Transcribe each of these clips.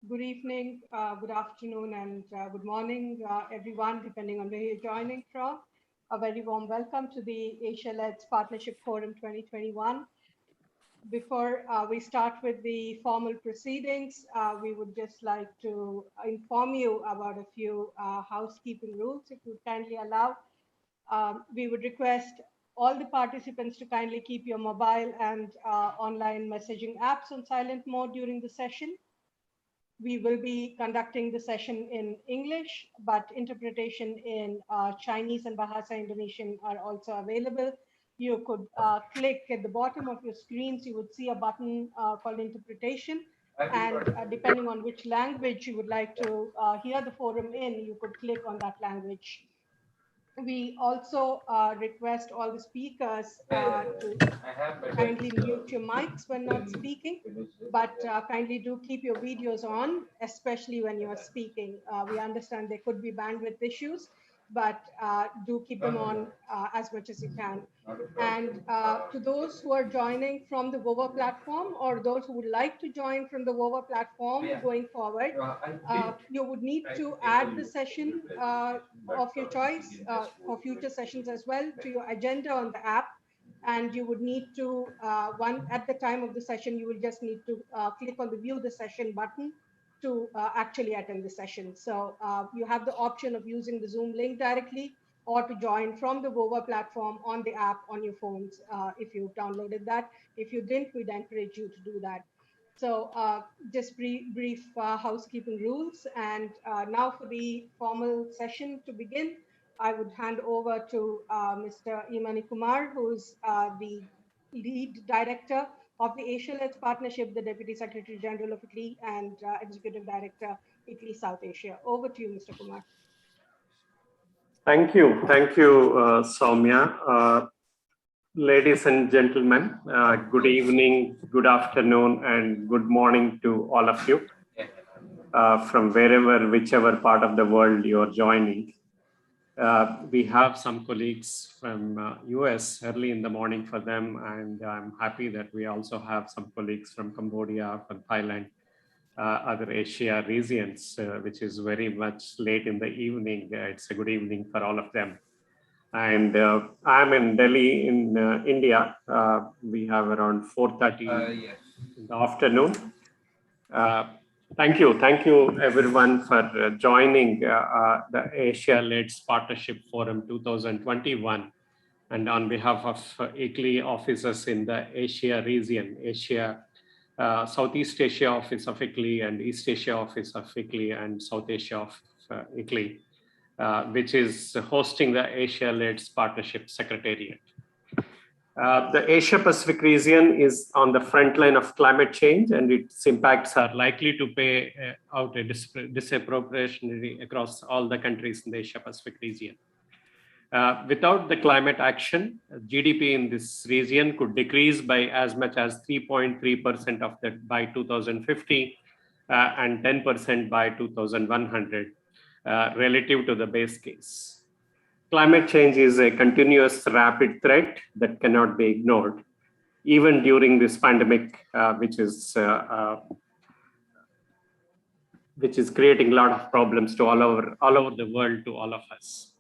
Good evening, good afternoon, and good morning, everyone, depending on where you're joining from. A very warm welcome to the Asia-led Partnership Forum 2021. Before we start with the formal proceedings, we would just like to inform you about a few housekeeping rules, if you kindly allow. We would request all the participants to kindly keep your mobile and online messaging apps on silent mode during the session. We will be conducting the session in English, but interpretation in Chinese and Bahasa Indonesian are also available. You could click at the bottom of your screens, you would see a button called interpretation. And depending on which language you would like to hear the forum in, you could click on that language. We also request all the speakers to kindly mute your mics when not speaking, but kindly do keep your videos on, especially when you're speaking. We understand there could be bandwidth issues, but do keep them on as much as you can. And to those who are joining from the WOWA platform, or those who would like to join from the WOWA platform going forward, you would need to add the session of your choice for future sessions as well to your agenda on the app. And you would need to, at the time of the session, you will just need to click on the view the session button to actually attend the session. So you have the option of using the Zoom link directly, or to join from the WOWA platform on the app on your phones if you've downloaded that. If you didn't, we'd encourage you to do that. So just brief housekeeping rules. And now for the formal session to begin, I would hand over to Mr. Emani Kumar, who's the lead director of the Asia-led Partnership, the Deputy Secretary General of ICLEI, and Executive Director, ICLEI South Asia. Over to you, Mr. Kumar. Thank you, Soumya. Ladies and gentlemen, good evening, good afternoon, and good morning to all of you from whichever part of the world you're joining. We have some colleagues from US early in the morning for them, and I'm happy that we also have some colleagues from Cambodia, from Thailand, other Asia regions, which is very much late in the evening. It's a good evening for all of them. And I'm in Delhi in India. We have around 4:30 in the afternoon. Thank you everyone for joining the Asia-led Partnership Forum 2021. And on behalf of ICLEI officers in the Asia region, Southeast Asia office of ICLEI and East Asia office of ICLEI and South Asia of ICLEI, which is hosting the Asia-led Partnership Secretariat. The Asia-Pacific region is on the front line of climate change, and its impacts are likely to pay out disproportionately across all the countries in the Asia-Pacific region. Without the climate action, GDP in this region could decrease by as much as 3.3% of that by 2050 and 10% by 2100 relative to the base case. Climate change is a continuous, rapid threat that cannot be ignored, even during this pandemic, which is creating a lot of problems to all over the world to all of us.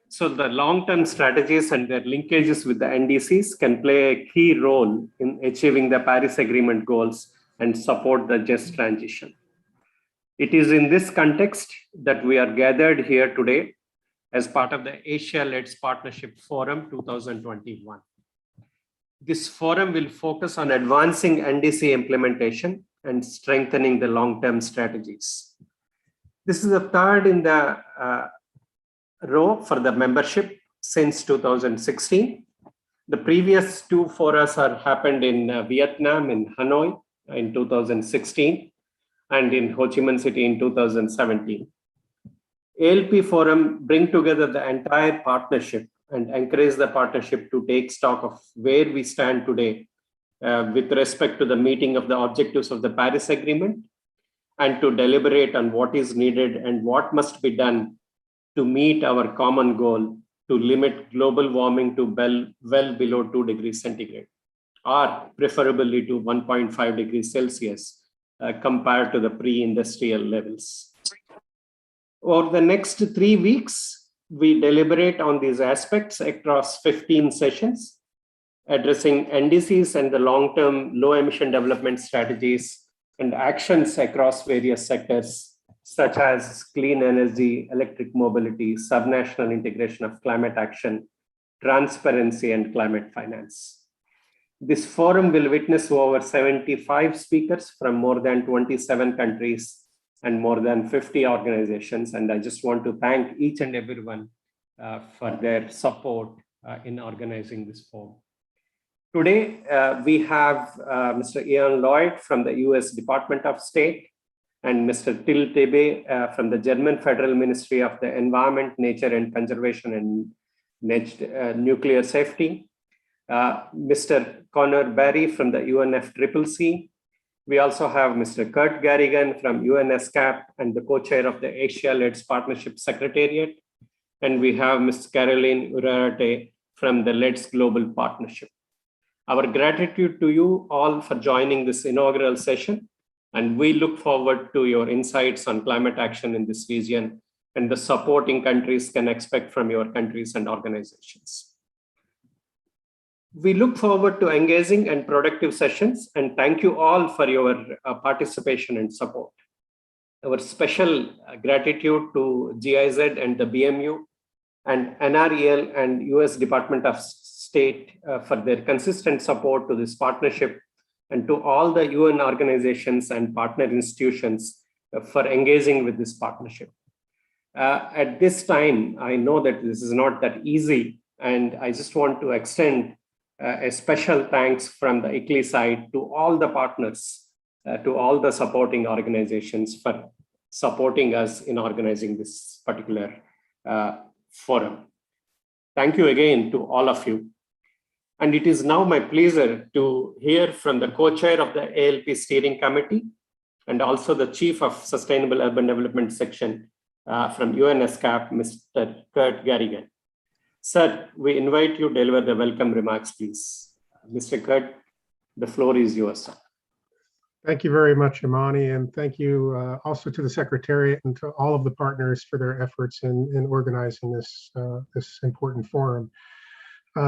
So the long-term strategies and their linkages with the NDCs can play a key role in achieving the Paris Agreement goals and support the just transition. It is in this context that we are gathered here today as part of the Asia-led Partnership Forum 2021. This forum will focus on advancing NDC implementation and strengthening the long-term strategies. This is the third in the row for the membership since 2016. The previous two forums happened in Vietnam, in Hanoi in 2016, and in Ho Chi Minh City in 2017. ALP Forum bring together the entire partnership and encourage the partnership to take stock of where we stand today with respect to the meeting of the objectives of the Paris Agreement, and to deliberate on what is needed and what must be done to meet our common goal to limit global warming to well below 2 degrees centigrade, or preferably to 1.5 degrees Celsius compared to the pre-industrial levels. Over the next 3 weeks, we deliberate on these aspects across 15 sessions, addressing NDCs and the long-term low-emission development strategies and actions across various sectors, such as clean energy, electric mobility, subnational integration of climate action, transparency, and climate finance. This forum will witness over 75 speakers from more than 27 countries and more than 50 organizations. And I just want to thank each and everyone for their support in organizing this forum. Today, we have Mr. Lloyd from the US Department of State and Mr. Tibbe from the German Federal Ministry of the Environment, Nature and Conservation and Nuclear Safety. Mr. Connor Barry from the UNFCCC. We also have Mr. Curt Garrigan from ESCAP and the co-chair of the Asia-led Partnership Secretariat. And we have Ms. Caroline Uriarte from the LEDS Global Partnership. Our gratitude to you all for joining this inaugural session. And we look forward to your insights on climate action in this region and the supporting countries can expect from your countries and organizations. We look forward to engaging and productive sessions, and thank you all for your participation and support. Our special gratitude to GIZ and the BMU and NREL and US Department of State for their consistent support to this partnership, and to all the UN organizations and partner institutions for engaging with this partnership. At this time, I know that this is not that easy, and I just want to extend a special thanks from the ICLEI side to all the partners, to all the supporting organizations for supporting us in organizing this particular forum. Thank you again to all of you. And it is now my pleasure to hear from the co-chair of the ALP Steering Committee and also the Chief of Sustainable Urban Development Section from UNESCAP, Mr. Curt Garrigan. Sir, we invite you to deliver the welcome remarks, please. Mr. Curt, the floor is yours. Thank you very much, Emani, and thank you also to the Secretariat and to all of the partners for their efforts in organizing this, this important forum.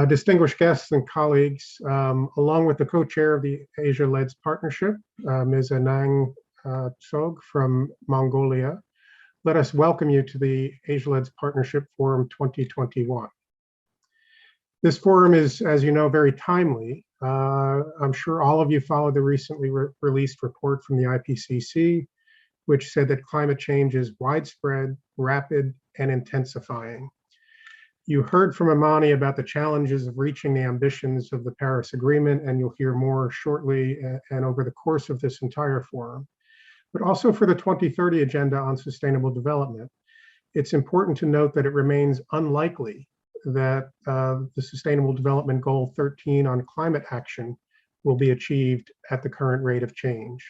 Distinguished guests and colleagues, along with the co-chair of the Asia-led Partnership, Ms. Anang Chog from Mongolia, let us welcome you to the Asia-led Partnership Forum 2021. This forum is, as you know, very timely. I'm sure all of you followed the recently released report from the IPCC, which said that climate change is widespread, rapid, and intensifying. You heard from Emani about the challenges of reaching the ambitions of the Paris Agreement, and you'll hear more shortly and over the course of this entire forum. But also for the 2030 Agenda on Sustainable Development, it's important to note that it remains unlikely that the Sustainable Development Goal 13 on climate action will be achieved at the current rate of change.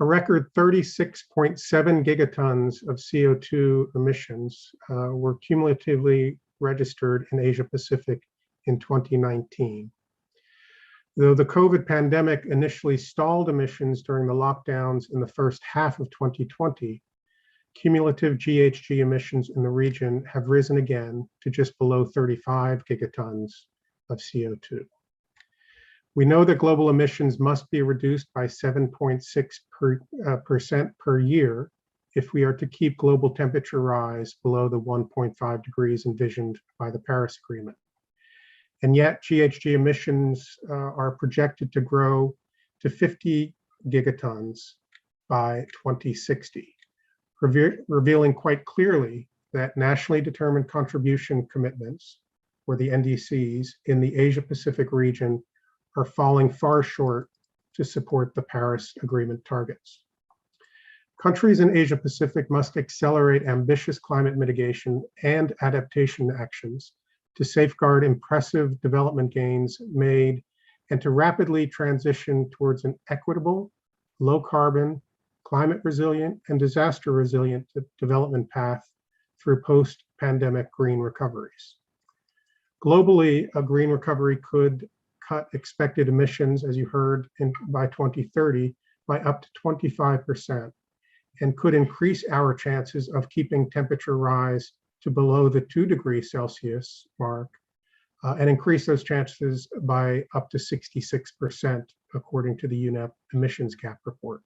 A record 36.7 gigatons of CO2 emissions were cumulatively registered in Asia Pacific in 2019. Though the COVID pandemic initially stalled emissions during the lockdowns in the first half of 2020, cumulative GHG emissions in the region have risen again to just below 35 gigatons of CO2. We know that global emissions must be reduced by 7.6% per year if we are to keep global temperature rise below the 1.5 degrees envisioned by the Paris Agreement. And yet GHG emissions are projected to grow to 50 gigatons by 2060. Revealing quite clearly that nationally determined contribution commitments, or the NDCs, in the Asia-Pacific region are falling far short to support the Paris Agreement targets. Countries in Asia-Pacific must accelerate ambitious climate mitigation and adaptation actions to safeguard impressive development gains made and to rapidly transition towards an equitable, low-carbon, climate resilient and disaster resilient development path through post-pandemic green recoveries. Globally, a green recovery could cut expected emissions, as you heard, by 2030 by up to 25% and could increase our chances of keeping temperature rise to below the 2°C mark and increase those chances by up to 66%, according to the UNEP emissions gap report.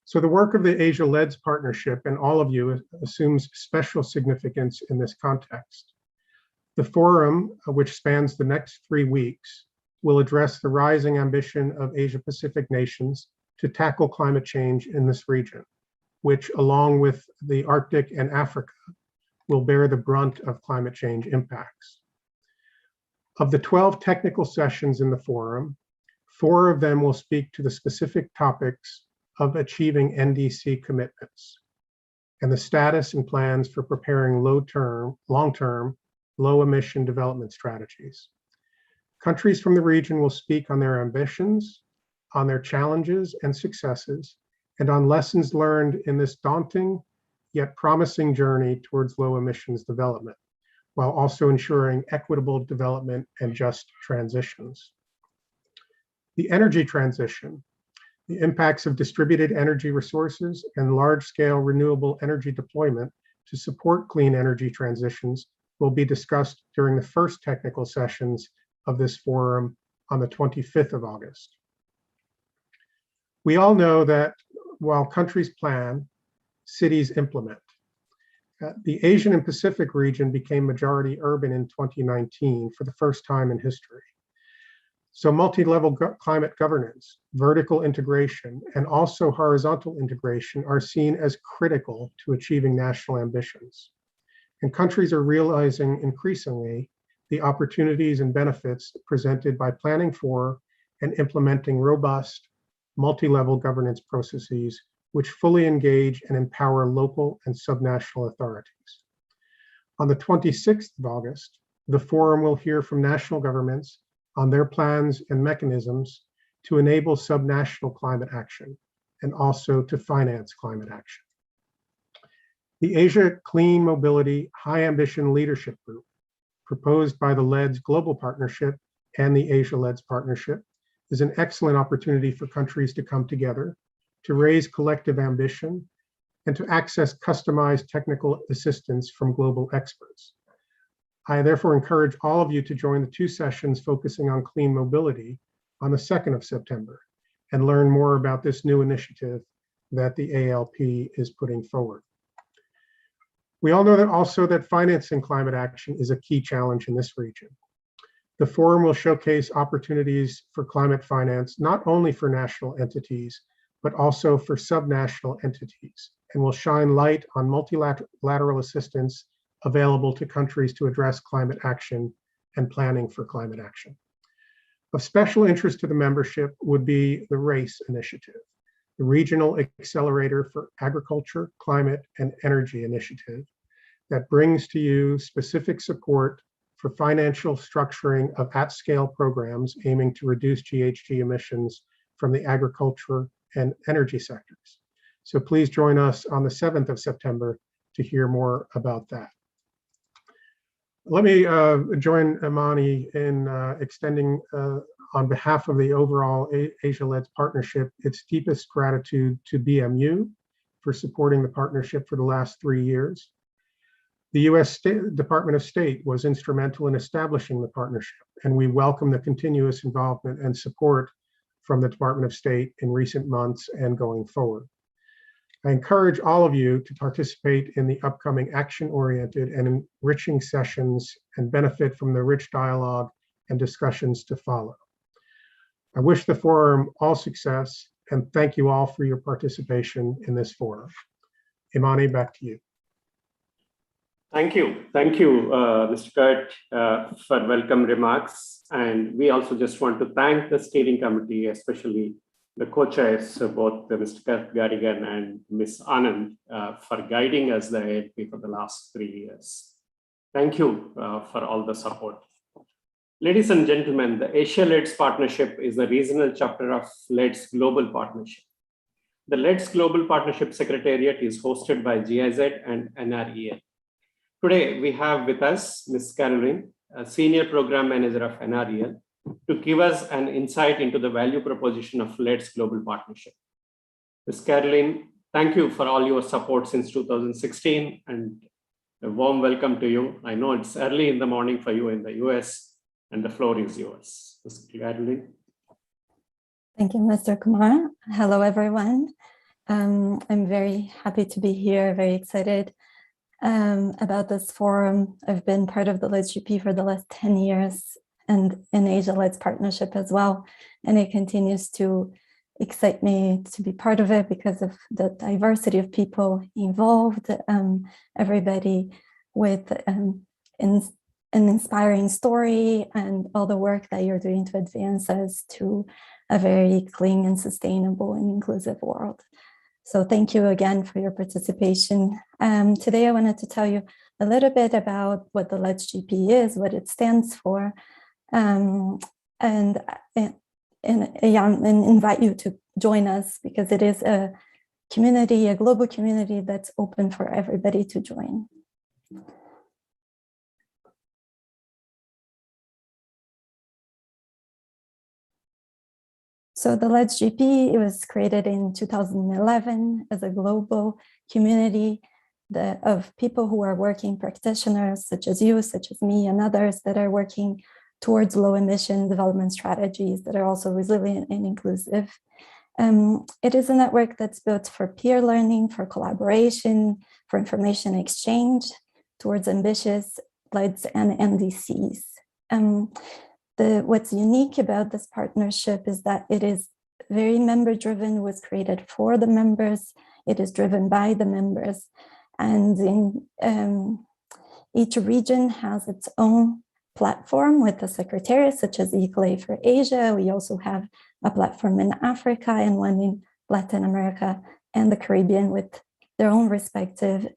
So the work of the Asia-LEDS partnership and all of you assumes special significance in this context. The forum, which spans the next 3 weeks, will address the rising ambition of Asia-Pacific nations to tackle climate change in this region, which, along with the Arctic and Africa, will bear the brunt of climate change impacts. Of the 12 technical sessions in the forum, 4 of them will speak to the specific topics of achieving NDC commitments and the status and plans for preparing long-term, low-emission development strategies. Countries from the region will speak on their ambitions, on their challenges and successes, and on lessons learned in this daunting yet promising journey towards low emissions development, while also ensuring equitable development and just transitions. The energy transition, the impacts of distributed energy resources and large-scale renewable energy deployment to support clean energy transitions will be discussed during the first technical sessions of this forum on the 25th of August. We all know that while countries plan, cities implement. The Asian and Pacific region became majority urban in 2019 for the first time in history. So multi-level climate governance, vertical integration, and also horizontal integration are seen as critical to achieving national ambitions. And countries are realizing increasingly the opportunities and benefits presented by planning for and implementing robust multi-level governance processes which fully engage and empower local and subnational authorities. On the 26th of August, the forum will hear from national governments on their plans and mechanisms to enable subnational climate action and also to finance climate action. The Asia Clean Mobility High Ambition Leadership Group, proposed by the LEDS Global Partnership and the Asia-LEDS Partnership, is an excellent opportunity for countries to come together, to raise collective ambition, and to access customized technical assistance from global experts. I therefore encourage all of you to join the 2 sessions focusing on clean mobility on the 2nd of September and learn more about this new initiative that the ALP is putting forward. We all know that also that financing climate action is a key challenge in this region. The forum will showcase opportunities for climate finance, not only for national entities, but also for subnational entities, and will shine light on multilateral assistance available to countries to address climate action and planning for climate action. Of special interest to the membership would be the RACE initiative, the Regional Accelerator for Agriculture, Climate, and Energy initiative that brings to you specific support for financial structuring of at-scale programs aiming to reduce GHG emissions from the agriculture and energy sectors. So please join us on the 7th of September to hear more about that. Let me join Emani in extending on behalf of the overall Asia-LEDS partnership its deepest gratitude to BMU for supporting the partnership for the last 3 years. The US Department of State was instrumental in establishing the partnership, and we welcome the continuous involvement and support from the Department of State in recent months and going forward. I encourage all of you to participate in the upcoming action-oriented and enriching sessions and benefit from the rich dialogue and discussions to follow. I wish the forum all success and thank you all for your participation in this forum. Emani, back to you. Thank you, Mr. Curt, for welcome remarks. And we also just want to thank the steering committee, especially the co-chairs, both Mr. Curt Garrigan and Ms. Anand, for guiding us the ALP for the last 3 years. Thank you for all the support. Ladies and gentlemen, the Asia-LEDS Partnership is the regional chapter of LEDS Global Partnership. The LEDS Global Partnership Secretariat is hosted by GIZ and NREL. Today, we have with us Ms. Caroline, a Senior Program Manager of NREL, to give us an insight into the value proposition of LED's global partnership. Ms. Caroline, thank you for all your support since 2016 and a warm welcome to you. I know it's early in the morning for you in the US and the floor is yours. Ms. Caroline. Thank you, Mr. Kumar. Hello, everyone. I'm very happy to be here, very excited about this forum. I've been part of the LED's GP for the last 10 years and in Asia LED's partnership as well. And it continues to excite me to be part of it because of the diversity of people involved, everybody with an inspiring story and all the work that you're doing to advance us to a very clean and sustainable and inclusive world. So thank you again for your participation. Today I wanted to tell you a little bit about what the LED's GP is, what it stands for, and invite you to join us because it is a community, a global community that's open for everybody to join. So the LED's GP, it was created in 2011 as a global community of people who are working practitioners, such as you, such as me, and others that are working towards low emission development strategies that are also resilient and inclusive. It is a network that's built for peer learning, for collaboration, for information exchange towards ambitious LEDs and NDCs. What's unique about this partnership is that it is very member-driven, was created for the members, it is driven by the members, and each region has its own platform with a secretariat, such as ICLEI for Asia. We also have a platform in Africa and one in Latin America and the Caribbean with their own respective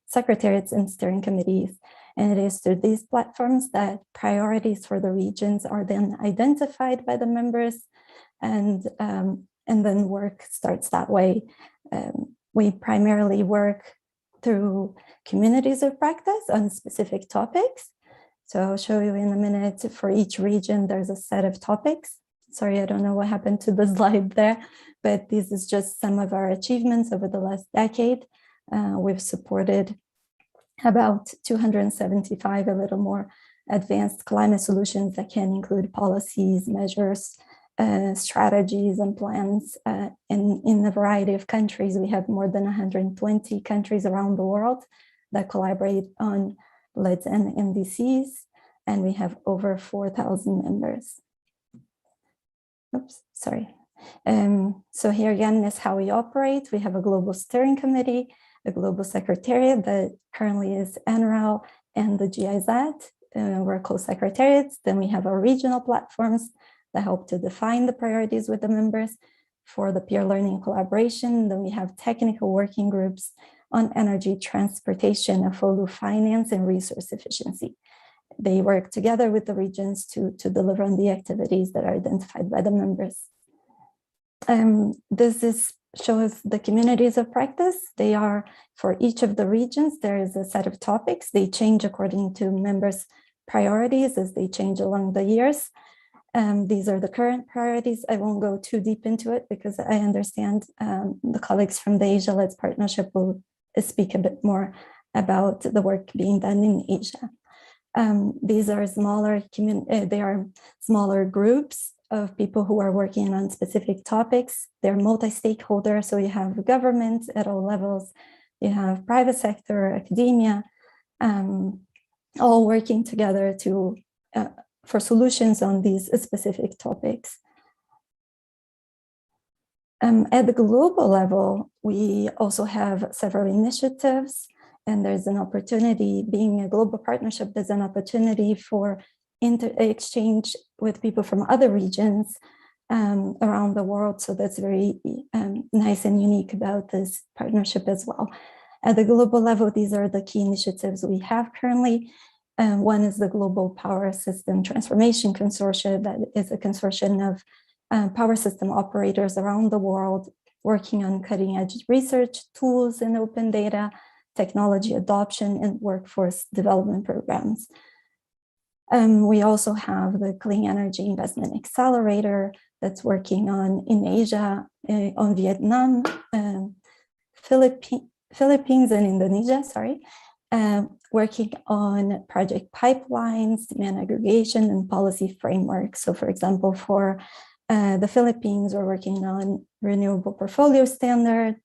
secretariats and steering committees. And it is through these platforms that priorities for the regions are then identified by the members, and then work starts that way. We primarily work through communities of practice on specific topics. So I'll show you in a minute. For each region, there's a set of topics. Sorry, I don't know what happened to the slide there, but this is just some of our achievements over the last decade. We've supported about 275, a little more advanced climate solutions that can include policies, measures, strategies and plans in a variety of countries. We have more than 120 countries around the world that collaborate on LEDs and NDCs, and we have over 4,000 members. Oops, sorry. So here again is how we operate. We have a global steering committee, a global secretariat that currently is NREL and the GIZ. We're co-secretariats. Then we have our regional platforms that help to define the priorities with the members for the peer learning collaboration. Then we have technical working groups on energy, transportation, affordable finance, and resource efficiency. They work together with the regions to deliver on the activities that are identified by the members. This shows the communities of practice. They are, for each of the regions, there is a set of topics. They change according to members' priorities as they change along the years. These are the current priorities. I won't go too deep into it because I understand the colleagues from the Asia LED's partnership will speak a bit more about the work being done in Asia. These are smaller groups of people who are working on specific topics. They're multi-stakeholder, so you have government at all levels, you have private sector, academia, all working together for solutions on these specific topics. At the global level, we also have several initiatives, and there's an opportunity, being a global partnership, there's an opportunity for exchange with people from other regions around the world. So that's very nice and unique about this partnership as well. At the global level, these are the key initiatives we have currently. One is the Global Power System Transformation Consortium. That is a consortium of power system operators around the world working on cutting edge research, tools and open data, technology adoption, and workforce development programs. We also have the Clean Energy Investment Accelerator that's working in Asia, on Vietnam, Philippines and Indonesia, working on project pipelines, demand aggregation, and policy framework. So for example, for the Philippines, we're working on renewable portfolio standards,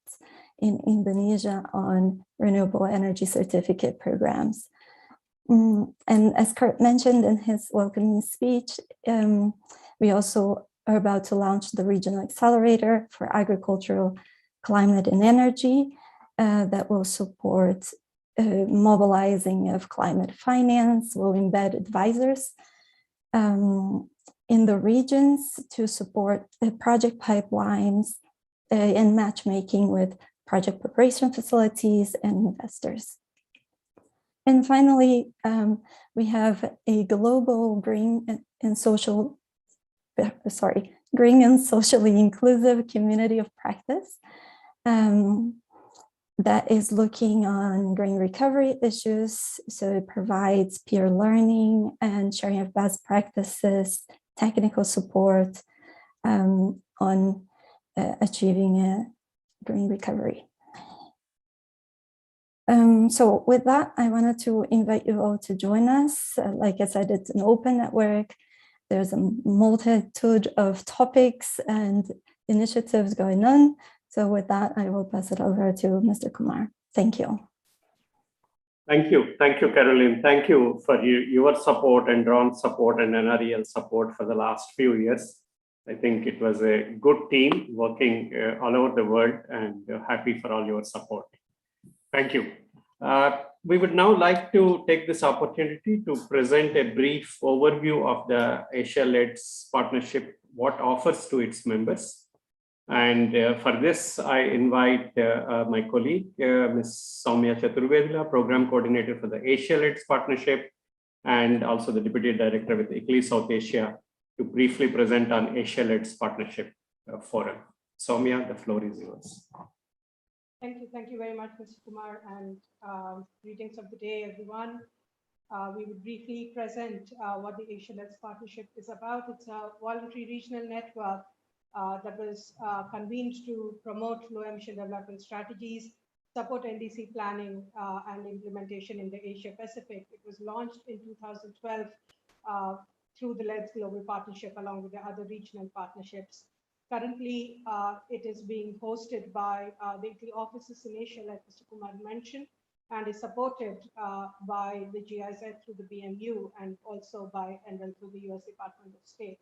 in Indonesia on renewable energy certificate programs. And as Curt mentioned in his welcoming speech, we also are about to launch the Regional Accelerator for Agricultural, Climate and Energy that will support mobilizing of climate finance, will embed advisors in the regions to support project pipelines and matchmaking with project preparation facilities and investors. And finally, we have a global green and socially inclusive community of practice that is looking on green recovery issues. So it provides peer learning and sharing of best practices, technical support on achieving a green recovery. So with that, I wanted to invite you all to join us. Like I said, it's an open network. There's a multitude of topics and initiatives going on. So with that, I will pass it over to Mr. Kumar. Thank you. Thank you, Caroline. Thank you for your support and Ron's support and NREL support for the last few years. I think it was a good team working all over the world, and happy for all your support. Thank you. We would now like to take this opportunity to present a brief overview of the Asia-LED's partnership, what offers to its members. And for this, I invite my colleague, Ms. Soumya Chaturvedula, Program Coordinator for the Asia-LED's partnership, and also the Deputy Director with ICLEI South Asia, to briefly present on Asia-LED's partnership forum. Soumya, the floor is yours. Thank you very much, Mr. Kumar, and greetings of the day, everyone. We would briefly present what the Asia-LED's partnership is about. It's a voluntary regional network that was convened to promote low-emission development strategies, support NDC planning and implementation in the Asia Pacific. It was launched in 2012 through the LED's Global Partnership along with the other regional partnerships. Currently, it is being hosted by the ICLEI offices in Asia, like Mr. Kumar mentioned, and is supported by the GIZ through the BMU and also by NREL through the US Department of State.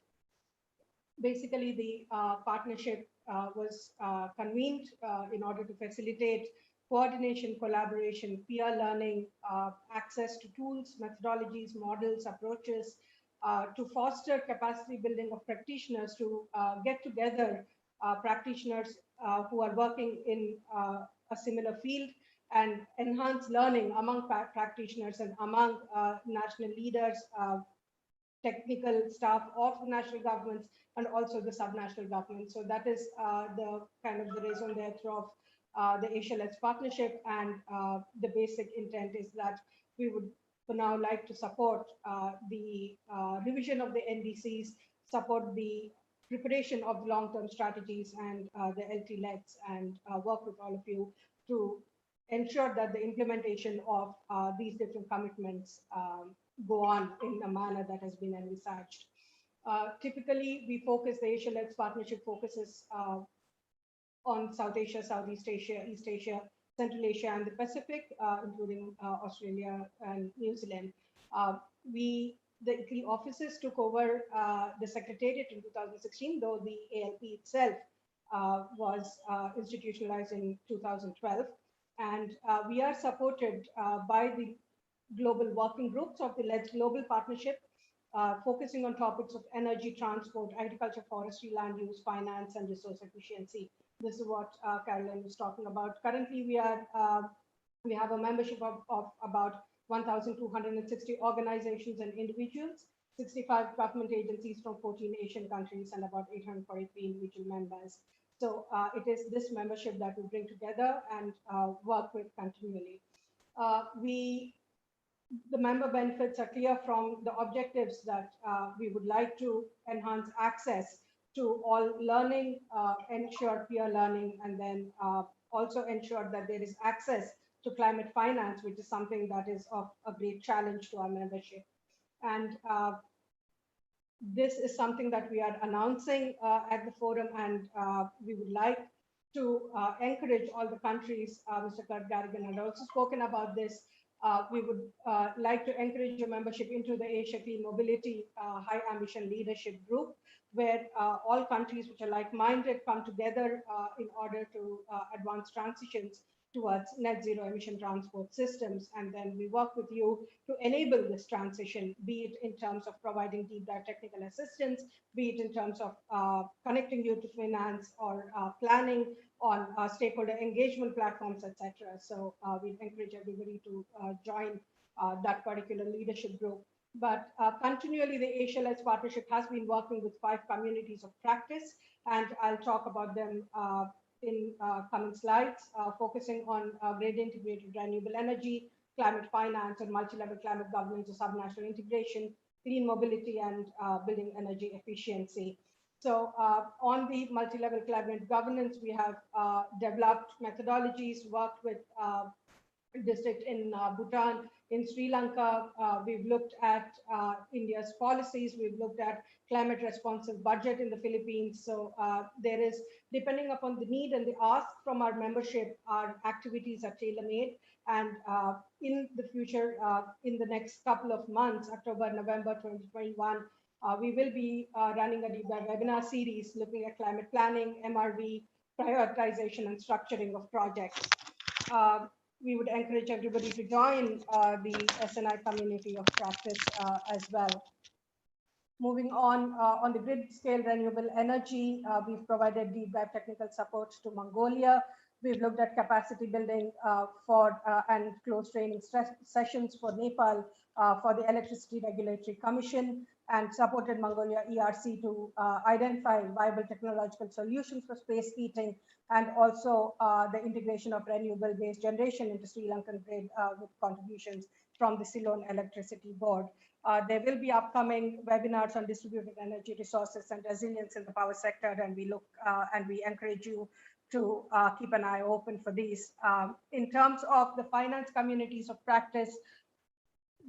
Basically, the partnership was convened in order to facilitate coordination, collaboration, peer learning, access to tools, methodologies, models, approaches, to foster capacity building of practitioners, to get together practitioners who are working in a similar field and enhance learning among practitioners and among national leaders, technical staff of the national governments, and also the subnational governments. So that is the kind of the raison d'etre of the Asia-LED's partnership, and the basic intent is that we would for now like to support the revision of the NDCs, support the preparation of the long-term strategies and the LT-LEDs, and work with all of you to ensure that the implementation of these different commitments go on in a manner that has been envisaged. Typically, we focus, the Asia-LED's partnership focuses on South Asia, Southeast Asia, East Asia, Central Asia, and the Pacific, including Australia and New Zealand. The ICLEI offices took over the Secretariat in 2016, though the ALP itself was institutionalized in 2012. And we are supported by the global working groups of the LED's Global Partnership, focusing on topics of energy, transport, agriculture, forestry, land use, finance, and resource efficiency. This is what Caroline was talking about. Currently, we have a membership of about 1,260 organizations and individuals, 65 government agencies from 14 Asian countries, and about 843 individual members. So it is this membership that we bring together and work with continually. We the member benefits are clear from the objectives that we would like to enhance access to all learning, ensure peer learning, and then also ensure that there is access to climate finance, which is something that is of a great challenge to our membership. And this is something that we are announcing at the forum, and we would like to encourage all the countries. Mr. Curt Garrigan had also spoken about this. We would like to encourage your membership into the Asia Clean Mobility High Ambition Leadership Group, where all countries which are like-minded come together in order to advance transitions towards net zero emission transport systems. And then we work with you to enable this transition, be it in terms of providing deep dive technical assistance, be it in terms of connecting you to finance or planning on stakeholder engagement platforms, etc. So we encourage everybody to join that particular leadership group. But continually, the ACLEI partnership has been working with 5 communities of practice, and I'll talk about them in coming slides, focusing on grid integrated renewable energy, climate finance, and multi-level climate governance or subnational integration, clean mobility, and building energy efficiency. So on the multi-level climate governance, we have developed methodologies, worked with district in Bhutan, in Sri Lanka. We've looked at India's policies. We've looked at climate responsive budget in the Philippines. So there is, depending upon the need and the ask from our membership, our activities are tailor-made. And in the future, in the next couple of months, October, November 2021, we will be running a deep dive webinar series looking at climate planning, MRV, prioritization, and structuring of projects. We would encourage everybody to join the SNI community of practice as well. Moving on the grid scale renewable energy, we've provided deep dive technical support to Mongolia. We've looked at capacity building and closed training sessions for Nepal for the Electricity Regulatory Commission, and supported Mongolia ERC to identify viable technological solutions for space heating, and also the integration of renewable-based generation into Sri Lankan grid with contributions from the Ceylon Electricity Board. There will be upcoming webinars on distributed energy resources and resilience in the power sector, and we encourage you to keep an eye open for these. In terms of the finance communities of practice,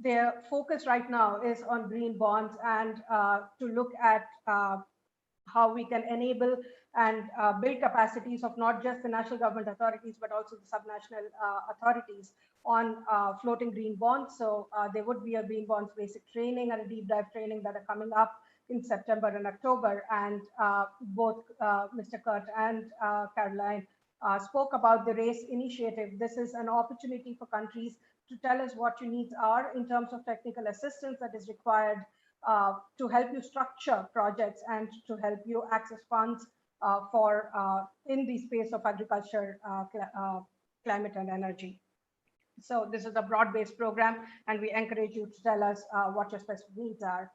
their focus right now is on green bonds and to look at how we can enable and build capacities of not just the national government authorities, but also the subnational authorities on floating green bonds. So there would be a green bonds basic training and a deep dive training that are coming up in September and October. And both Mr. Curt and Caroline spoke about the RACE initiative. This is an opportunity for countries to tell us what your needs are in terms of technical assistance that is required to help you structure projects and to help you access funds for in the space of agriculture, climate and energy. So this is a broad-based program, and we encourage you to tell us what your specific needs are.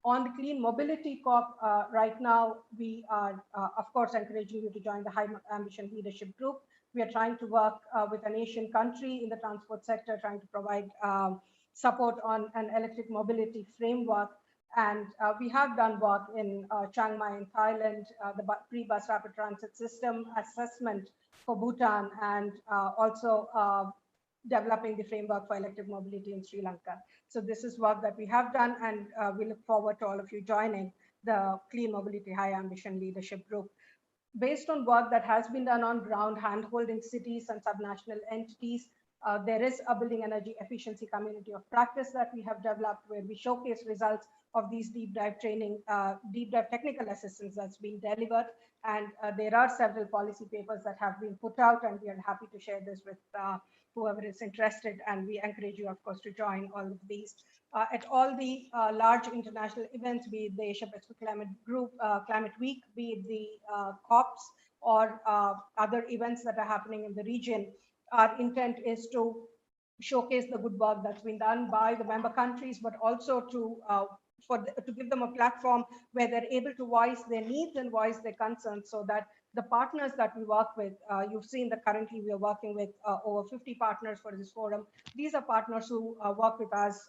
On the Clean Mobility Corp, right now, we are, of course, encouraging you to join the High Ambition Leadership Group. We are trying to work with an Asian country in the transport sector, trying to provide support on an electric mobility framework. And we have done work in Chiang Mai in Thailand, the pre-bus rapid transit system assessment for Bhutan, and also developing the framework for electric mobility in Sri Lanka. So this is work that we have done, and we look forward to all of you joining the Clean Mobility High Ambition Leadership Group. Based on work that has been done on ground, hand-holding cities and subnational entities, there is a building energy efficiency community of practice that we have developed, where we showcase results of these deep dive training, deep dive technical assistance that's been delivered. And there are several policy papers that have been put out, and we are happy to share this with whoever is interested. And we encourage you, of course, to join all of these. At all the large international events, be it the Asia Pacific Climate Group, Climate Week, be it the COPs or other events that are happening in the region, our intent is to showcase the good work that's been done by the member countries, but also to give them a platform where they're able to voice their needs and voice their concerns, so that the partners that we work with, you've seen that currently we are working with over 50 partners for this forum. These are partners who work with us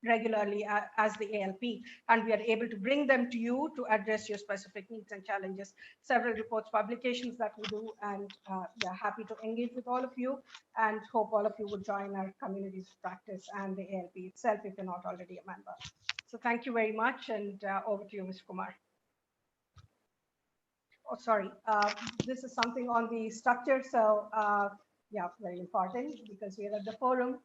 regularly as the ALP, and we are able to bring them to you to address your specific needs and challenges. Several reports, publications that we do, and we are happy to engage with all of you and hope all of you would join our communities of practice and the ALP itself if you're not already a member. So thank you very much, and over to you, Mr. Kumar. Oh, sorry, this is something on the structure. So yeah, very important because we are at the forum.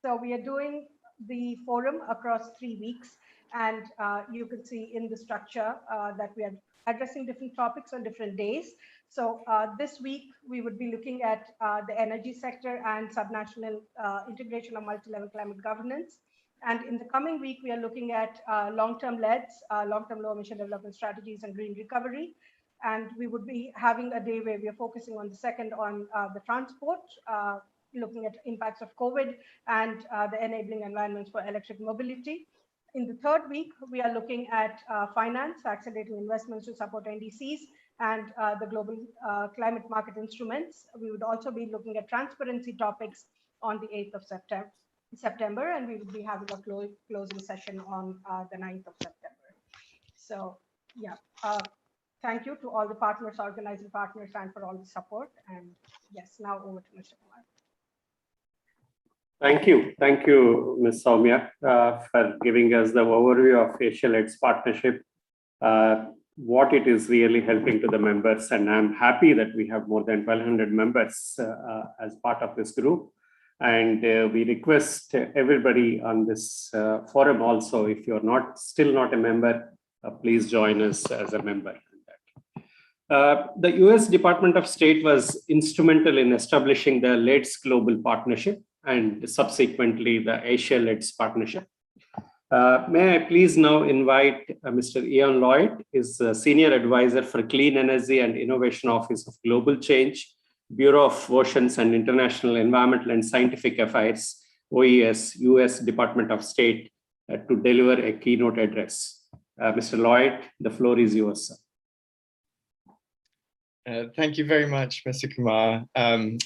So we are doing the forum across 3 weeks, and you can see in the structure that we are addressing different topics on different days. So this week we would be looking at the energy sector and subnational integration of multi-level climate governance. And in the coming week, we are looking at long-term LEDs, long-term low emission development strategies and green recovery. And we would be having a day where we are focusing on the second on the transport, looking at impacts of COVID and the enabling environments for electric mobility. In the third week, we are looking at finance, accelerating investments to support NDCs and the global climate market instruments. We would also be looking at transparency topics on the 8th of September, and we will be having a closing session on the 9th of September. So yeah, thank you to all the partners, organizing partners, and for all the support. And yes, now over to Mr. Kumar. Thank you, Ms. Soumya, for giving us the overview of AsiaLED's partnership, what it is really helping to the members. And I'm happy that we have more than 1,200 members as part of this group. And we request everybody on this forum also, if you're still not a member, please join us as a member. The US Department of State was instrumental in establishing the LEDs Global Partnership and subsequently the AsiaLEDs Partnership. May I please now invite Mr. Ian Lloyd, is Senior Advisor for Clean Energy and Innovation Office of Global Change, Bureau of Oceans and International Environmental and Scientific Affairs, OES, US Department of State, to deliver a keynote address. Mr. Lloyd, the floor is yours, sir. Thank you very much, Mr. Kumar. I'm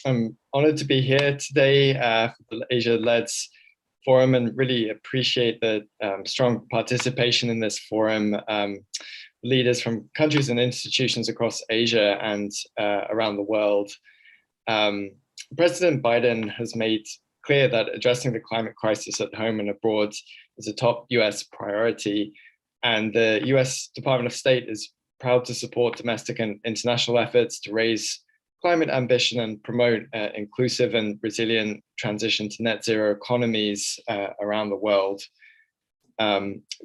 honored to be here today for the AsiaLEDs Forum and really appreciate the strong participation in this forum. Leaders from countries and institutions across Asia and around the world. President Biden has made clear that addressing the climate crisis at home and abroad is a top US priority, and the US Department of State is proud to support domestic and international efforts to raise climate ambition and promote inclusive and resilient transition to net zero economies around the world.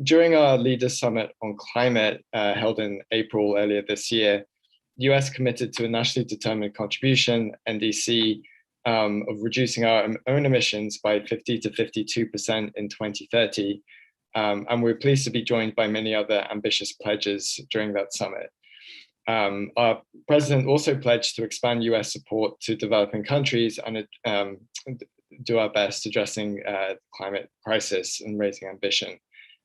During our Leaders Summit on Climate held in April earlier this year, the US committed to a nationally determined contribution, NDC, of reducing our own emissions by 50 to 52% in 2030. And we're pleased to be joined by many other ambitious pledges during that summit. Our president also pledged to expand US support to developing countries and do our best addressing the climate crisis and raising ambition.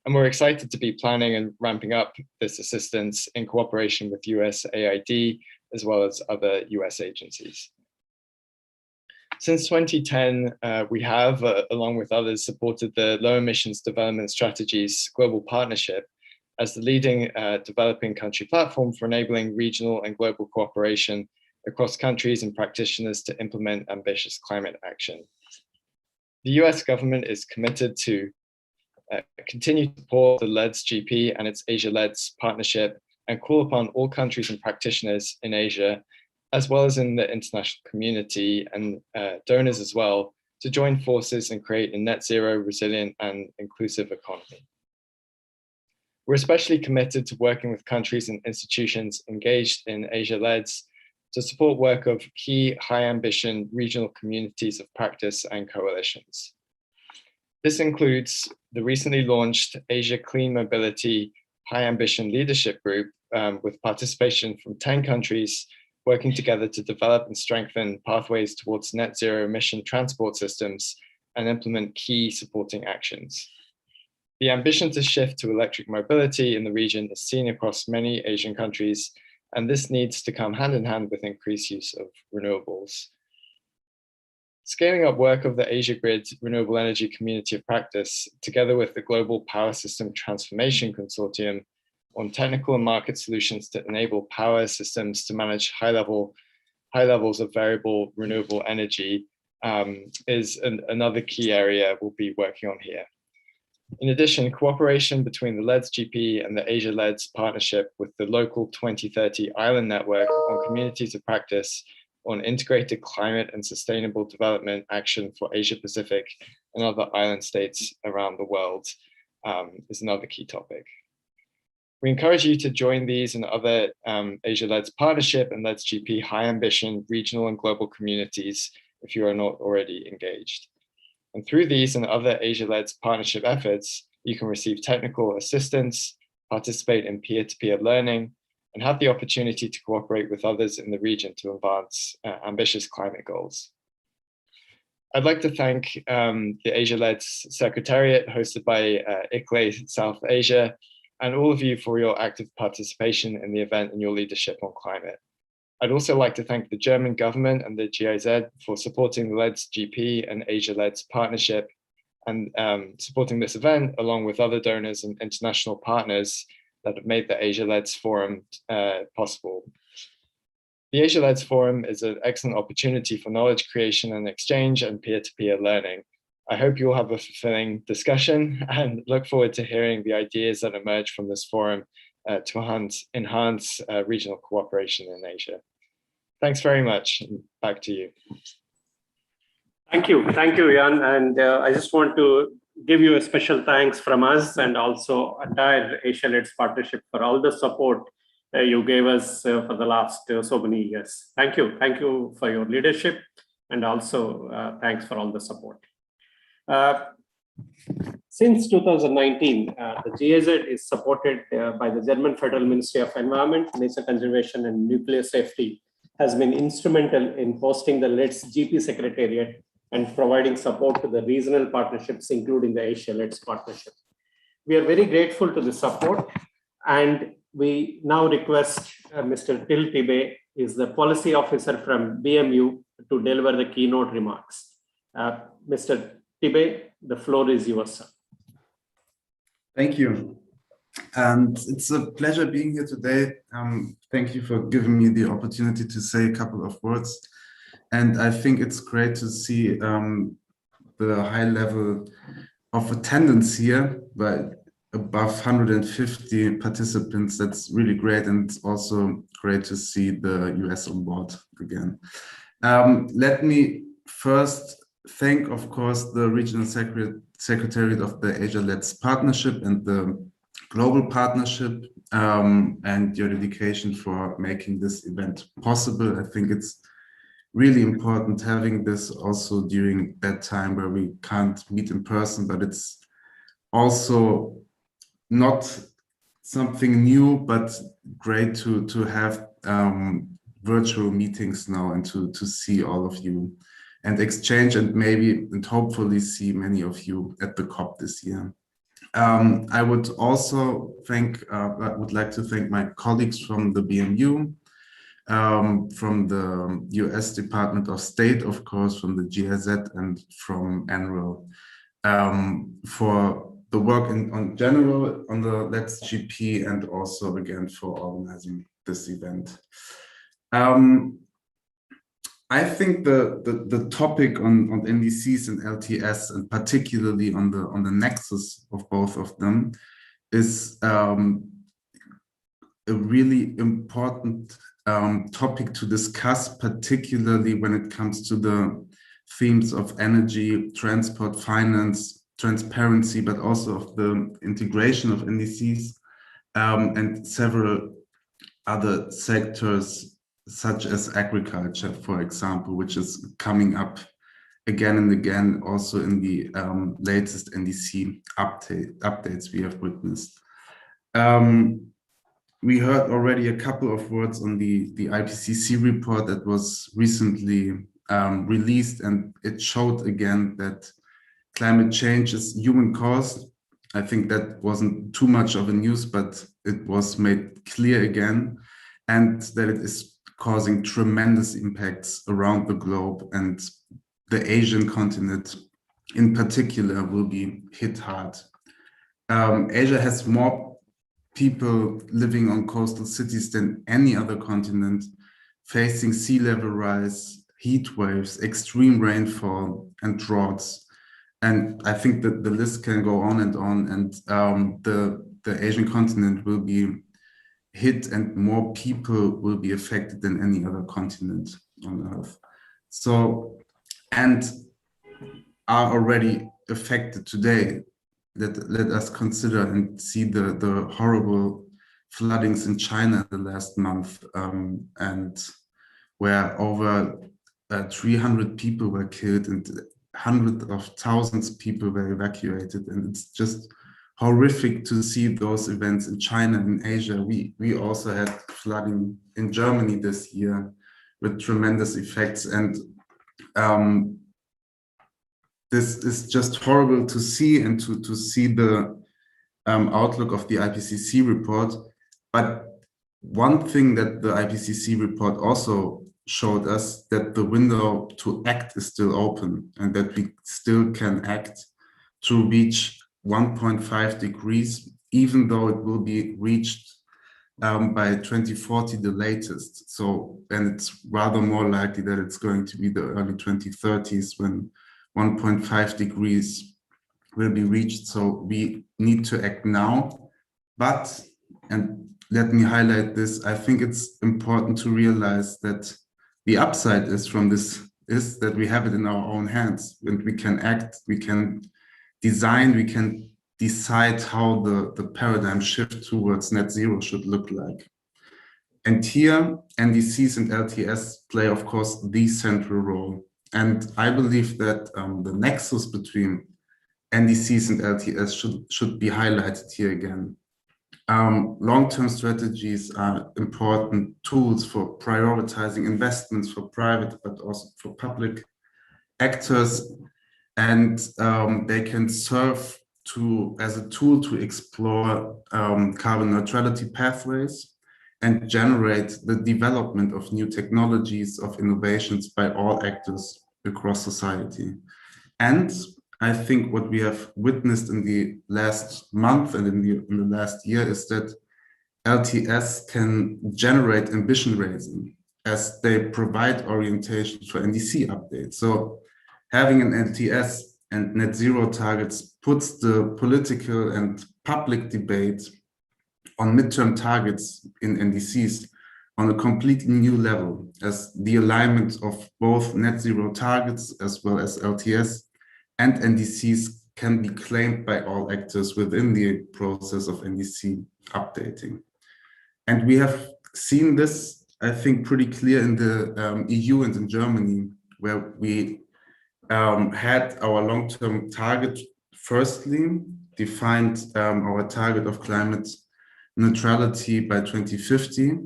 And we're excited to be planning and ramping up this assistance in cooperation with USAID, as well as other US agencies. Since 2010, we have, along with others, supported the Low Emissions Development Strategies Global Partnership as the leading developing country platform for enabling regional and global cooperation across countries and practitioners to implement ambitious climate action. The US government is committed to continue to support the LEDs GP and its AsiaLEDs partnership and call upon all countries and practitioners in Asia, as well as in the international community and donors as well, to join forces and create a net zero, resilient and inclusive economy. We're especially committed to working with countries and institutions engaged in AsiaLEDs to support work of key high ambition regional communities of practice and coalitions. This includes the recently launched Asia Clean Mobility High Ambition Leadership Group with participation from 10 countries working together to develop and strengthen pathways towards net zero emission transport systems and implement key supporting actions. The ambition to shift to electric mobility in the region is seen across many Asian countries and this needs to come hand in hand with increased use of renewables. Scaling up work of the Asia Grid Renewable Energy Community of Practice, together with the Global Power System Transformation Consortium, on technical and market solutions to enable power systems to manage high levels of variable renewable energy, is another key area we'll be working on here. In addition, cooperation between the LEDS GP and the Asia LEDS partnership with the local 2030 Island Network on communities of practice on integrated climate and sustainable development action for Asia Pacific and other island states around the world is another key topic. We encourage you to join these and other Asia LEDS partnership and LEDS GP high ambition regional and global communities if you are not already engaged. And through these and other Asia LEDS partnership efforts, you can receive technical assistance, participate in peer-to-peer learning, and have the opportunity to cooperate with others in the region to advance ambitious climate goals. I'd like to thank the Asia LEDS Secretariat hosted by ICLEI South Asia, and all of you for your active participation in the event and your leadership on climate. I'd also like to thank the German government and the GIZ for supporting the LEDS GP and Asia LEDS partnership and supporting this event along with other donors and international partners that have made the Asia LEDS Forum possible. The Asia LEDS Forum is an excellent opportunity for knowledge creation and exchange and peer-to-peer learning. I hope you will have a fulfilling discussion and look forward to hearing the ideas that emerge from this forum to enhance regional cooperation in Asia. Thanks very much. Back to you. Thank you, Jan. And I just want to give you a special thanks from us and also entire Asia LEDS partnership for all the support you gave us for the last so many years. Thank you for your leadership, and also thanks for all the support. Since 2019, the GIZ is supported by the German Federal Ministry of Environment, Nature Conservation and Nuclear Safety, has been instrumental in hosting the LEDS GP Secretariat and providing support to the regional partnerships, including the Asia LEDS partnership. We are very grateful to the support, and we now request Mr. Tibbe, is the policy officer from BMU, to deliver the keynote remarks. Mr. Tibbe, the floor is yours, sir. Thank you. And it's a pleasure being here today. Thank you for giving me the opportunity to say a couple of words. And I think it's great to see the high level of attendance here, by above 150 participants. That's really great. And it's also great to see the US on board again. Let me first thank, of course, the Regional Secretariat of the Asia LEDS Partnership and the Global Partnership and your dedication for making this event possible. I think it's really important having this also during that time where we can't meet in person, but it's also not something new, but great to have virtual meetings now and to see all of you and exchange and maybe and hopefully see many of you at the COP this year. I would also would like to thank my colleagues from the BMU, from the US Department of State, of course, from the GIZ and from NREL, for the work on general on the LEDS GP and also again for organizing this event. I think the topic on NDCs and LTS, and particularly on the nexus of both of them, is a really important topic to discuss, particularly when it comes to the themes of energy, transport, finance, transparency, but also of the integration of NDCs and several other sectors, such as agriculture, for example, which is coming up again and again, also in the latest NDC updates we have witnessed. We heard already a couple of words on the IPCC report that was recently released, and it showed again that climate change is human caused. I think that wasn't too much of a news, but it was made clear again. and that it is causing tremendous impacts around the globe, and the Asian continent in particular will be hit hard. Asia has more people living on coastal cities than any other continent, facing sea level rise, heat waves, extreme rainfall, and droughts. And I think that the list can go on, and the Asian continent will be hit, and more people will be affected than any other continent on Earth. So, and are already affected today. Let us consider and see the horrible floodings in China the last month, and where over 300 people were killed and hundreds of thousands of people were evacuated. And it's just horrific to see those events in China and Asia. We also had flooding in Germany this year with tremendous effects. And this is just horrible to see, and to see the outlook of the IPCC report. But one thing that the IPCC report also showed us, that the window to act is still open, and that we still can act to reach 1.5 degrees, even though it will be reached by 2040 the latest. So, and it's rather more likely that it's going to be the early 2030s when 1.5 degrees will be reached. So we need to act now. But, and let me highlight this, I think it's important to realize that the upside is from this is that we have it in our own hands, and we can act, we can design, we can decide how the paradigm shift towards net zero should look like. And here, NDCs and LTS play, of course, the central role. And I believe that the nexus between NDCs and LTS should be highlighted here again. Long-term strategies are important tools for prioritizing investments for private, but also for public actors. And they can serve as a tool to explore carbon neutrality pathways and generate the development of new technologies, of innovations by all actors across society. And I think what we have witnessed in the last month and in the last year is that LTS can generate ambition raising as they provide orientation for NDC updates. So having an LTS and net zero targets puts the political and public debate on midterm targets in NDCs on a completely new level, as the alignment of both net zero targets as well as LTS and NDCs can be claimed by all actors within the process of NDC updating. And we have seen this, I think, pretty clear in the EU and in Germany, where we had our long-term target firstly, defined our target of climate neutrality by 2050.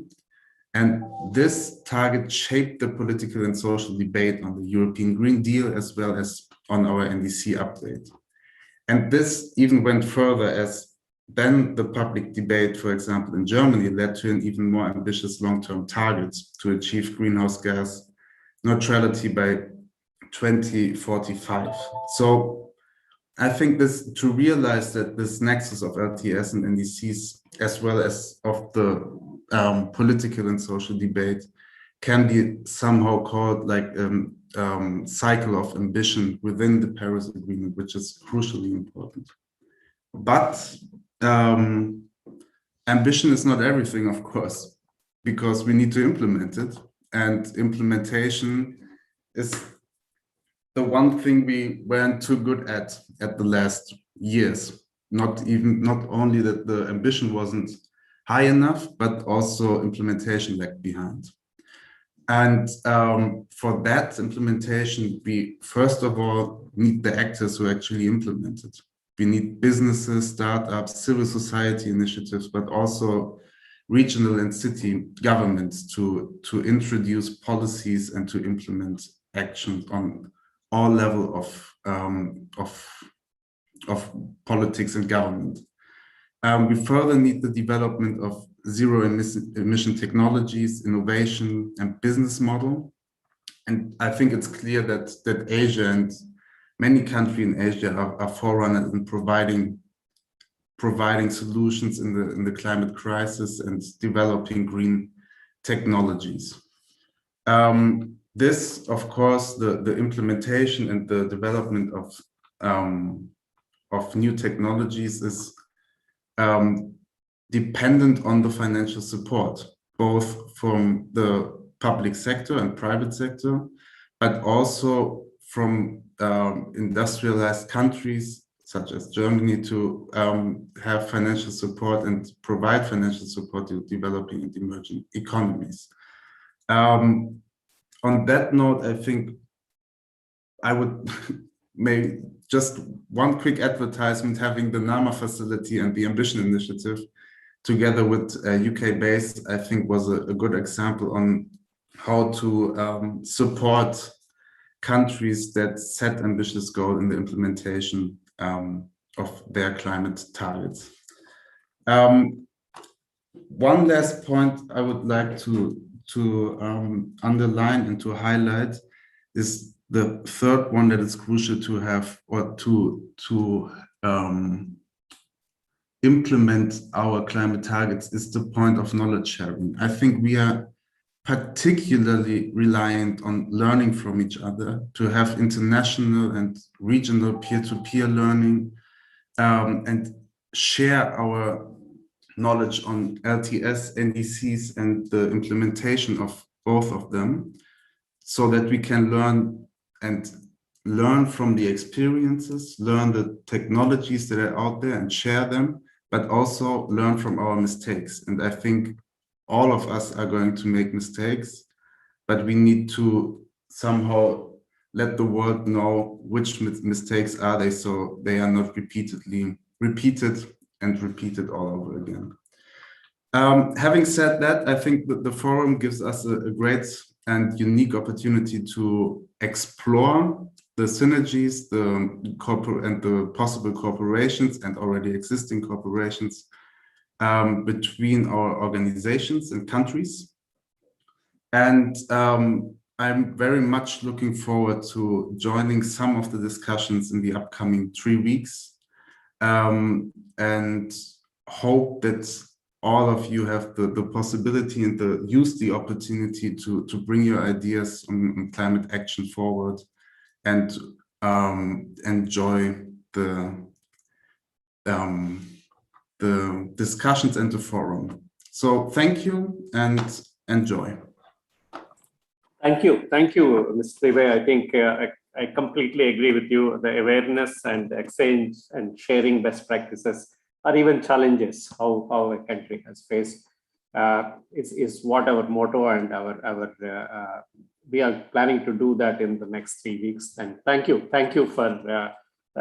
And this target shaped the political and social debate on the European Green Deal, as well as on our NDC update. And this even went further, as then the public debate, for example, in Germany, led to an even more ambitious long-term target to achieve greenhouse gas neutrality by 2045. So I think this, to realize that this nexus of LTS and NDCs, as well as of the political and social debate, can be somehow called like cycle of ambition within the Paris Agreement, which is crucially important. But ambition is not everything, of course, because we need to implement it. And implementation is the one thing we weren't too good at the last years. Not only that the ambition wasn't high enough, but also implementation lagged behind. And for that implementation, we first of all need the actors who actually implement it. We need businesses, startups, civil society initiatives, but also regional and city governments to introduce policies and to implement actions on all levels of politics and government. We further need the development of zero emission technologies, innovation, and business model. And I think it's clear that Asia and many countries in Asia are forerunners in providing solutions in the climate crisis and developing green technologies. This, of course, the implementation and the development of new technologies is dependent on the financial support, both from the public sector and private sector, but also from industrialized countries such as Germany to have financial support and provide financial support to developing and emerging economies. On that note, I think I would maybe just one quick advertisement, having the NAMA facility and the Ambition Initiative together with UK based, I think was a good example on how to support countries that set ambitious goals in the implementation of their climate targets. One last point I would like to underline and to highlight is the third one that is crucial to have or to implement our climate targets is the point of knowledge sharing. I think we are particularly reliant on learning from each other, to have international and regional peer-to-peer learning, and share our knowledge on LTS, NDCs, and the implementation of both of them, so that we can learn from the experiences, learn the technologies that are out there and share them, but also learn from our mistakes. And I think all of us are going to make mistakes, but we need to somehow let the world know which mistakes are they, so they are not repeated all over again. Having said that, I think that the forum gives us a great and unique opportunity to explore the synergies, the possible cooperations and already existing cooperations between our organizations and countries. And I'm very much looking forward to joining some of the discussions in the upcoming 3 weeks, and hope that all of you have the possibility and use the opportunity to bring your ideas on climate action forward and enjoy the discussions and the forum. So thank you and enjoy. Thank you, Mr. Tibbe. I think I completely agree with you. The awareness and exchange and sharing best practices or even challenges how a country has faced is what our motto, and our we are planning to do that in the next 3 weeks. And thank you for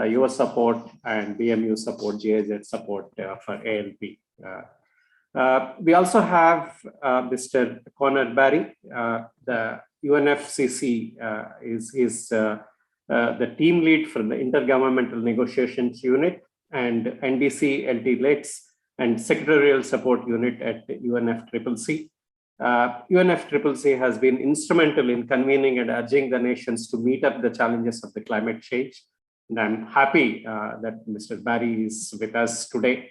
your support and BMU support, GIZ support for ALP. We also have Mr. Conor Barry, the UNFCCC is the team lead for the Intergovernmental Negotiations Unit and NDC LT-LETS and Secretarial Support Unit at UNFCCC. UNFCCC has been instrumental in convening and urging the nations to meet up the challenges of the climate change. And I'm happy that Mr. Barry is with us today.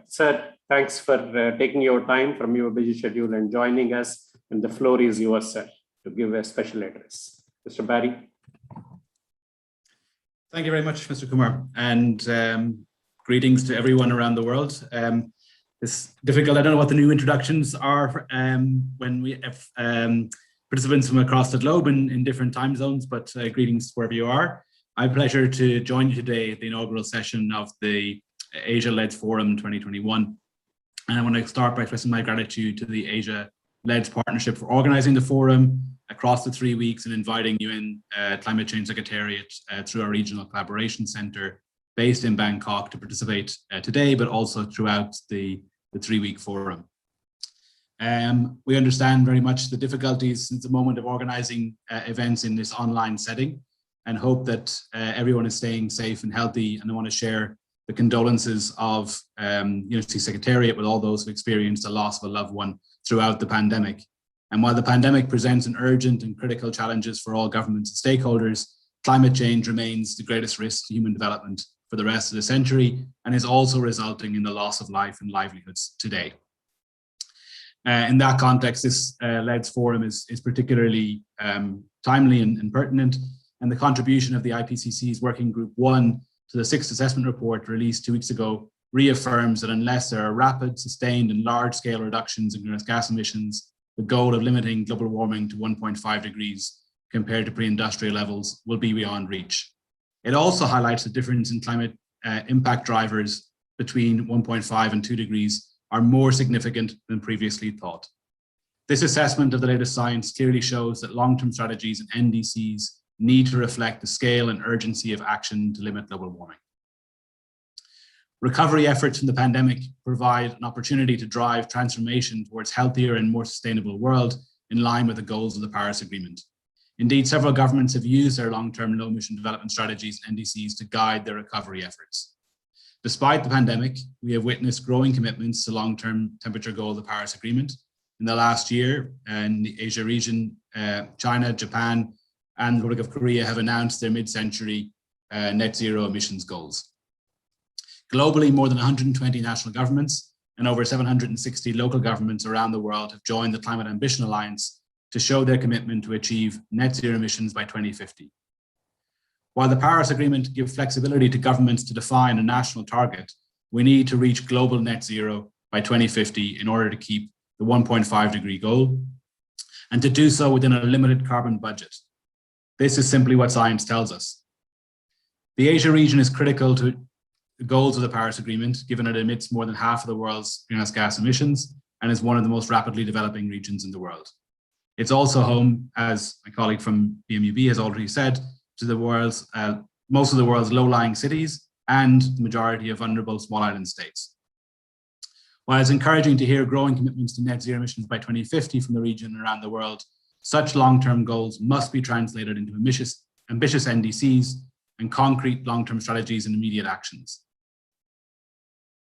Sir, thanks for taking your time from your busy schedule and joining us. And the floor is yours, sir, to give a special address. Mr. Barry. Thank you very much, Mr. Kumar, and greetings to everyone around the world. It's difficult, I don't know what the new introductions are when we have participants from across the globe in different time zones, but greetings wherever you are. My pleasure to join you today at the inaugural session of the Asia-LEDS Forum 2021. And I want to start by expressing my gratitude to the Asia-LEDS Partnership for organizing the forum across the 3 weeks and inviting UN Climate Change Secretariat through our Regional Collaboration Center based in Bangkok to participate today, but also throughout the 3-week forum. We understand very much the difficulties since the moment of organizing events in this online setting, and hope that everyone is staying safe and healthy. And I want to share the condolences of University Secretariat with all those who experienced the loss of a loved one throughout the pandemic. And while the pandemic presents an urgent and critical challenges for all governments and stakeholders, climate change remains the greatest risk to human development for the rest of the century and is also resulting in the loss of life and livelihoods today. In that context, this LEDS forum is particularly timely and pertinent, and the contribution of the IPCC's Working Group 1 to the 6th assessment report released 2 weeks ago reaffirms that unless there are rapid, sustained and large-scale reductions in greenhouse gas emissions, the goal of limiting global warming to 1.5 degrees compared to pre-industrial levels will be beyond reach. It also highlights the difference in climate impact drivers between 1.5 and 2 degrees are more significant than previously thought. This assessment of the latest science clearly shows that long-term strategies and NDCs need to reflect the scale and urgency of action to limit global warming. Recovery efforts from the pandemic provide an opportunity to drive transformation towards a healthier and more sustainable world in line with the goals of the Paris Agreement. Indeed, several governments have used their long-term low-emission development strategies and NDCs to guide their recovery efforts. Despite the pandemic, we have witnessed growing commitments to long-term temperature goal of the Paris Agreement. In the last year, in the Asia region, China, Japan, and the Republic of Korea have announced their mid-century net zero emissions goals. Globally, more than 120 national governments and over 760 local governments around the world have joined the Climate Ambition Alliance to show their commitment to achieve net zero emissions by 2050. While the Paris Agreement gives flexibility to governments to define a national target, we need to reach global net zero by 2050 in order to keep the 1.5 degree goal, and to do so within a limited carbon budget. This is simply what science tells us. The Asia region is critical to the goals of the Paris Agreement, given it emits more than half of the world's greenhouse gas emissions and is one of the most rapidly developing regions in the world. It's also home, as my colleague from BMUB has already said, to the world's most of the world's low-lying cities and the majority of vulnerable small island states. While it's encouraging to hear growing commitments to net zero emissions by 2050 from the region and around the world, such long-term goals must be translated into ambitious NDCs and concrete long-term strategies and immediate actions.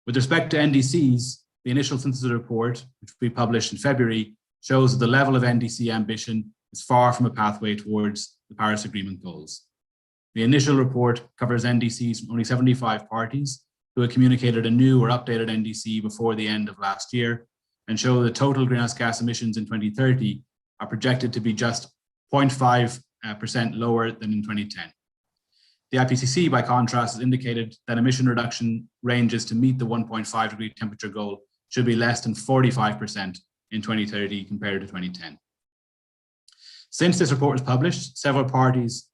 With respect to NDCs, the initial synthesis report, which we published in February, shows that the level of NDC ambition is far from a pathway towards the Paris Agreement goals. The initial report covers NDCs from only 75 parties who had communicated a new or updated NDC before the end of last year, and show that total greenhouse gas emissions in 2030 are projected to be just 0.5% lower than in 2010. The IPCC, by contrast, has indicated that emission reduction ranges to meet the 1.5 degree temperature goal should be less than 45% in 2030 compared to 2010. Since this report was published, several parties,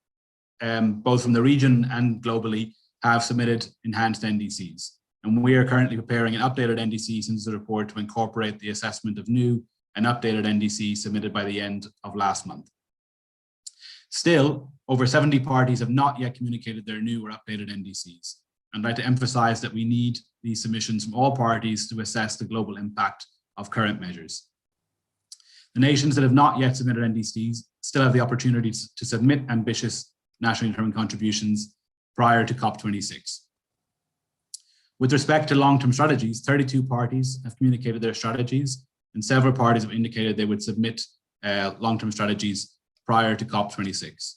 both from the region and globally, have submitted enhanced NDCs. And we are currently preparing an updated NDC since the report to incorporate the assessment of new and updated NDC submitted by the end of last month. Still, over 70 parties have not yet communicated their new or updated NDCs. I'd like to emphasize that we need these submissions from all parties to assess the global impact of current measures. The nations that have not yet submitted NDCs still have the opportunity to submit ambitious nationally determined contributions prior to COP26. With respect to long-term strategies, 32 parties have communicated their strategies, and several parties have indicated they would submit long-term strategies prior to COP26.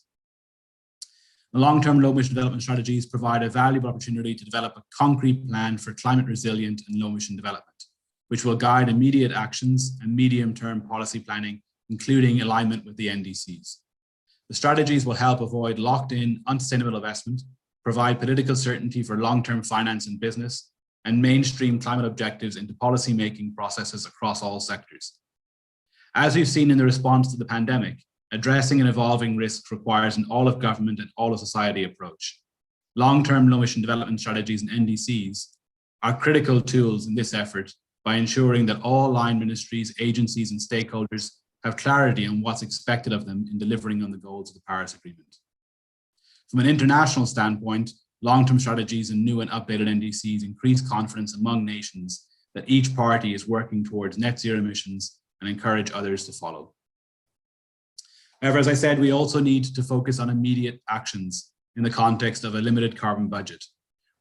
The long-term low-emission development strategies provide a valuable opportunity to develop a concrete plan for climate resilient and low-emission development, which will guide immediate actions and medium-term policy planning, including alignment with the NDCs. The strategies will help avoid locked-in, unsustainable investment, provide political certainty for long-term finance and business, and mainstream climate objectives into policy-making processes across all sectors. As we've seen in the response to the pandemic, addressing an evolving risk requires an all-of-government and all-of-society approach. Long-term low-emission development strategies and NDCs are critical tools in this effort by ensuring that all line ministries, agencies, and stakeholders have clarity on what's expected of them in delivering on the goals of the Paris Agreement. From an international standpoint, long-term strategies and new and updated NDCs increase confidence among nations that each party is working towards net zero emissions and encourage others to follow. However, as I said, we also need to focus on immediate actions in the context of a limited carbon budget.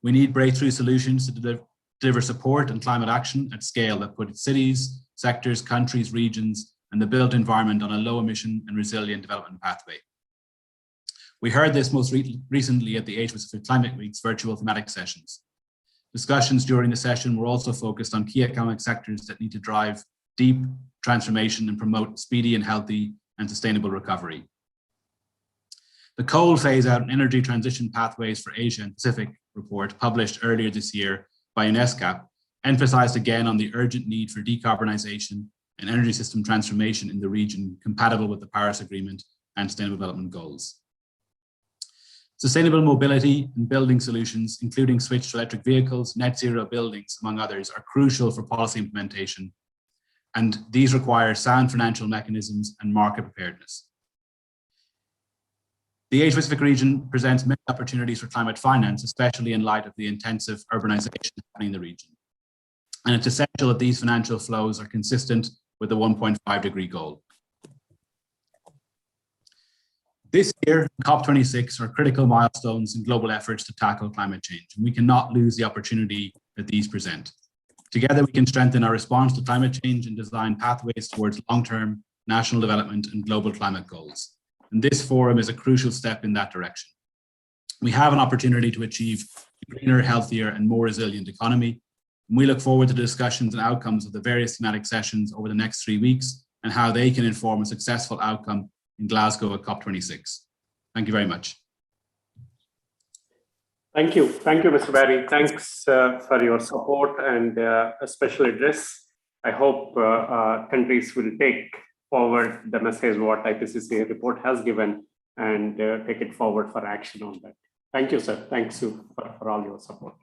We need breakthrough solutions to deliver support and climate action at scale that put cities, sectors, countries, regions, and the built environment on a low emission and resilient development pathway. We heard this most recently at the Asia Pacific Climate Week's virtual thematic sessions. Discussions during the session were also focused on key economic sectors that need to drive deep transformation and promote speedy and healthy and sustainable recovery. The Coal Phase Out and Energy Transition Pathways for Asia and Pacific report, published earlier this year by ESCAP, emphasized again on the urgent need for decarbonization and energy system transformation in the region compatible with the Paris Agreement and Sustainable Development Goals. Sustainable mobility and building solutions, including switch to electric vehicles, net zero buildings, among others, are crucial for policy implementation, and these require sound financial mechanisms and market preparedness. The Asia Pacific region presents many opportunities for climate finance, especially in light of the intensive urbanization happening in the region. And it's essential that these financial flows are consistent with the 1.5 degree goal. This year, COP26 are critical milestones in global efforts to tackle climate change, and we cannot lose the opportunity that these present. Together, we can strengthen our response to climate change and design pathways towards long-term national development and global climate goals. And this forum is a crucial step in that direction. We have an opportunity to achieve a greener, healthier, and more resilient economy. And we look forward to the discussions and outcomes of the various thematic sessions over the next 3 weeks and how they can inform a successful outcome in Glasgow at COP26. Thank you very much. Thank you, Mr. Barry. Thanks for your support and a special address. I hope countries will take forward the message what IPCC report has given and take it forward for action on that. Thank you, sir. Thanks you for all your support.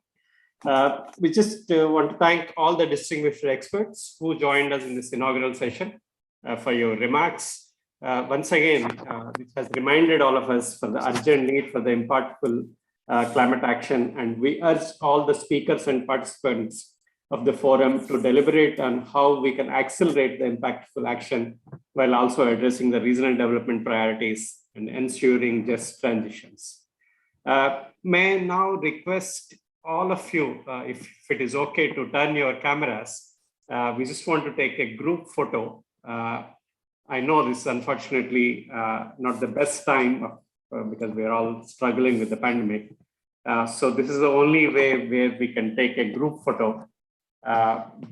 We just want to thank all the distinguished experts who joined us in this inaugural session for your remarks. Once again, this has reminded all of us for the urgent need for the impactful climate action, and we urge all the speakers and participants of the forum to deliberate on how we can accelerate the impactful action while also addressing the regional development priorities and ensuring just transitions. May I now request all of you, if it is okay, to turn your cameras. We just want to take a group photo. I know this is unfortunately not the best time because we're all struggling with the pandemic. So this is the only way where we can take a group photo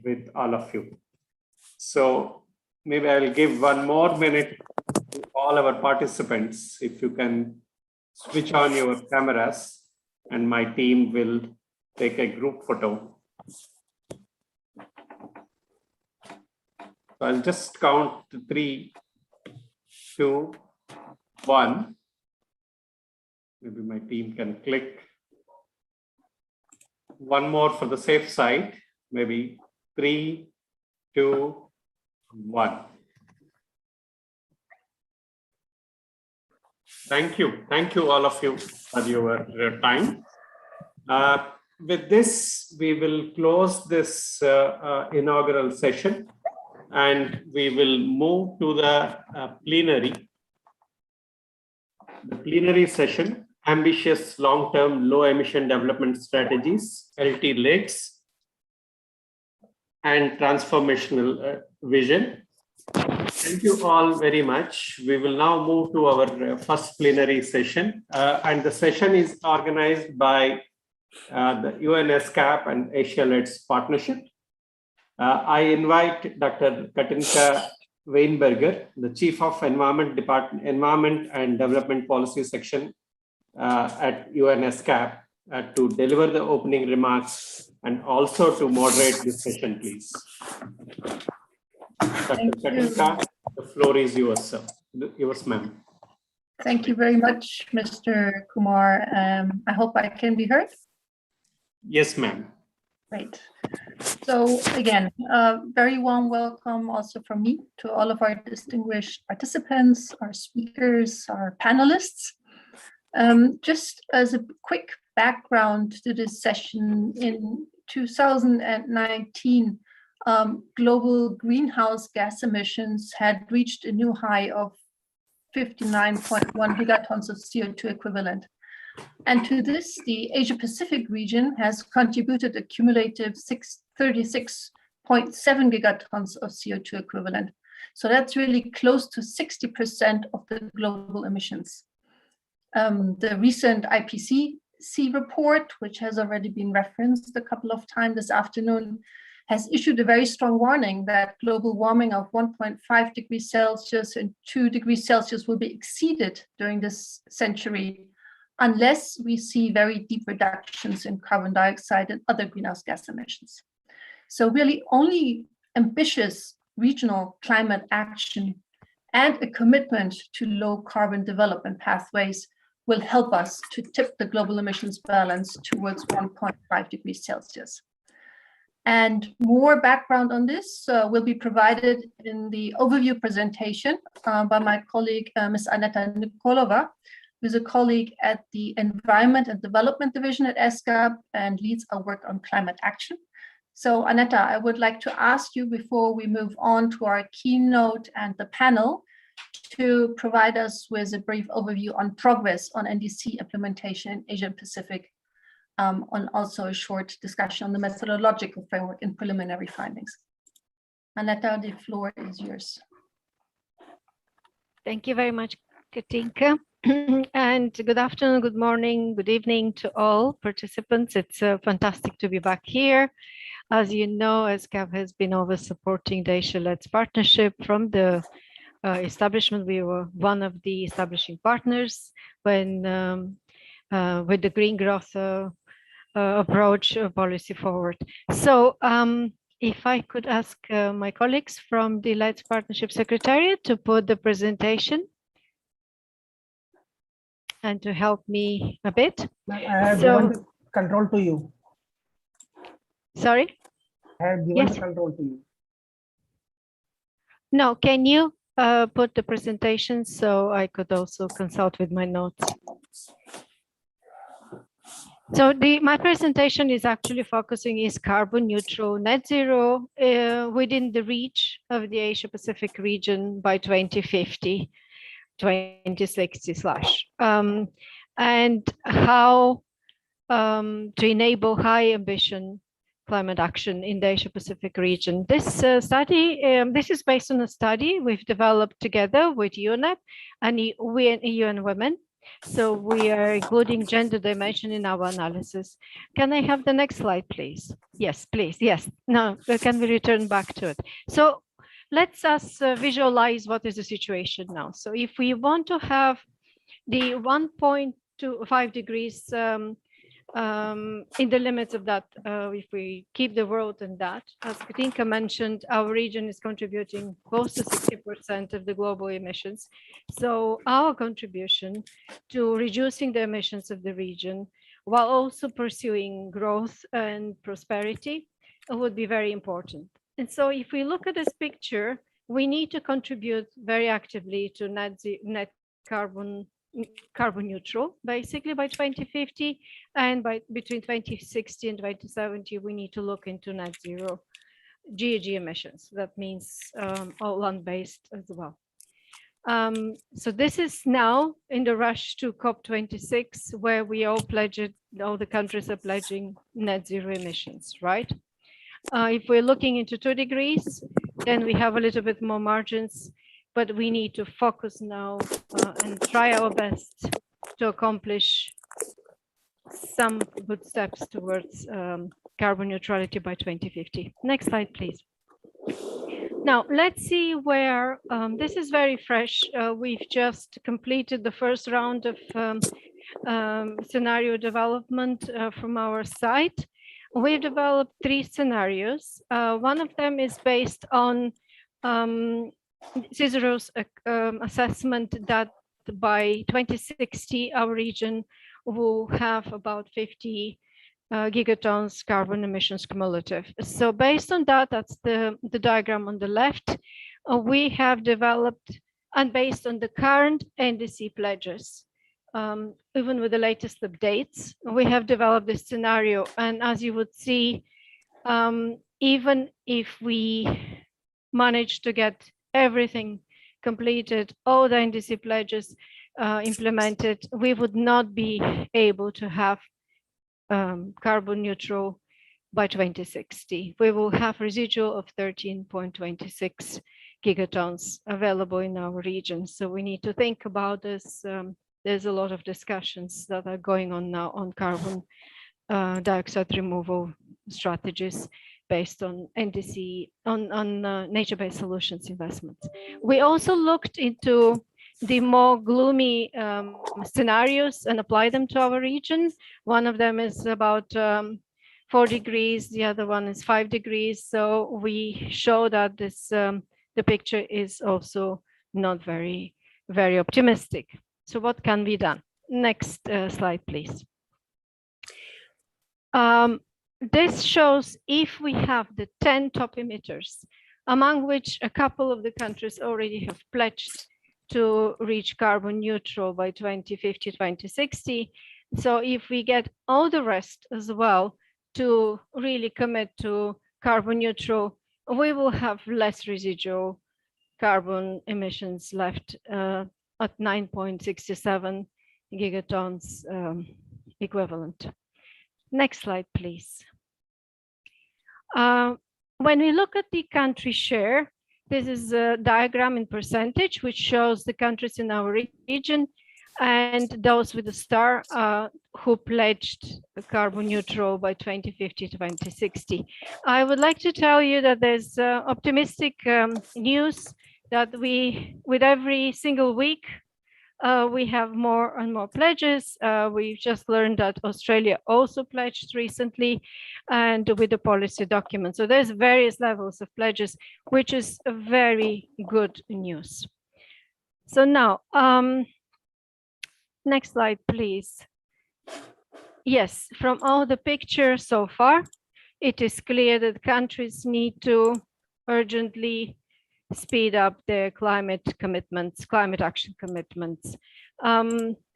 with all of you. So maybe I'll give 1 more minute to all our participants. If you can switch on your cameras and my team will take a group photo. So I'll just count to 3, 2, 1. Maybe my team can click. 1 more for the safe side. Maybe 3, 2, 1. Thank you all of you for your time. With this, we will close this inaugural session. And we will move to the plenary. The plenary session, ambitious long-term low emission development strategies, LT-LEDs, and transformational vision. Thank you all very much. We will now move to our first plenary session. And the session is organized by the ESCAP and ASIA-LED's partnership. I invite Dr. Katinka Weinberger, the Chief of Environment and Development Policy Section at ESCAP, to deliver the opening remarks and also to moderate this session, please. Dr. Katinka, the floor is yours, sir. Yours, ma'am. Thank you very much, Mr. Kumar. I hope I can be heard. Yes, ma'am. Great. So again, very warm welcome also from me to all of our distinguished participants, our speakers, our panelists. Just as a quick background to this session, in 2019, global greenhouse gas emissions had reached a new high of 59.1 gigatons of CO2 equivalent. And to this, the Asia Pacific region has contributed a cumulative 36.7 gigatons of CO2 equivalent. So that's really close to 60% of the global emissions. The recent IPCC report, which has already been referenced a couple of times this afternoon, has issued a very strong warning that global warming of 1.5 degrees Celsius and 2 degrees Celsius will be exceeded during this century unless we see very deep reductions in carbon dioxide and other greenhouse gas emissions. So really only ambitious regional climate action and a commitment to low carbon development pathways will help us to tip the global emissions balance towards 1.5 degrees Celsius. And more background on this will be provided in the overview presentation by my colleague, Ms. Aneta Nikolova, who is a colleague at the Environment and Development Division at ESCAP and leads our work on climate action. So Aneta, I would like to ask you before we move on to our keynote and the panel to provide us with a brief overview on progress on NDC implementation in Asia Pacific, on also a short discussion on the methodological framework and preliminary findings. Aneta, the floor is yours. Thank you very much, Katinka. And good afternoon, good morning, good evening to all participants. It's fantastic to be back here. As you know, ESCAP has been always supporting the Asia-led partnership from the establishment. We were one of the establishing partners when with the green growth approach policy forward. So if I could ask my colleagues from the LEDS Partnership Secretariat to put the presentation and to help me a bit. I have given the control to you. Sorry? I have given the control to you. No, can you put the presentation so I could also consult with my notes? So my presentation is actually focusing is carbon neutral net zero within the reach of the Asia Pacific region by 2050, 2060 slash, and how to enable high ambition climate action in the Asia Pacific region. This study, this is based on a study we've developed together with UNEP and UN Women. So we are including gender dimension in our analysis. Can I have the next slide, please? Yes, please. Yes. No, can we return back to it? So let's us visualize what is the situation now. So if we want to have the 1.25 degrees in the limits of that, if we keep the world in that, as Katinka mentioned, our region is contributing close to 60% of the global emissions. So our contribution to reducing the emissions of the region while also pursuing growth and prosperity would be very important. And so if we look at this picture, we need to contribute very actively to net carbon neutral, basically by 2050, and by between 2060 and 2070, we need to look into net zero GHG emissions. That means all land-based as well. So this is now in the rush to COP26, where we all pledged, all the countries are pledging net zero emissions, right? If we're looking into 2 degrees, then we have a little bit more margins, but we need to focus now and try our best to accomplish some good steps towards carbon neutrality by 2050. Next slide, please. Now, let's see where, this is very fresh. We've just completed the first round of scenario development from our side. We've developed 3 scenarios. One of them is based on CICERO's assessment that by 2060, our region will have about 50 gigatons carbon emissions cumulative. So based on that, that's the diagram on the left, we have developed, and based on the current NDC pledges, even with the latest updates, we have developed this scenario. And as you would see, even if we manage to get everything completed, all the NDC pledges, implemented, we would not be able to have carbon neutral by 2060. We will have residual of 13.26 gigatons available in our region. So we need to think about this. There's a lot of discussions that are going on now on carbon dioxide removal strategies based on NDC, on nature-based solutions investments. We also looked into the more gloomy scenarios and apply them to our region. One of them is about 4 degrees, the other one is 5 degrees. So we show that this the picture is also not very, very optimistic. So what can be done? Next slide, please. This shows if we have the 10 top emitters, among which a couple of the countries already have pledged to reach carbon neutral by 2050, 2060. So if we get all the rest as well to really commit to carbon neutral, we will have less residual carbon emissions left at 9.67 gigatons equivalent. Next slide, please. When we look at the country share, this is a diagram in percentage, which shows the countries in our region and those with the star who pledged carbon neutral by 2050, 2060. I would like to tell you that there's optimistic news that with every single week, we have more and more pledges. We've just learned that Australia also pledged recently and with the policy document. So there's various levels of pledges, which is a very good news. So now, next slide, please. Yes, from all the pictures so far, it is clear that countries need to urgently speed up their climate commitments, climate action commitments.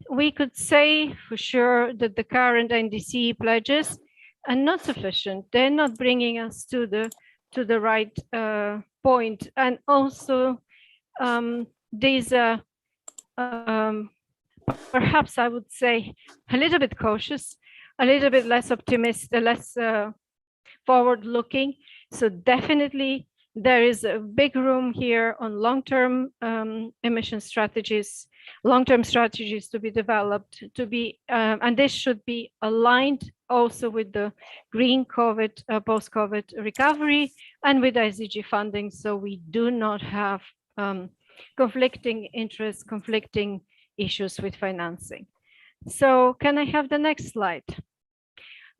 We could say for sure that the current NDC pledges are not sufficient. They're not bringing us to the right point. And also these are perhaps I would say a little bit cautious, a little bit less optimistic, less forward-looking. So definitely there is a big room here on long-term emission strategies, long-term strategies to be developed, to be, and this should be aligned also with the green COVID, post-COVID recovery and with ICG funding. So we do not have conflicting interests, conflicting issues with financing. So can I have the next slide?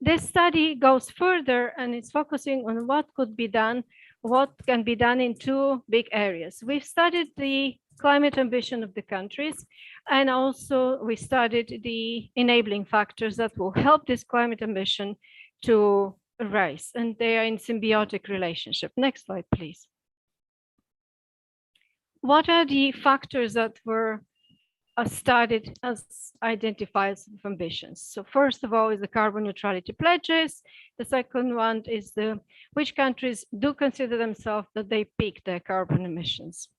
This study goes further and it's focusing on what could be done, what can be done in two big areas. We've studied the climate ambition of the countries, and also we studied the enabling factors that will help this climate ambition to rise, and they are in symbiotic relationship. Next slide, please. What are the factors that were studied as identifiers of ambitions? So first of all is the carbon neutrality pledges. The second one is which countries do consider themselves that they peak their carbon emissions.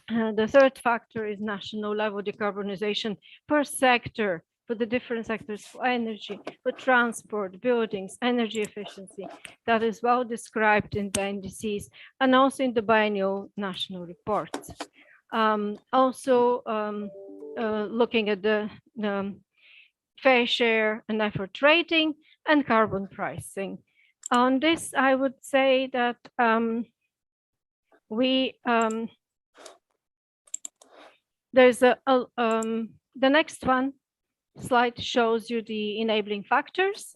The third factor is national level decarbonization per sector, for the different sectors, for energy, for transport, buildings, energy efficiency. That is well described in the NDCs and also in the biennial national reports. Looking at the fair share and effort rating and carbon pricing. On this, I would say that there's the next one slide shows you the enabling factors,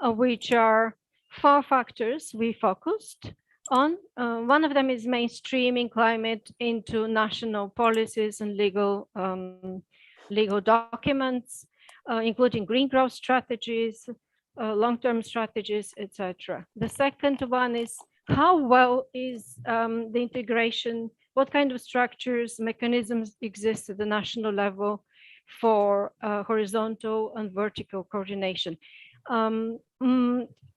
which are 4 factors we focused on. One of them is mainstreaming climate into national policies and legal documents, including green growth strategies, long-term strategies, etc. The second one is how well is the integration, what kind of structures, mechanisms exist at the national level for horizontal and vertical coordination.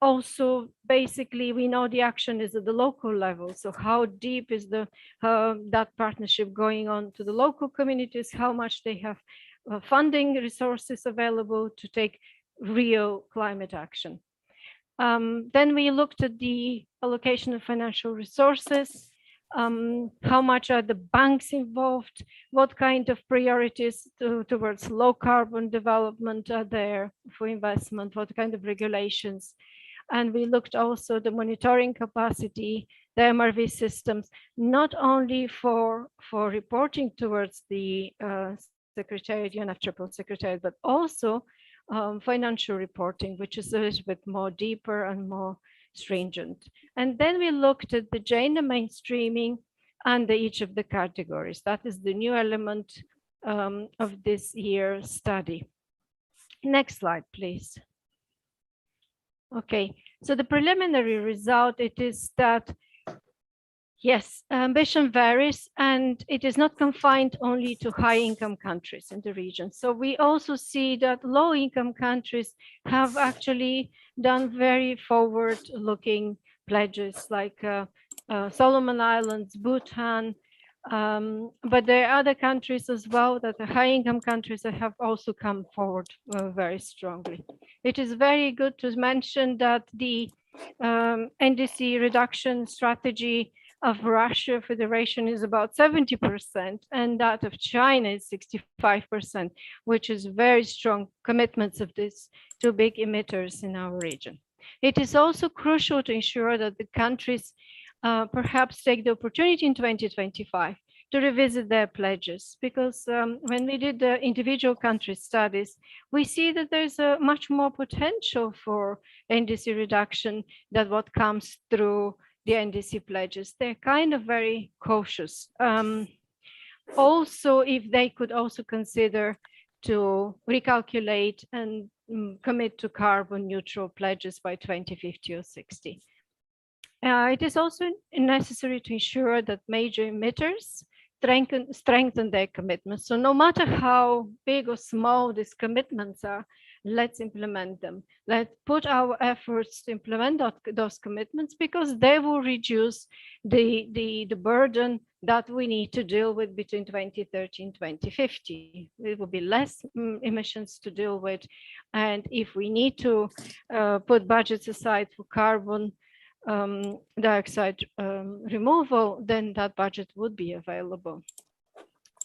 Also basically we know the action is at the local level. So how deep is that partnership going on to the local communities, how much they have funding resources available to take real climate action. Then we looked at the allocation of financial resources, how much are the banks involved, what kind of priorities towards low carbon development are there for investment, what kind of regulations. And we looked also the monitoring capacity, the MRV systems, not only for reporting towards the Secretariat, UNFCCC Secretariat, but also financial reporting, which is a little bit more deeper and more stringent. And then we looked at the gender mainstreaming under each of the categories. That is the new element of this year's study. Next slide, please. Okay, so the preliminary result, it is that, yes, ambition varies, and it is not confined only to high-income countries in the region. So we also see that low-income countries have actually done very forward-looking pledges, like Solomon Islands, Bhutan, but there are other countries as well that are high-income countries that have also come forward very strongly. It is very good to mention that the NDC reduction strategy of Russia Federation is about 70%, and that of China is 65%, which is very strong commitments of these two big emitters in our region. It is also crucial to ensure that the countries perhaps take the opportunity in 2025 to revisit their pledges, because when we did the individual country studies, we see that there's a much more potential for NDC reduction than what comes through the NDC pledges. They're kind of very cautious. Also, if they could also consider to recalculate and commit to carbon neutral pledges by 2050 or 60. It is also necessary to ensure that major emitters strengthen their commitments. So no matter how big or small these commitments are, let's implement them. Let's put our efforts to implement those commitments, because they will reduce the burden that we need to deal with between 2030 and 2050. It will be less emissions to deal with. And if we need to put budgets aside for carbon dioxide removal, then that budget would be available.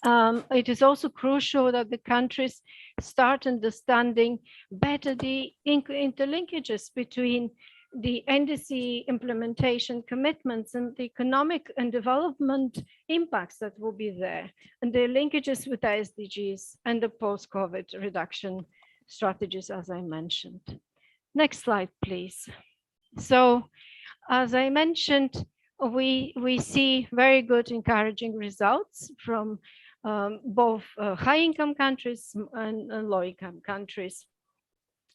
It is also crucial that the countries start understanding better the interlinkages between the NDC implementation commitments and the economic and development impacts that will be there, and the linkages with the SDGs and the post-COVID reduction strategies, as I mentioned. Next slide, please. So, as I mentioned, we see very good encouraging results from both high-income countries and low-income countries.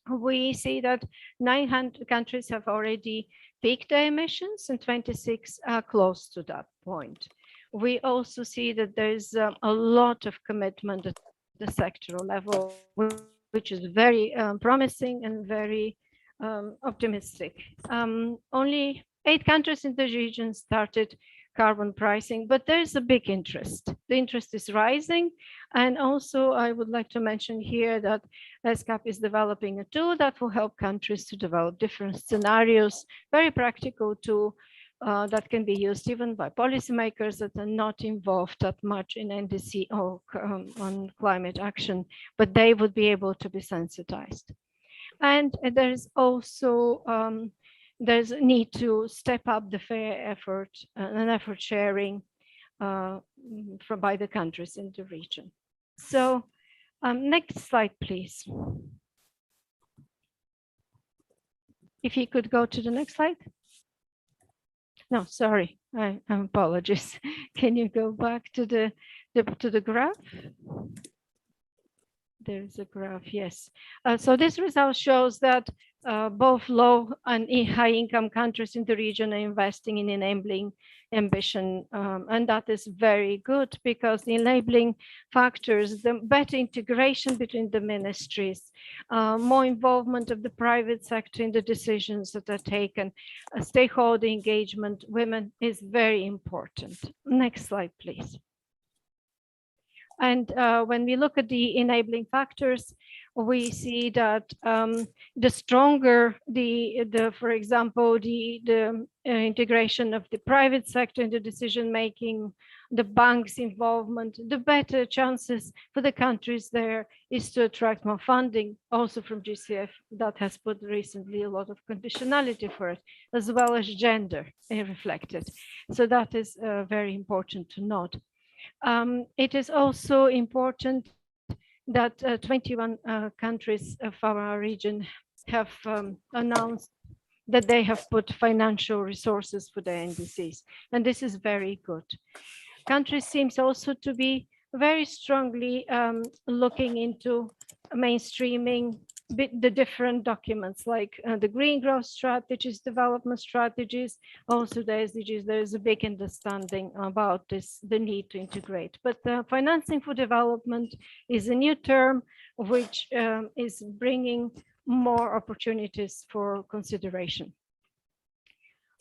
We see that 900 countries have already peaked their emissions, and 26 are close to that point. We also see that there's a lot of commitment at the sectoral level, which is very promising and very optimistic. Only 8 countries in the region started carbon pricing, but there's a big interest. The interest is rising. And also I would like to mention here that ESCAP is developing a tool that will help countries to develop different scenarios, very practical tool that can be used even by policymakers that are not involved that much in NDC or on climate action, but they would be able to be sensitized. And there's also there's a need to step up the fair effort and effort sharing by the countries in the region. So next slide, please. If you could go to the next slide. No, sorry, I apologies. Can you go back to the graph? There's a graph, yes. So this result shows that both low and high income countries in the region are investing in enabling ambition. And that is very good because the enabling factors, the better integration between the ministries, more involvement of the private sector in the decisions that are taken, stakeholder engagement, women is very important. Next slide, please. And when we look at the enabling factors, we see that the stronger for example, the integration of the private sector in the decision making, the bank's involvement, the better chances for the countries there is to attract more funding, also from GCF that has put recently a lot of conditionality for it, as well as gender reflected. So that is very important to note. It is also important that 21 countries of our region have announced that they have put financial resources for the NDCs, and this is very good. Countries seems also to be very strongly looking into mainstreaming the different documents like the green growth strategies, development strategies, also the SDGs. There is a big understanding about this, the need to integrate. But financing for development is a new term which is bringing more opportunities for consideration.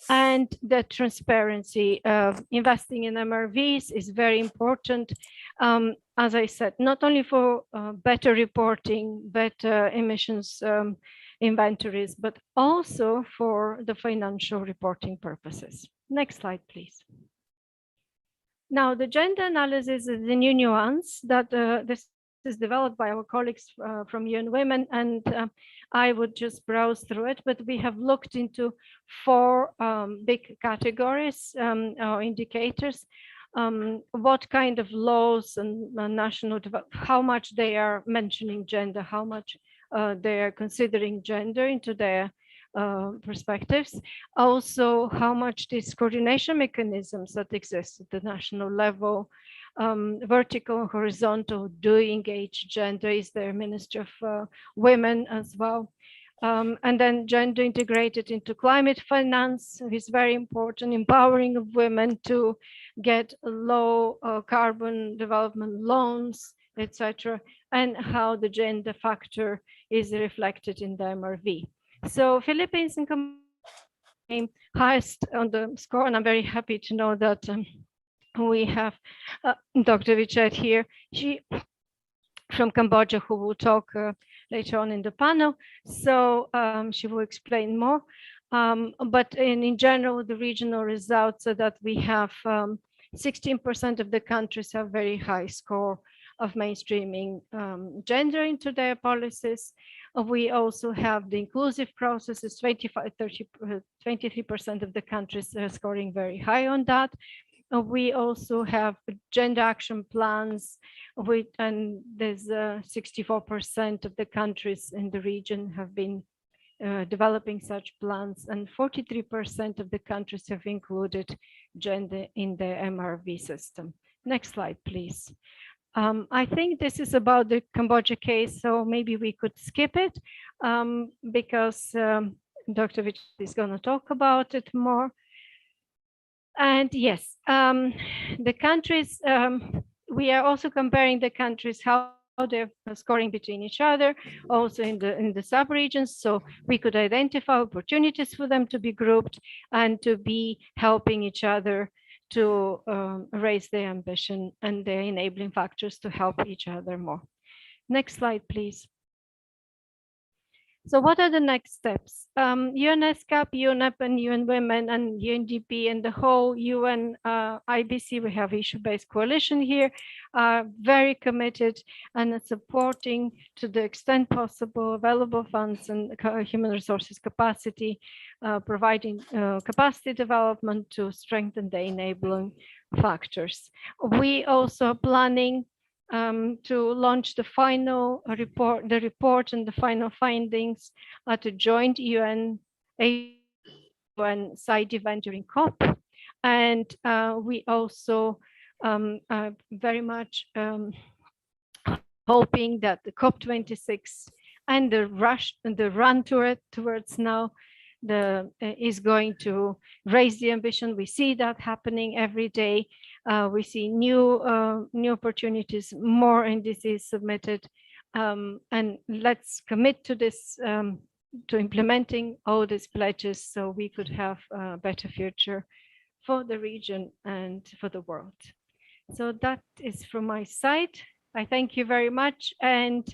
And the transparency of investing in MRVs is very important. As I said, not only for better reporting, better emissions inventories, but also for the financial reporting purposes. Next slide, please. Now, the gender analysis is a new nuance that this is developed by our colleagues from UN Women, and I would just browse through it, but we have looked into 4 big categories or indicators. What kind of laws and national, how much they are mentioning gender, how much they are considering gender into their perspectives. Also, how much these coordination mechanisms that exist at the national level, vertical and horizontal, do engage gender? Is there a Minister of Women as well? And then gender integrated into climate finance is very important, empowering of women to get low carbon development loans, etc., and how the gender factor is reflected in the MRV. So Philippines came highest on the score, and I'm very happy to know that we have Dr. Vichet here, she from Cambodia, who will talk later on in the panel. So she will explain more. But in general, the regional results are that we have 16% of the countries have very high score of mainstreaming gender into their policies. We also have the inclusive processes, 23% of the countries are scoring very high on that. We also have gender action plans, and there's 64% of the countries in the region have been developing such plans, and 43% of the countries have included gender in their MRV system. Next slide, please. I think this is about the Cambodia case, so maybe we could skip it because Dr. Vich is going to talk about it more. And yes, the countries, we are also comparing the countries, how they're scoring between each other, also in the sub-regions, so we could identify opportunities for them to be grouped and to be helping each other to raise their ambition and their enabling factors to help each other more. Next slide, please. So what are the next steps? ESCAP, UNEP, and UN Women, and UNDP, and the whole UN IBC, we have issue-based coalition here, are very committed and supporting to the extent possible available funds and human resources capacity, providing capacity development to strengthen the enabling factors. We also are planning to launch the final report and the final findings at a joint UN side event during COP. And we also are very much hoping that the COP26 and the rush and the run towards now is going to raise the ambition. We see that happening every day. We see new opportunities, more indices submitted, and let's commit to this, to implementing all these pledges, so we could have a better future for the region and for the world. So that is from my side. I thank you very much, and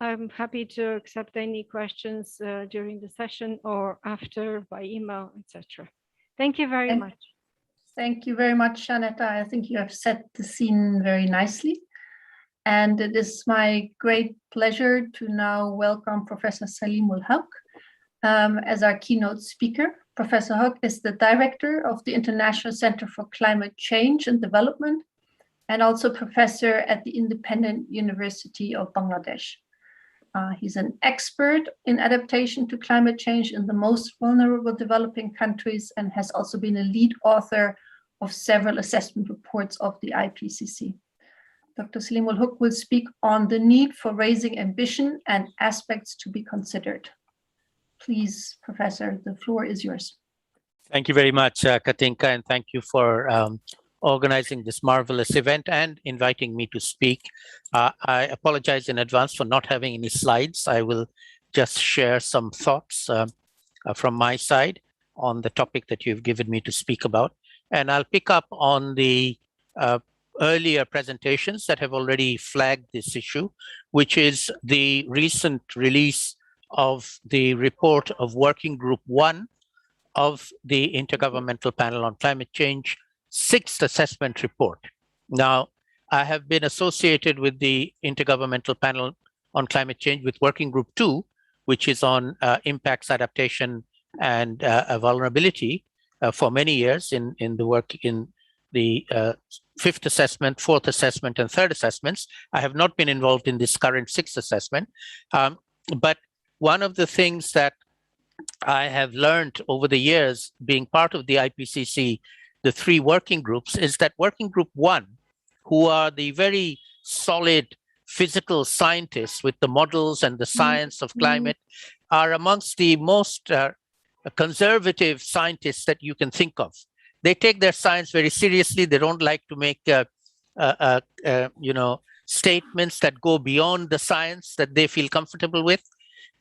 I'm happy to accept any questions during the session or after by email, etc. Thank you very much. Thank you very much, Shanetta. I think you have set the scene very nicely. And it is my great pleasure to now welcome Professor Salim Ul Haq as our keynote speaker. Professor Haq is the director of the International Center for Climate Change and Development, and also professor at the Independent University of Bangladesh. He's an expert in adaptation to climate change in the most vulnerable developing countries, and has also been a lead author of several assessment reports of the IPCC. Dr. Salim Ul Haq will speak on the need for raising ambition and aspects to be considered. Please, Professor, the floor is yours. Thank you very much, Katinka, and thank you for organizing this marvelous event and inviting me to speak. I apologize in advance for not having any slides. I will just share some thoughts from my side on the topic that you've given me to speak about. And I'll pick up on the earlier presentations that have already flagged this issue, which is the recent release of the report of Working Group 1 of the Intergovernmental Panel on Climate Change, 6th assessment report. Now, I have been associated with the Intergovernmental Panel on Climate Change with Working Group 2, which is on impacts, adaptation, and vulnerability for many years in the work in the 5th assessment, 4th assessment, and 3rd assessments. I have not been involved in this current 6th assessment, but one of the things that I have learned over the years being part of the IPCC, the 3 working groups, is that Working Group 1, who are the very solid physical scientists with the models and the science of climate, are amongst the most conservative scientists that you can think of. They take their science very seriously. They don't like to make statements that go beyond the science that they feel comfortable with,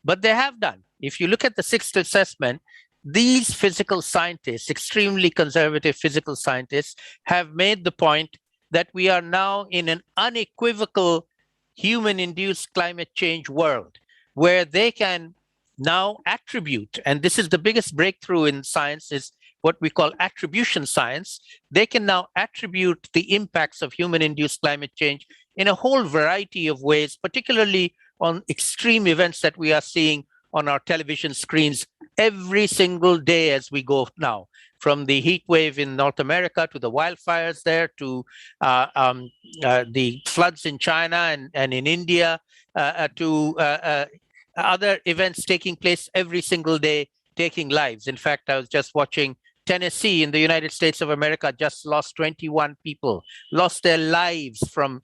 but they have done. If you look at the 6th assessment, these physical scientists, extremely conservative physical scientists, have made the point that we are now in an unequivocal human-induced climate change world, where they can now attribute, and this is the biggest breakthrough in science, is what we call attribution science. They can now attribute the impacts of human-induced climate change in a whole variety of ways, particularly on extreme events that we are seeing on our television screens every single day as we go now, from the heat wave in North America to the wildfires there to the floods in China and in India to other events taking place every single day, taking lives. In fact, I was just watching Tennessee in the United States of America just lost 21 people, lost their lives from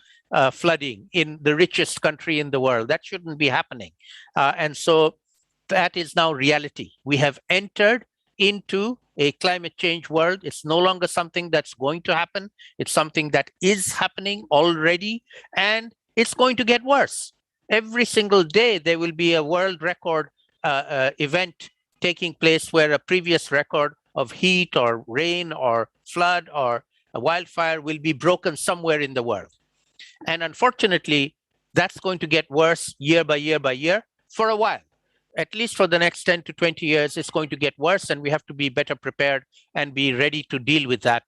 flooding in the richest country in the world. That shouldn't be happening. And so that is now reality. We have entered into a climate change world. It's no longer something that's going to happen. It's something that is happening already, and it's going to get worse. Every single day, there will be a world record event taking place where a previous record of heat or rain or flood or a wildfire will be broken somewhere in the world. And unfortunately, that's going to get worse year by year by year for a while. At least for the next 10 to 20 years, it's going to get worse, and we have to be better prepared and be ready to deal with that,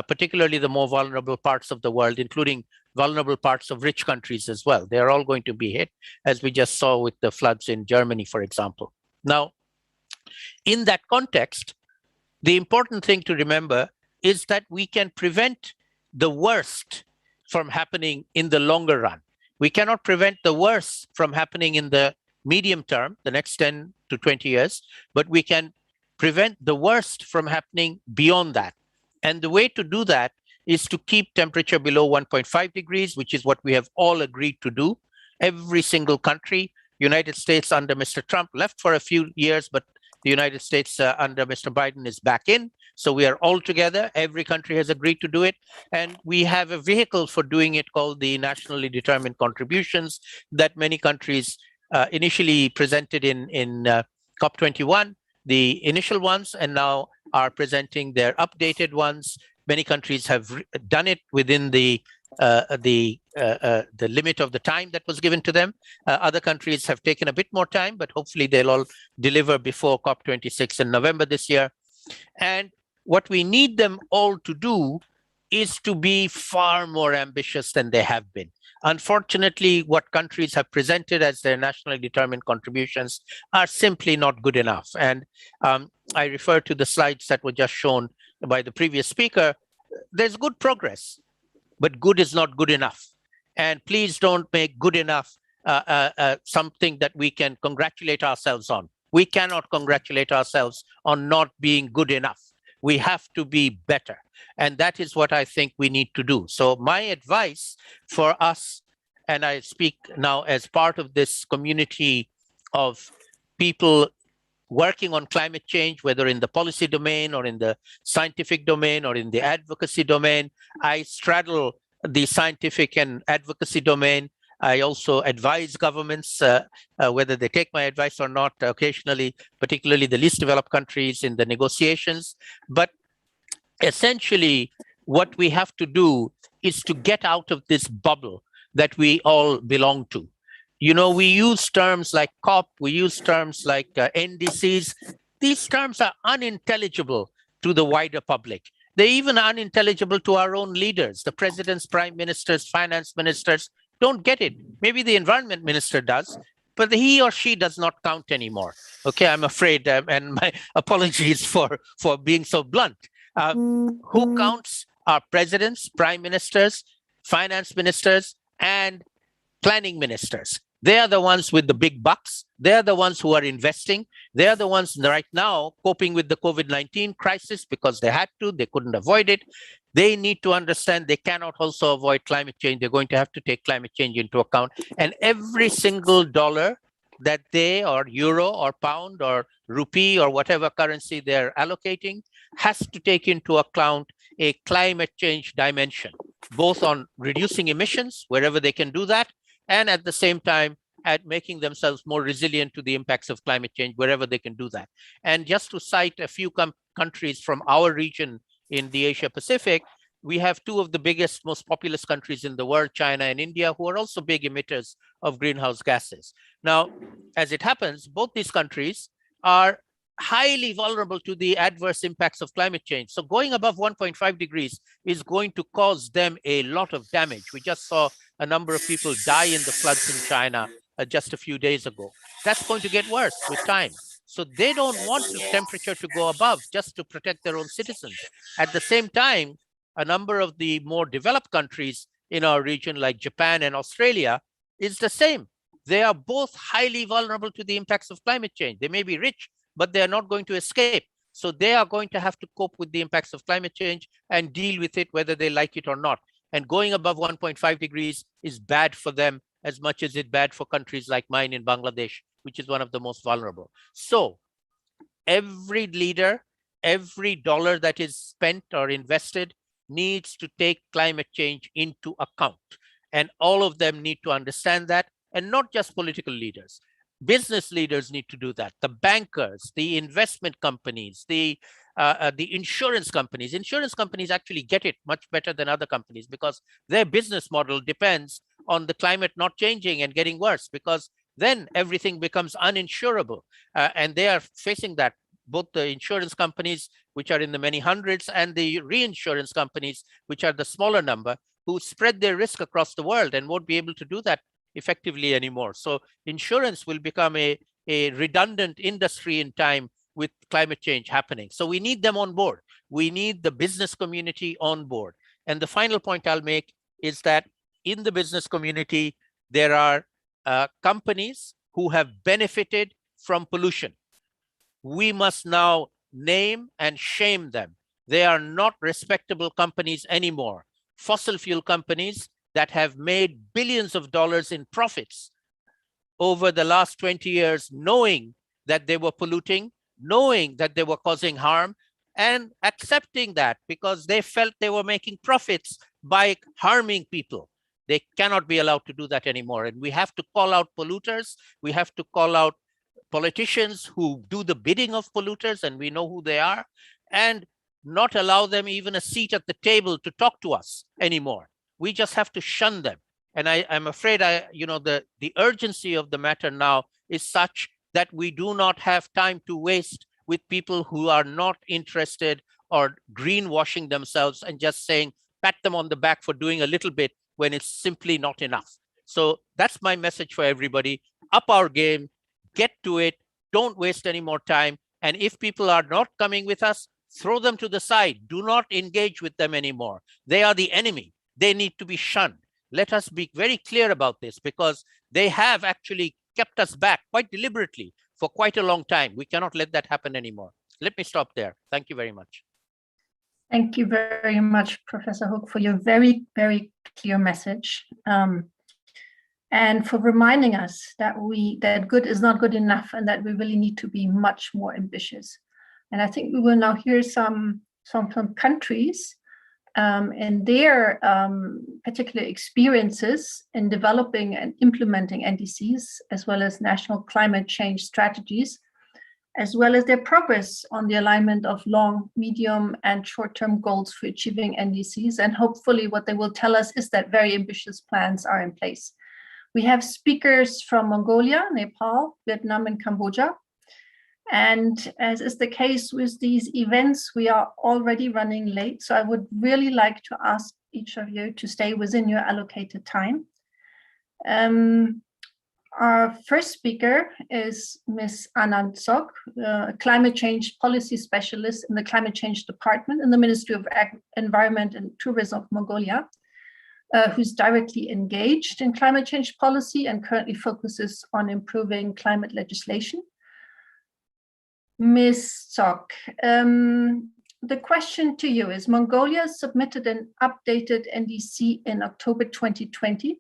particularly the more vulnerable parts of the world, including vulnerable parts of rich countries as well. They're all going to be hit, as we just saw with the floods in Germany, for example. Now, in that context, the important thing to remember is that we can prevent the worst from happening in the longer run. We cannot prevent the worst from happening in the medium term, the next 10 to 20 years, but we can prevent the worst from happening beyond that. And the way to do that is to keep temperature below 1.5 degrees, which is what we have all agreed to do. Every single country United States under Mr. Trump left for a few years, but the United States under Mr. Biden is back in. So we are all together. Every country has agreed to do it. And we have a vehicle for doing it called the nationally determined contributions that many countries initially presented in COP21, the initial ones, and now are presenting their updated ones. Many countries have done it within the limit of the time that was given to them. Other countries have taken a bit more time, but hopefully they'll all deliver before COP26 in November this year. And what we need them all to do is to be far more ambitious than they have been. Unfortunately, what countries have presented as their nationally determined contributions are simply not good enough. And I refer to the slides that were just shown by the previous speaker. There's good progress, but good is not good enough. And please don't make good enough something that we can congratulate ourselves on. We cannot congratulate ourselves on not being good enough. We have to be better. And that is what I think we need to do. So my advice for us, and I speak now as part of this community of people working on climate change, whether in the policy domain or in the scientific domain or in the advocacy domain. I straddle the scientific and advocacy domain. I also advise governments, whether they take my advice or not, occasionally, particularly the least developed countries in the negotiations. But essentially, what we have to do is to get out of this bubble that we all belong to. You know, we use terms like COP, we use terms like NDCs. These terms are unintelligible to the wider public. They're even unintelligible to our own leaders. The presidents, prime ministers, finance ministers don't get it. Maybe the environment minister does, but he or she does not count anymore. Okay, I'm afraid, and my apologies for being so blunt. Who counts are presidents, prime ministers, finance ministers, and planning ministers. They are the ones with the big bucks. They're the ones who are investing. They're the ones right now coping with the COVID-19 crisis because they had to, they couldn't avoid it. They need to understand they cannot also avoid climate change. They're going to have to take climate change into account. And every single dollar that they, or euro or pound or rupee or whatever currency they're allocating, has to take into account a climate change dimension, both on reducing emissions wherever they can do that, and at the same time at making themselves more resilient to the impacts of climate change wherever they can do that. And just to cite a few countries from our region in the Asia Pacific, we have two of the biggest, most populous countries in the world, China and India, who are also big emitters of greenhouse gases. Now, as it happens, both these countries are highly vulnerable to the adverse impacts of climate change. So going above 1.5 degrees is going to cause them a lot of damage. We just saw a number of people die in the floods in China just a few days ago. That's going to get worse with time. So they don't want the temperature to go above just to protect their own citizens. At the same time, a number of the more developed countries in our region, like Japan and Australia, is the same. They are both highly vulnerable to the impacts of climate change. They may be rich, but they are not going to escape. So they are going to have to cope with the impacts of climate change and deal with it whether they like it or not. And going above 1.5 degrees is bad for them as much as it's bad for countries like mine in Bangladesh, which is one of the most vulnerable. So every leader, every dollar that is spent or invested needs to take climate change into account. And all of them need to understand that, and not just political leaders. Business leaders need to do that. The bankers, the investment companies, the insurance companies. Insurance companies actually get it much better than other companies because their business model depends on the climate not changing and getting worse, because then everything becomes uninsurable. And they are facing that, both the insurance companies, which are in the many hundreds, and the reinsurance companies, which are the smaller number, who spread their risk across the world and won't be able to do that effectively anymore. So insurance will become a redundant industry in time with climate change happening. So we need them on board. We need the business community on board. And the final point I'll make is that in the business community, there are companies who have benefited from pollution. We must now name and shame them. They are not respectable companies anymore. Fossil fuel companies that have made billions of dollars in profits over the last 20 years, knowing that they were polluting, knowing that they were causing harm, and accepting that because they felt they were making profits by harming people. They cannot be allowed to do that anymore. And we have to call out polluters. We have to call out politicians who do the bidding of polluters, and we know who they are, and not allow them even a seat at the table to talk to us anymore. We just have to shun them. And I'm afraid the urgency of the matter now is such that we do not have time to waste with people who are not interested or greenwashing themselves and just saying, pat them on the back for doing a little bit when it's simply not enough. So that's my message for everybody. Up our game, get to it, don't waste any more time. And if people are not coming with us, throw them to the side. Do not engage with them anymore. They are the enemy. They need to be shunned. Let us be very clear about this because they have actually kept us back quite deliberately for quite a long time. We cannot let that happen anymore. Let me stop there. Thank you very much. Thank you very much, Professor Hook, for your very, very clear message. And for reminding us that good is not good enough and that we really need to be much more ambitious. And I think we will now hear some countries and their particular experiences in developing and implementing NDCs, as well as national climate change strategies, as well as their progress on the alignment of long, medium, and short-term goals for achieving NDCs. And hopefully what they will tell us is that very ambitious plans are in place. We have speakers from Mongolia, Nepal, Vietnam, and Cambodia. And as is the case with these events, we are already running late. So I would really like to ask each of you to stay within your allocated time. Our first speaker is Ms. Anand Sok, Climate Change Policy Specialist in the Climate Change Department in the Ministry of Environment and Tourism of Mongolia, who's directly engaged in climate change policy and currently focuses on improving climate legislation. Ms. Sok, the question to you is, Mongolia submitted an updated NDC in October 2020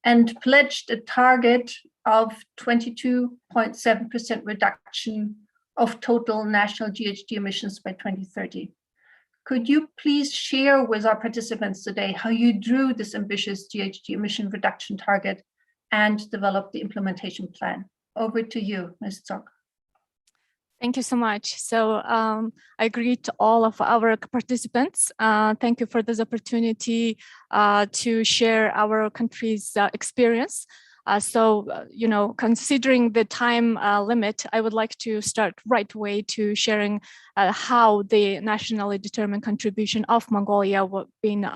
and pledged a target of 22.7% reduction of total national GHG emissions by 2030. Could you please share with our participants today how you drew this ambitious GHG emission reduction target and developed the implementation plan? Over to you, Ms. Sok. Thank you so much. So I greet all of our participants. Thank you for this opportunity to share our country's experience. Considering the time limit, I would like to start right away to sharing how the nationally determined contribution of Mongolia was being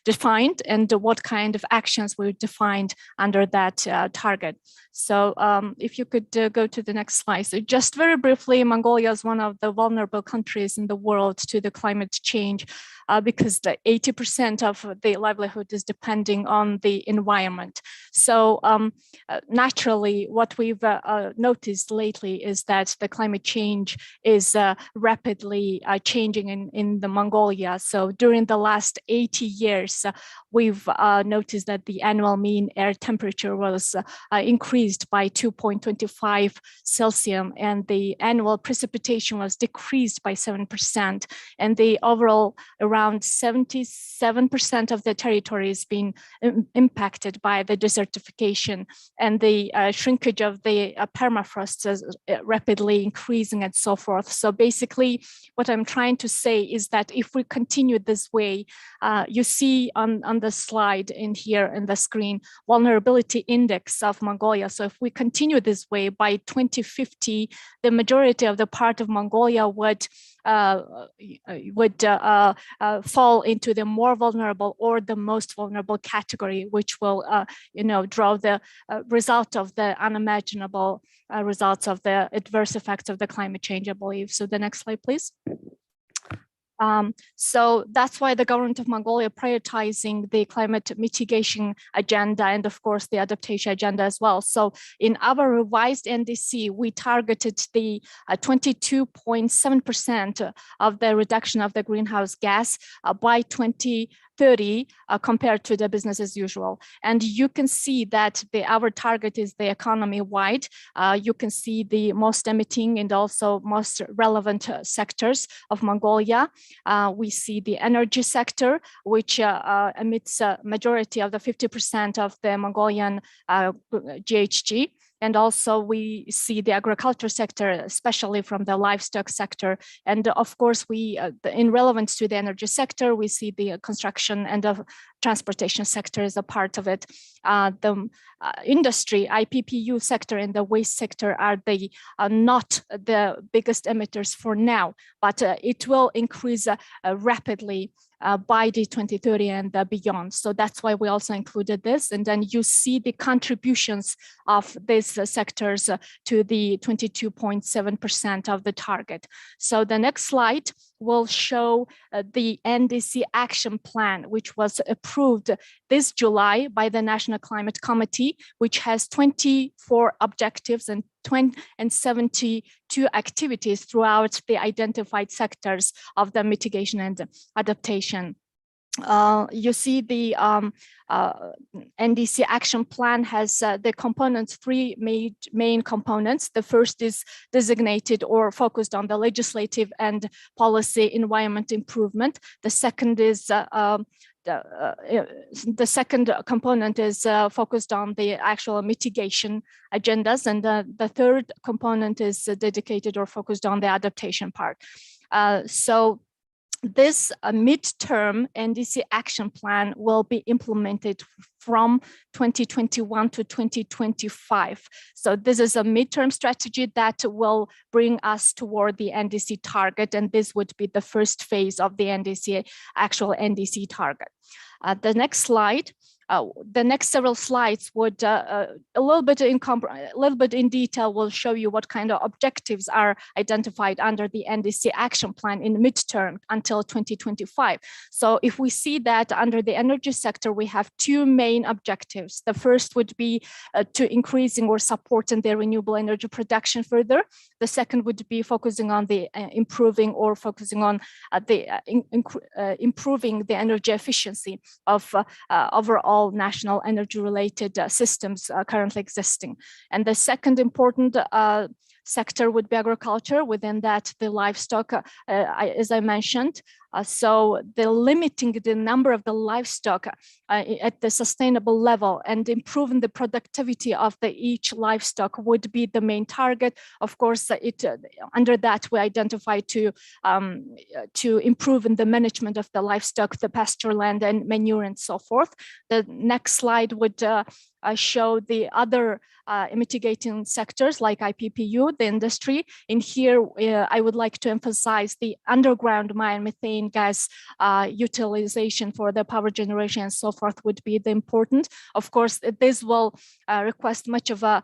defined and what kind of actions were defined under that target. So if you could go to the next slide. So just very briefly, Mongolia is one of the vulnerable countries in the world to the climate change because the 80% of the livelihood is depending on the environment. So naturally, what we've noticed lately is that the climate change is rapidly changing in the Mongolia. So during the last 80 years, we've noticed that the annual mean air temperature was increased by 2.25 Celsius, and the annual precipitation was decreased by 7%, and the overall around 77% of the territory has been impacted by the desertification, and the shrinkage of the permafrost is rapidly increasing and so forth. So basically, what I'm trying to say is that if we continue this way, you see on the slide in here in the screen, vulnerability index of Mongolia. So if we continue this way, by 2050, the majority of the part of Mongolia would fall into the more vulnerable or the most vulnerable category, which will draw the result of the unimaginable results of the adverse effects of the climate change, I believe. So the next slide, please. So that's why the government of Mongolia prioritizing the climate mitigation agenda and of course the adaptation agenda as well. So in our revised NDC, we targeted the 22.7% of the reduction of the greenhouse gas by 2030 2030 compared to the business as usual. And you can see that our target is the economy wide. You can see the most emitting and also most relevant sectors of Mongolia. We see the energy sector, which emits a majority of the 50% of the Mongolian GHG. And also we see the agriculture sector, especially from the livestock sector. And of course, in relevance to the energy sector, we see the construction and the transportation sector as a part of it. The industry, IPPU sector and the waste sector are not the biggest emitters for now, but it will increase rapidly by the 2030 and beyond. So that's why we also included this. And then you see the contributions of these sectors to the 22.7% of the target. So the next slide will show the NDC action plan, which was approved this July by the National Climate Committee, which has 24 objectives and 72 activities throughout the identified sectors of the mitigation and adaptation. You see the NDC action plan has the components, three main components. The first is designated or focused on the legislative and policy environment improvement. The second is the second component is focused on the actual mitigation agendas, and the third component is dedicated or focused on the adaptation part. So this midterm NDC action plan will be implemented from 2021 to 2025. So this is a midterm strategy that will bring us toward the NDC target, and this would be the first phase of the actual NDC target. The next slide. The next several slides would a little bit in detail will show you what kind of objectives are identified under the NDC action plan in midterm until 2025. So if we see that under the energy sector, we have two main objectives. The first would be to increasing or supporting the renewable energy production further. The second would be focusing on the improving or focusing on improving the energy efficiency of overall national energy related systems currently existing. And the second important sector would be agriculture. Within that, the livestock, as I mentioned. So the limiting the number of the livestock at the sustainable level and improving the productivity of each livestock would be the main target. Of course, under that we identify to improve in the management of the livestock, the pasture land and manure and so forth. The next slide would show the other mitigating sectors like IPPU, the industry. In here, I would like to emphasize the underground mine methane gas utilization for the power generation and so forth would be the important. Of course, this will request much of a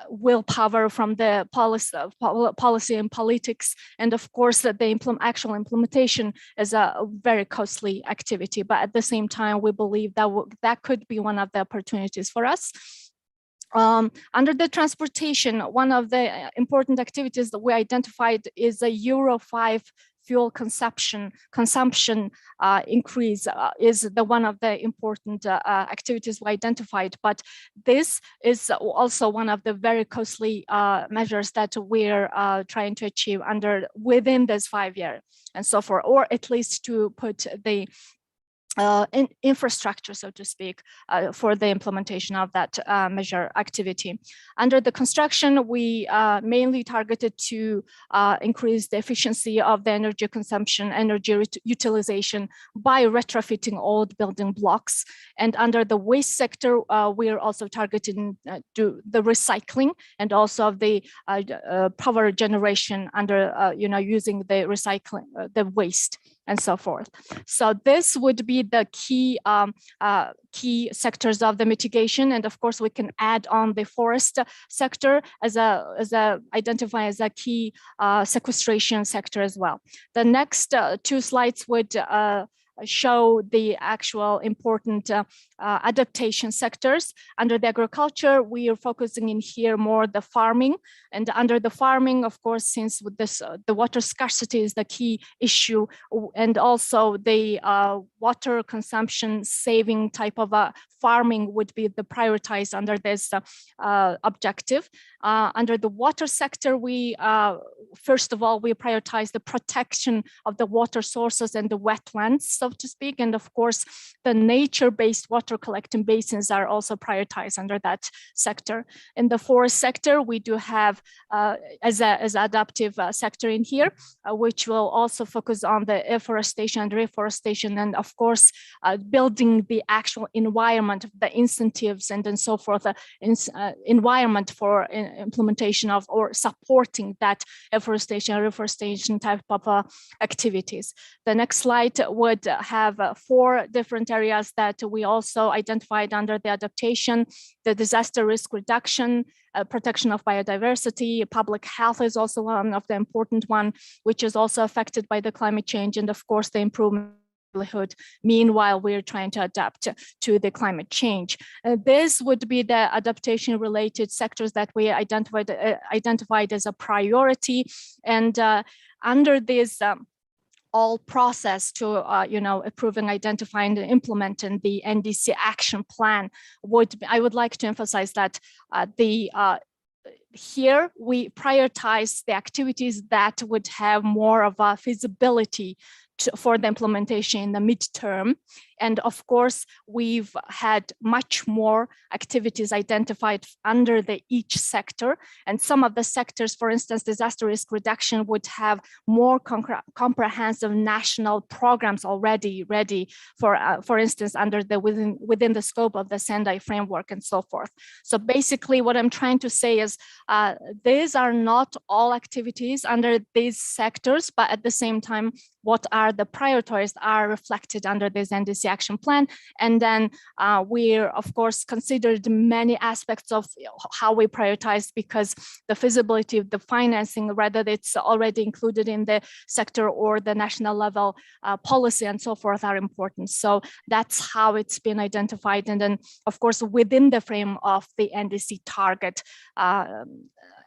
willpower from the policy and politics. And of course, the actual implementation is a very costly activity. But at the same time, we believe that that could be one of the opportunities for us. Under the transportation, one of the important activities that we identified is a Euro 5 fuel consumption increase is one of the important activities we identified. But this is also one of the very costly measures that we're trying to achieve within this 5 year and so forth, or at least to put the infrastructure, so to speak, for the implementation of that measure activity. Under the construction, we mainly targeted to increase the efficiency of the energy consumption, energy utilization by retrofitting old building blocks. And under the waste sector, we are also targeting to the recycling and also of the power generation under using the recycling, the waste and so forth. So this would be the key sectors of the mitigation, and of course we can add on the forest sector as identify as a key sequestration sector as well. The next two slides would show the actual important adaptation sectors. Under the agriculture, we are focusing in here more the farming, and under the farming, of course, since with this the water scarcity is the key issue, and also the water consumption saving type of farming would be the prioritized under this objective. Under the water sector, we first of all, we prioritize the protection of the water sources and the wetlands, so to speak. And of course, the nature-based water collecting basins are also prioritized under that sector. In the forest sector, we do have as adaptive sector in here, which will also focus on the afforestation and reforestation, and of course, building the actual environment, the incentives, and then so forth, environment for implementation of or supporting that afforestation and reforestation type of activities. The next slide would have 4 different areas that we also identified under the adaptation: the disaster risk reduction, protection of biodiversity, public health is also one of the important one, which is also affected by the climate change, and of course the improvement livelihood. Meanwhile, we're trying to adapt to the climate change. This would be the adaptation related sectors that we identified as a priority. And under this all process to approving, identifying, and implementing the NDC action plan, I would like to emphasize that here we prioritize the activities that would have more of a feasibility for the implementation in the midterm. And of course, we've had much more activities identified under each sector. And some of the sectors, for instance, disaster risk reduction, would have more comprehensive national programs already ready for instance, under the within the scope of the Sendai framework and so forth. So basically what I'm trying to say is these are not all activities under these sectors, but at the same time, what are the priorities are reflected under this NDC action plan. And then we're, of course, considered many aspects of how we prioritize, because the feasibility of the financing, whether it's already included in the sector or the national level policy and so forth, are important. So that's how it's been identified. And then, of course, within the frame of the NDC target,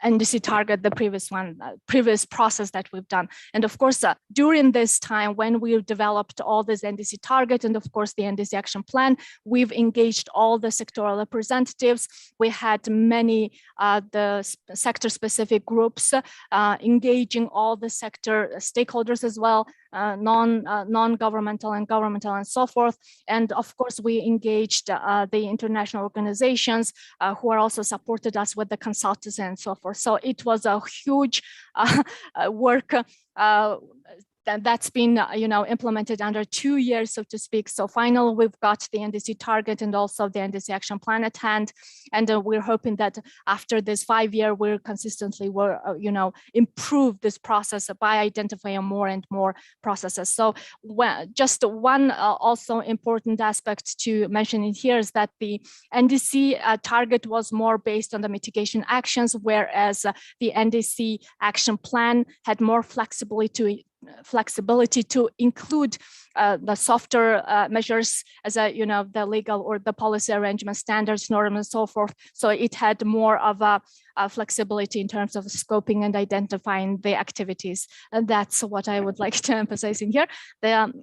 the previous process that we've done. And of course, during this time when we've developed all this NDC target and of course the NDC action plan, we've engaged all the sectoral representatives. We had many the sector specific groups engaging all the sector stakeholders as well, non-governmental and governmental and so forth. And of course, we engaged the international organizations who are also supported us with the consultants and so forth. So it was a huge work that's been implemented under 2 years, so to speak. So finally, we've got the NDC target and also the NDC action plan at hand. And we're hoping that after this 5 year, we'll consistently improve this process by identifying more and more processes. So just one also important aspect to mention in here is that the NDC target was more based on the mitigation actions, whereas the NDC action plan had more flexibility to include the softer measures as the legal or the policy arrangement standards, norms, and so forth. So it had more of a flexibility in terms of scoping and identifying the activities. And that's what I would like to emphasize in here. My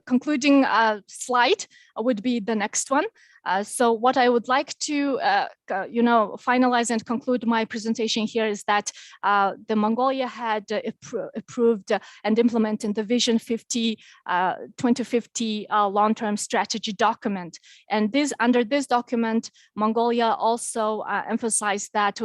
concluding slide would be the next one. So what I would like to, finalize and conclude my presentation here is that the Mongolia had approved and implemented the Vision 2050 long-term strategy document. And under this document, Mongolia also emphasized that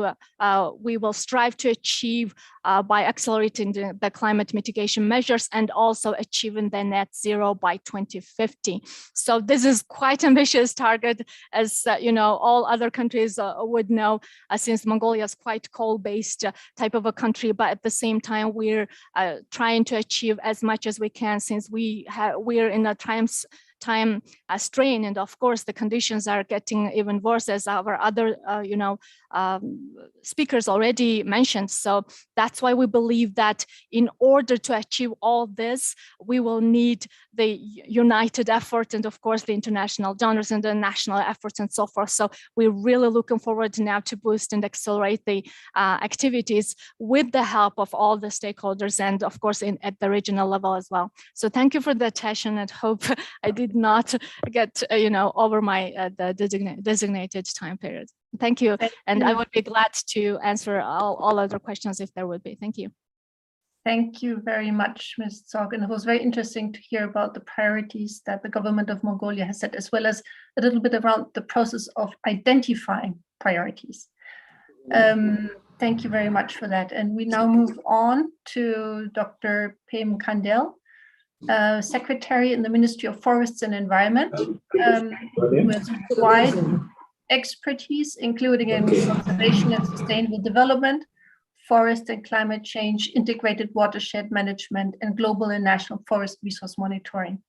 we will strive to achieve by accelerating the climate mitigation measures and also achieving the net zero by 2050. So this is quite ambitious target, as all other countries would know, since Mongolia is quite coal-based type of a country. But at the same time, we're trying to achieve as much as we can, since we're in a time strain, and of course the conditions are getting even worse as our other speakers already mentioned. So that's why we believe that in order to achieve all this, we will need the united effort and of course the international donors and the national efforts and so forth. So we're really looking forward now to boost and accelerate the activities with the help of all the stakeholders and of course at the regional level as well. So thank you for the attention and hope I did not get over my the designated time period. Thank you. And I would be glad to answer all other questions if there would be. Thank you. Thank you very much, Ms. Zog. And it was very interesting to hear about the priorities that the government of Mongolia has set, as well as a little bit around the process of identifying priorities. Thank you very much for that. And we now move on to Dr. Pem Kandel, Secretary in the Ministry of Forests and Environment, with wide expertise, including in conservation and sustainable development, forest and climate change, integrated watershed management, and global and national forest resource monitoring.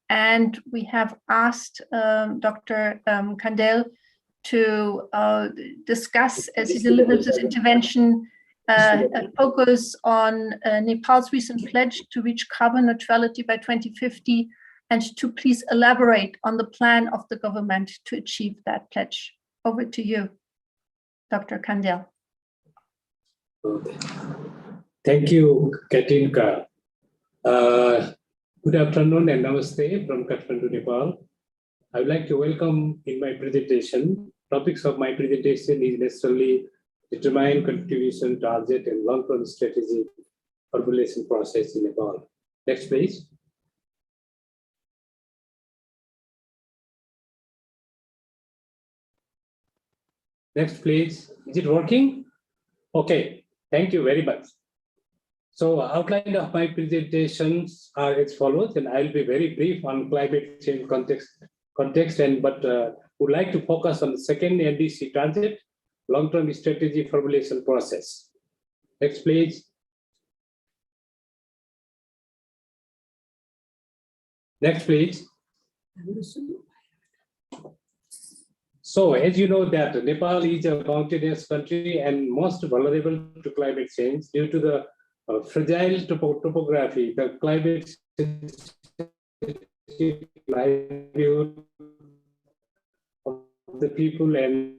And we have asked Dr. Kandel to discuss, as he delivers his intervention, a focus on Nepal's recent pledge to reach carbon neutrality by 2050, and to please elaborate on the plan of the government to achieve that pledge. Over to you, Dr. Kandel. Thank you, Katinka. Good afternoon and namaste from Kathmandu, Nepal. I would like to welcome in my presentation. Topics of my presentation is necessarily determine contribution, target, and long-term strategy formulation process in Nepal. Next, please. Next, please. Is it working? Okay, thank you very much. So outline of my presentations are as follows, and I'll be very brief on climate change context but would like to focus on the second NDC target, long-term strategy formulation process. Next, please. Next, please. So, as you know that Nepal is a mountainous country and most vulnerable to climate change due to the fragile topography, the climate livelihood of the people and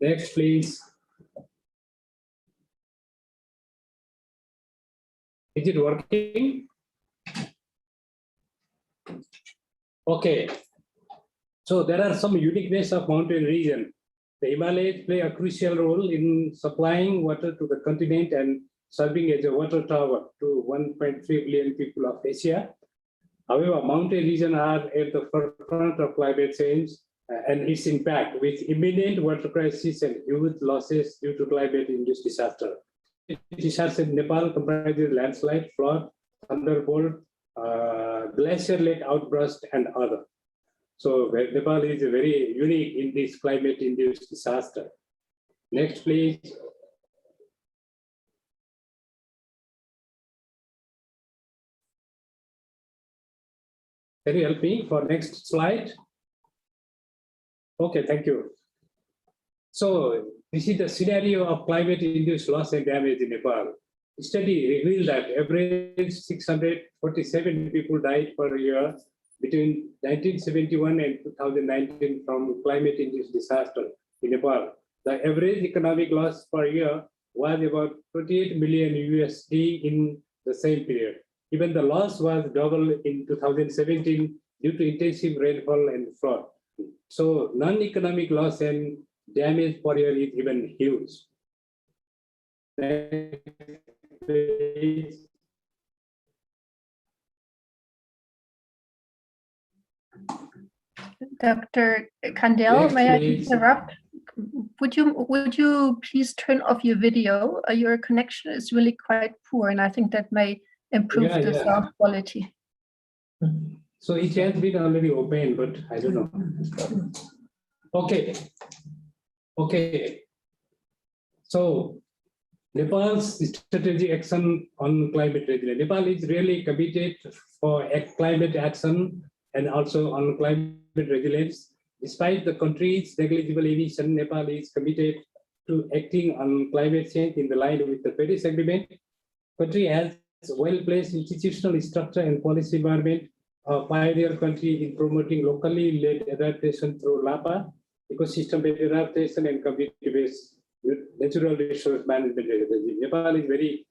next, please. Is it working? Okay. So there are some uniqueness of mountain region. The Himalayas play a crucial role in supplying water to the continent and serving as a water tower to 1.3 billion people of Asia. However, mountain regions are at the forefront of climate change and its impact, with imminent water crisis and huge losses due to climate-induced disaster. Disasters in Nepal comprises landslide, flood, thunderbolt, glacier lake outburst, and other. So Nepal is very unique in this climate-induced disaster. Next, please. Can you help me for next slide? Okay, thank you. So this is the scenario of climate-induced loss and damage in Nepal. The study revealed that average 647 people died per year between 1971 and 2019 from climate-induced disaster in Nepal. The average economic loss per year was about 28 million USD in the same period. Even the loss was double in 2017 due to intensive rainfall and flood. So non-economic loss and damage per year is even huge. Dr. Kandel, may I interrupt? Would you please turn off your video? Your connection is really quite poor, and I think that may improve the sound quality. So it has been already opened, but I don't know. Okay. Okay. So Nepal's strategic action on climate resilience. Nepal is really committed for climate action and also on climate resilience. Despite the country's negligible emission, Nepal is committed to acting on climate change in the line with the Paris Agreement. Country has a well-placed institutional structure and policy environment, a pioneer country in promoting locally led adaptation through LAPA, ecosystem-based adaptation and community-based natural resource management. Nepal is very,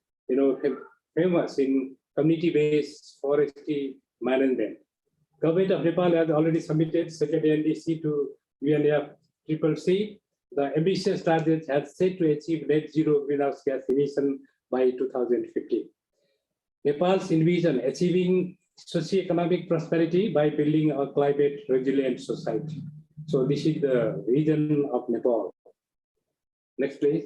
famous in community-based forestry management. Government of Nepal has already submitted second NDC to UNFCCC. The ambitious target has set to achieve net zero greenhouse gas emission by 2050. Nepal's envision achieving socioeconomic prosperity by building a climate resilient society. So this is the vision of Nepal. Next, please.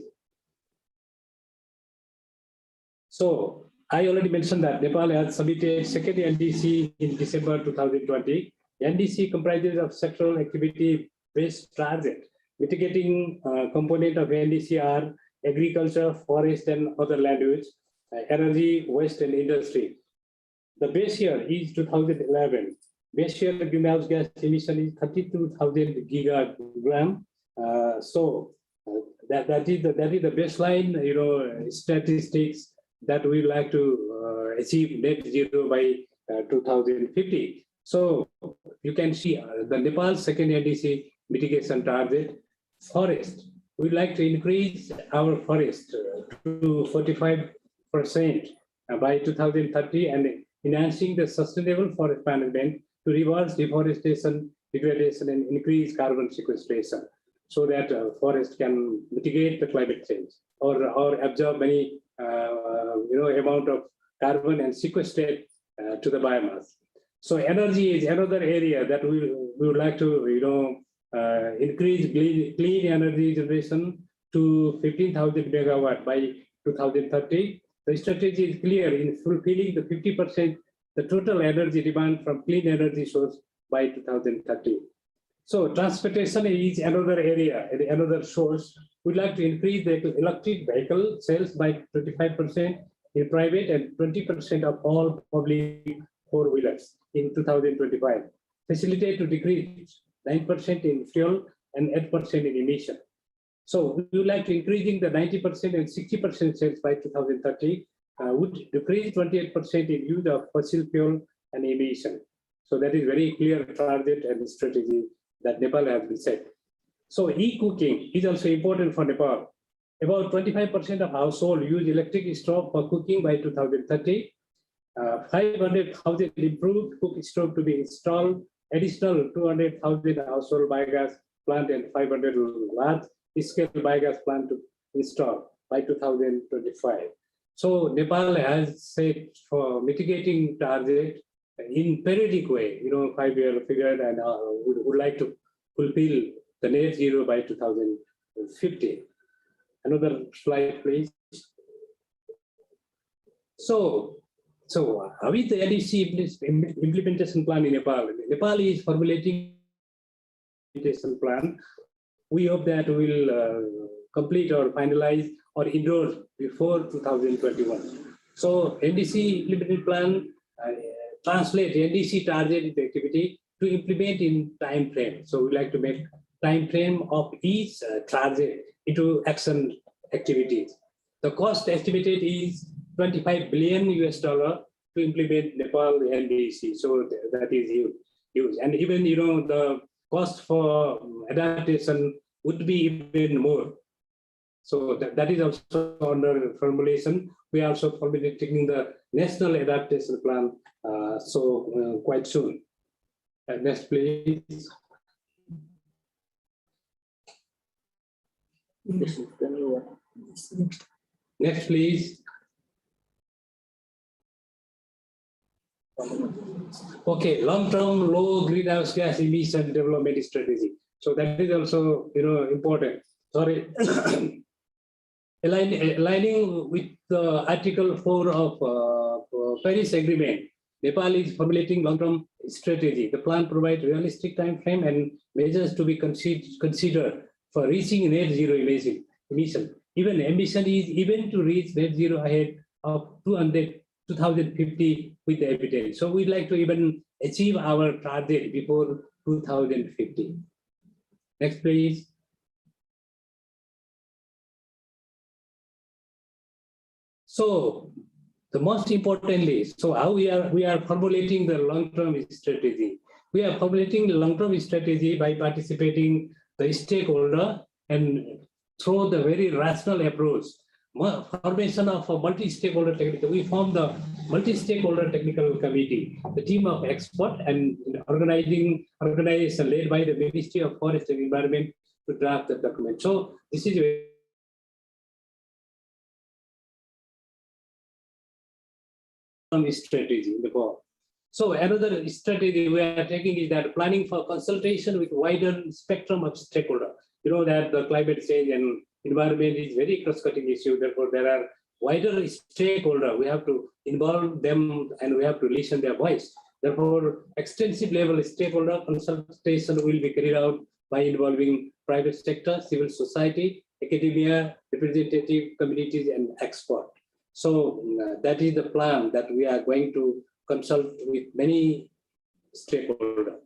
So I already mentioned that Nepal has submitted second NDC in December 2020. NDC comprises of sectoral activity-based target. Mitigating component of NDC are agriculture, forest, and other land use, energy, waste, and industry. The base year is 2011. Base year greenhouse gas emission is 32,000 gigagram. That is the baseline, statistics that we like to achieve net zero by 2050. So you can see the Nepal second NDC mitigation target. Forest, we'd like to increase our forest to 45% by 2030 and enhancing the sustainable forest management to reverse deforestation, degradation, and increase carbon sequestration, so that forest can mitigate the climate change or absorb any amount of carbon and sequestrate to the biomass. So energy is another area that we would like to increase clean energy generation to 15,000 megawatt by 2030. The strategy is clear in fulfilling the 50% the total energy demand from clean energy source by 2030. So transportation is another area, another source. We'd like to increase the electric vehicle sales by 25% in private and 20% of all public four-wheelers in 2025. Facilitate to decrease 9% in fuel and 8% in emission. So we would like to increasing the 90% and 60% sales by 2030, would decrease 28% in use of fossil fuel and emission. So that is very clear target and strategy that Nepal has been set. So e-cooking is also important for Nepal. About 25% of households use electric stove for cooking by 2030. 500,000 improved cook stove to be installed. Additional 200,000 household biogas plant and 500 large-scale biogas plant to install by 2025. So Nepal has set for mitigating target in periodic way, 5-year figure, and would like to fulfill the net zero by 2050. Another slide, please. So how is the NDC implementation plan in Nepal? Nepal is formulating implementation plan. We hope that we'll complete or finalize or endorse before 2021. So NDC implementation plan translate NDC target activity to implement in time frame. So we like to make time frame of each target into action activities. The cost estimated is $25 billion to implement Nepal NDC. So that is huge. And even the cost for adaptation would be even more. So that is also under formulation. We are also formulating the National Adaptation Plan quite soon. Next, please. Next, please. Okay, long-term low greenhouse gas emission development strategy. So that is also important. Sorry. Aligning with the Article 4 of Paris Agreement, Nepal is formulating long-term strategy. The plan provides realistic time frame and measures to be considered for reaching net zero emission. even ambition is even to reach net zero ahead of 2050 with the evidence. So we'd like to even achieve our target before 2050. Next, please. So the most importantly, so how we are formulating the long-term strategy. We are formulating the long-term strategy by participating the stakeholder and through the very rational approach. Formation of a multi-stakeholder technical. We formed the multi-stakeholder technical committee, the team of experts and organization led by the Ministry of Forest and Environment to draft the document. So this is a strategy in the board. So another strategy we are taking is that planning for consultation with wider spectrum of stakeholders. You know that the climate change and environment is very cross-cutting issue. Therefore, there are wider stakeholders. We have to involve them and we have to listen their voice. Therefore, extensive level stakeholder consultation will be carried out by involving private sector, civil society, academia, representative communities, and experts. So that is the plan that we are going to consult with many stakeholders.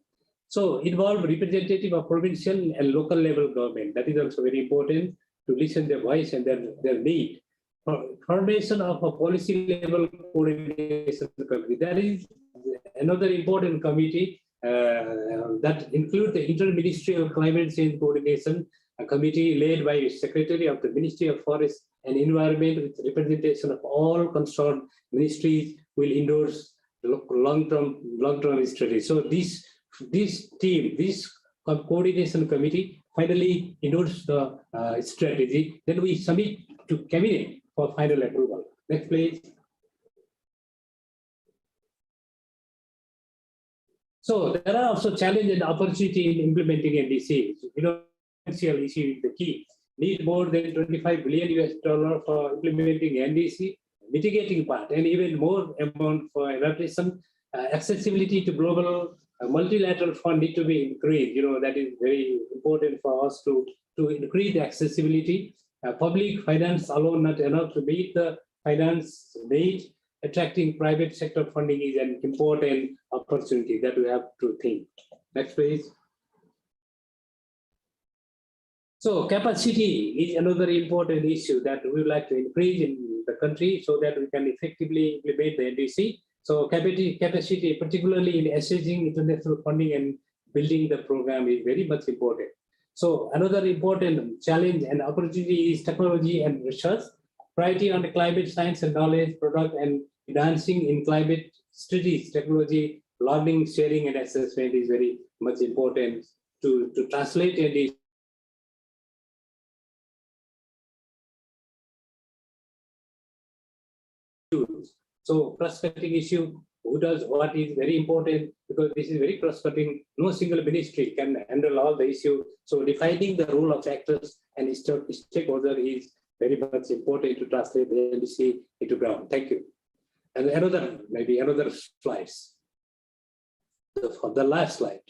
So involve representative of provincial and local level government. That is also very important to listen their voice and their need. Formation of a policy level coordination committee. That is another important committee that includes the Interministerial Climate Change Coordination, a committee led by the Secretary of the Ministry of Forest and Environment with representation of all concerned ministries will endorse long-term strategy. So this team, this coordination committee finally endorses the strategy. Then we submit to cabinet for final approval. Next, please. So there are also challenges and opportunity in implementing NDC. You know, financial issue is the key. Need more than $25 billion for implementing NDC, mitigating part, and even more amount for adaptation. Accessibility to global multilateral fund need to be increased. You know, that is very important for us to increase the accessibility. Public finance alone not enough to meet the finance need. Attracting private sector funding is an important opportunity that we have to think. Next, please. So capacity is another important issue that we would like to increase in the country so that we can effectively implement the NDC. So capacity, particularly in assessing international funding and building the program, is very much important. So another important challenge and opportunity is technology and research. Priority on the climate science and knowledge, product and advancing in climate studies, technology, learning, sharing, and assessment is very much important to translate NDC. So cross-cutting issue, who does what is very important because this is very cross-cutting. No single ministry can handle all the issue. So defining the role of actors and stakeholder is very much important to translate the NDC into ground. Thank you. And maybe another slides. The last slide.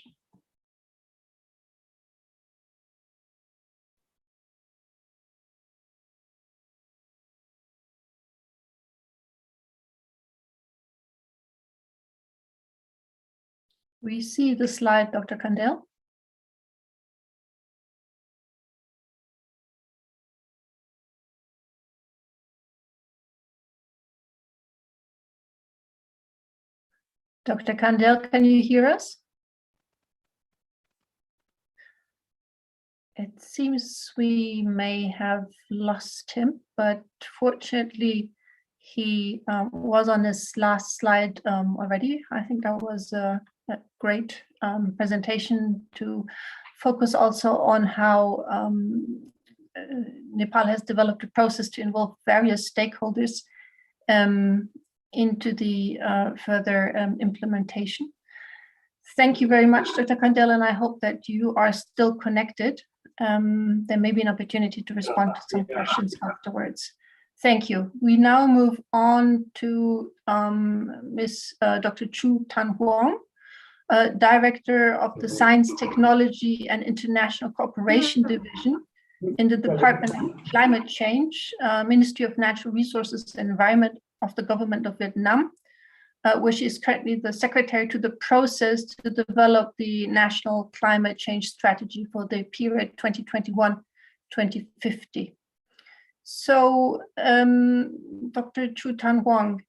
We see the slide, Dr. Kandel. Dr. Kandel, can you hear us? It seems we may have lost him, but fortunately he was on his last slide already. I think that was a great presentation to focus also on how Nepal has developed a process to involve various stakeholders into the further implementation. Thank you very much, Dr. Kandel, and I hope that you are still connected. There may be an opportunity to respond to some questions afterwards. Thank you. We now move on to Dr. Chu Tan Huang, Director of the Science, Technology and International Cooperation Division in the Department of Climate Change, Ministry of Natural Resources and Environment of the Government of Vietnam, where she is currently the secretary to the process to develop the National Climate Change Strategy for the period 2021-2050. So, Dr. Chu Tan Huang,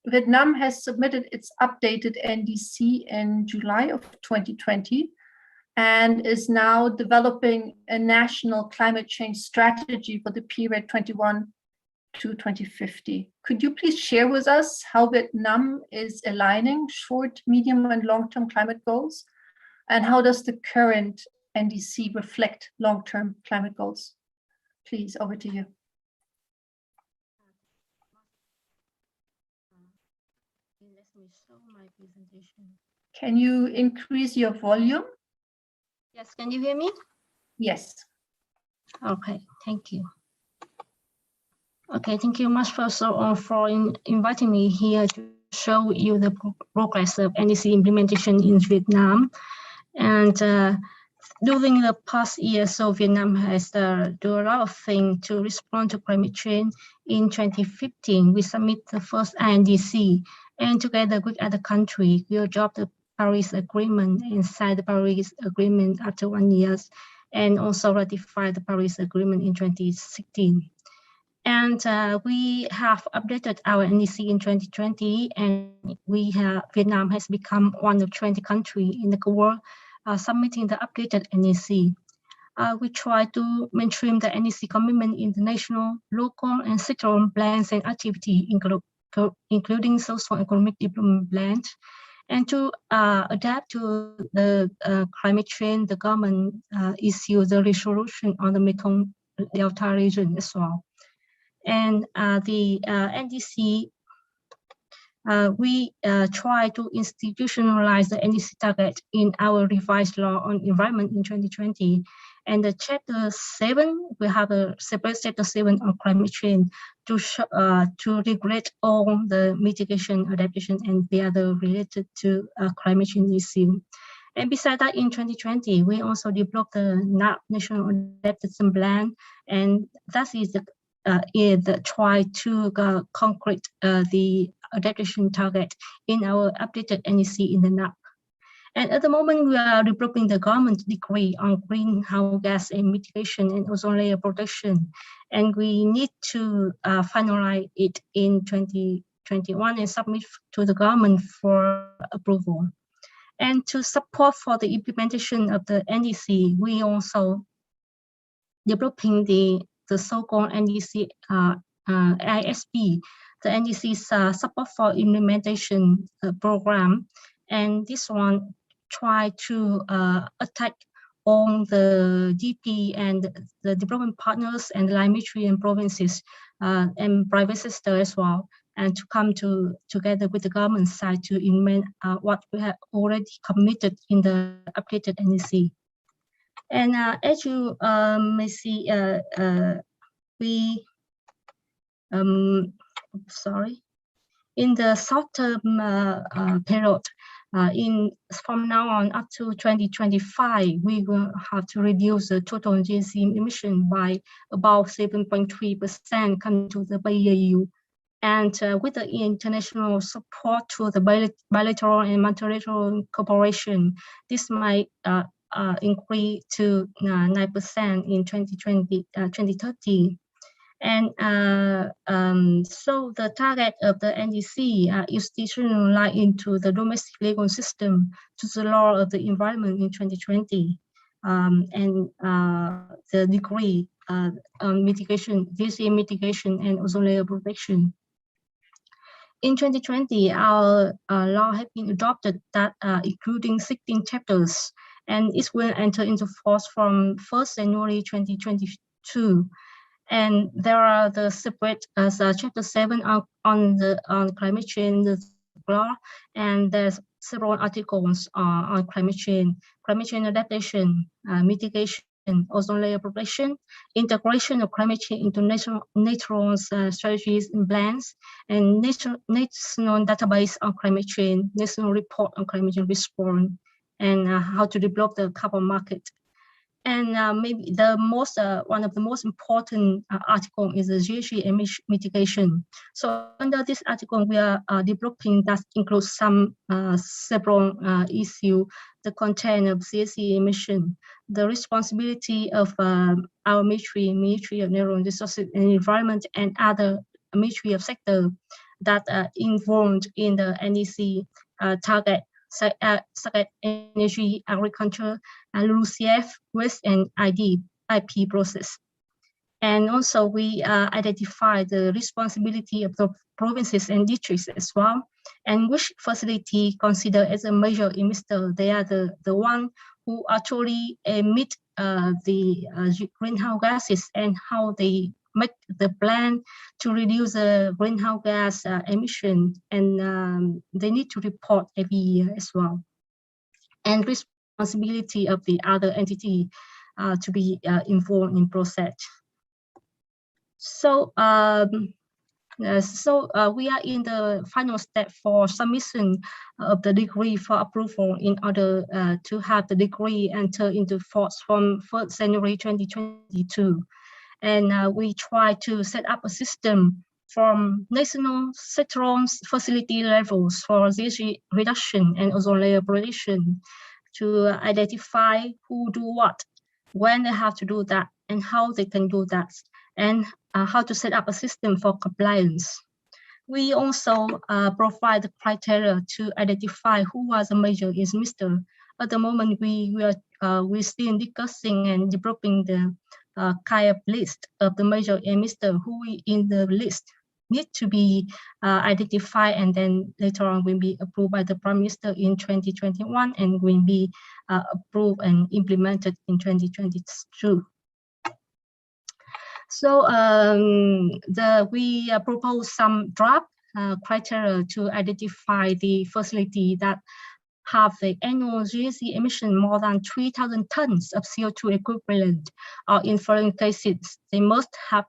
Vietnam has submitted its updated NDC in July of 2020 and is now developing a national climate change strategy for the period 21 to 2050. Could you please share with us how Vietnam is aligning short, medium, and long-term climate goals? And how does the current NDC reflect long-term climate goals? Please, over to you. Let me show my presentation. Can you increase your volume? Yes, can you hear me? Yes. Okay, thank you. Okay, thank you much for inviting me here to show you the progress of NDC implementation in Vietnam. And during the past year, so Vietnam has done a lot of things to respond to climate change. In 2015, we submit the first NDC, and together with other countries, we adopt the Paris Agreement and signed the Paris Agreement after 1 year, and also ratified the Paris Agreement in 2016. And we have updated our NDC in 2020, and Vietnam has become one of 20 countries in the world submitting the updated NDC. We try to mainstream the NDC commitment in the national, local, and sectoral plans and activity, including social and economic development plans. And to adapt to the climate change, the government issued the resolution on the Mekong Delta region as well. And the NDC, we try to institutionalize the NDC target in our revised law on environment in 2020. And the Chapter 7, we have a separate Chapter 7 on climate change to regulate all the mitigation, adaptation, and the other related to climate change issue. And besides that, in 2020, we also developed the National Adaptation Plan, and that is the try to concrete the adaptation target in our updated NDC in the NAP. And at the moment, we are developing the government decree on greenhouse gas mitigation and ozone layer protection. And we need to finalize it in 2021 and submit to the government for approval. And to support for the implementation of the NDC, we also developing the so-called NDC ISP, the NDC's support for implementation program. And this one try to attack on the DP and the development partners and line ministry and provinces and private sector as well, and to come together with the government side to implement what we have already committed in the updated NDC. And as you may see, we in the short-term period, from now on up to 2025, we will have to reduce the total GHG emission by about 7.3% coming to the BAU. And with the international support to the bilateral and multilateral cooperation, this might increase to 9% in 2030. And so the target of the NDC is institutionalized into the domestic legal system to the law of the environment in 2020. And the degree on mitigation, GHG mitigation and ozone layer protection. In 2020, our law has been adopted that including 16 chapters, and it will enter into force from 1st January 2022. And there are the separate Chapter 7 on climate change law, and there's several articles on climate change adaptation, mitigation, ozone layer protection, integration of climate change into natural strategies and plans, and national database on climate change, national report on climate change response, and how to develop the carbon market. And maybe the most one of the most important article is the GHG emission mitigation. So under this article, we are developing that includes some several issues: the content of GHG emission, the responsibility of our Ministry of Natural Resources and Environment, and other Ministry of sector that are involved in the NEC target, such as energy, agriculture, and LULUCF, waste, and IP process. And also we identify the responsibility of the provinces and districts as well, and which facility considered as a major emitter. They are the one who actually emit the greenhouse gases, and how they make the plan to reduce the greenhouse gas emission, and they need to report every year as well. And responsibility of the other entity to be involved in process. So we are in the final step for submission of the degree for approval in order to have the degree enter into force from 1st January 2022. And we try to set up a system from national sectoral facility levels for GHG reduction and ozone layer protection to identify who do what, when they have to do that, and how they can do that, and how to set up a system for compliance. We also provide the criteria to identify who was a major emitter. At the moment, we're still discussing and developing the kind of list of the major emitter who in the list need to be identified, and then later on will be approved by the Prime Minister in 2021 and will be approved and implemented in 2022. So we propose some draft criteria to identify the facility that have the annual GHG emission more than 3,000 tons of CO2 equivalent, or in foreign cases, they have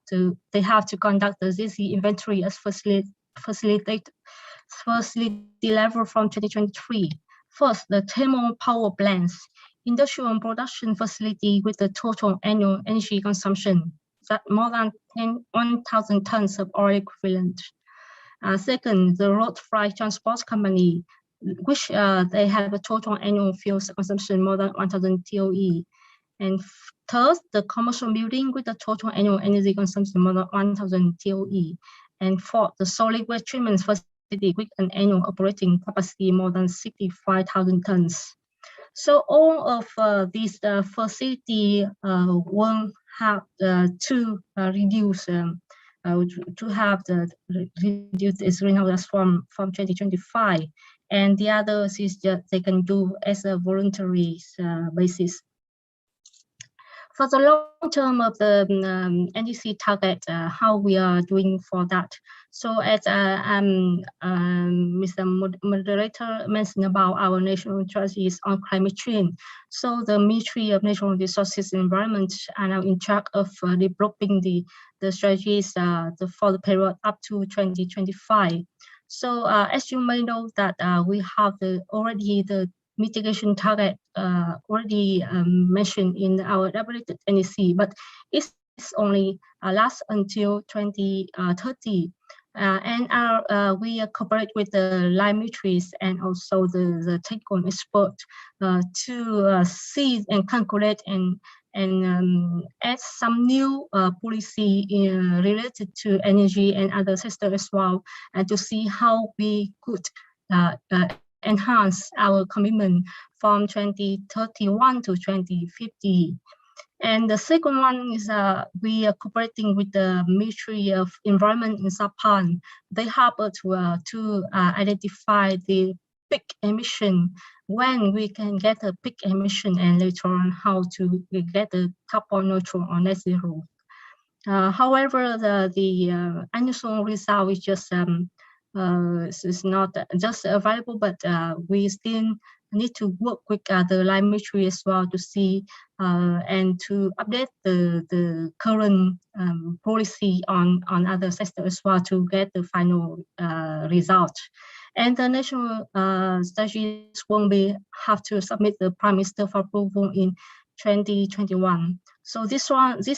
to conduct the GHG inventory as facility level from 2023. First, the thermal power plants, industrial and production facility with the total annual energy consumption that more than 1,000 tons of oil equivalent. Second, the road freight transport company, which they have a total annual fuel consumption more than 1,000 TOE. And third, the commercial building with a total annual energy consumption more than 1,000 TOE. And fourth, the solid waste treatment facility with an annual operating capacity more than 65,000 tons. So all of these facility will have to reduce to have the reduce its greenhouse gas from 2025. And the others is that they can do as a voluntary basis. For the long term of the NDC target, how we are doing for that. So as Mr. Moderator mentioned about our national strategies on climate change. So the Ministry of Natural Resources and Environment are now in charge of developing the strategies for the period up to 2025. So as you may know that we have already the mitigation target already mentioned in our updated NEC, but it's only lasts until 2030. And we cooperate with the line ministries and also the take-home expert to see and calculate and add some new policy related to energy and other sectors as well, and to see how we could enhance our commitment from 2031 to 2050. And the second one is we are cooperating with the Ministry of Environment in Japan. They help us to identify the peak emission, when we can get a peak emission, and later on how to get the carbon neutral or net zero. However, the annual result is just is not just available, but we still need to work with the line ministry as well to see and to update the current policy on other sectors as well to get the final result. And the national strategies will have to submit the Prime Minister for approval in 2021. So this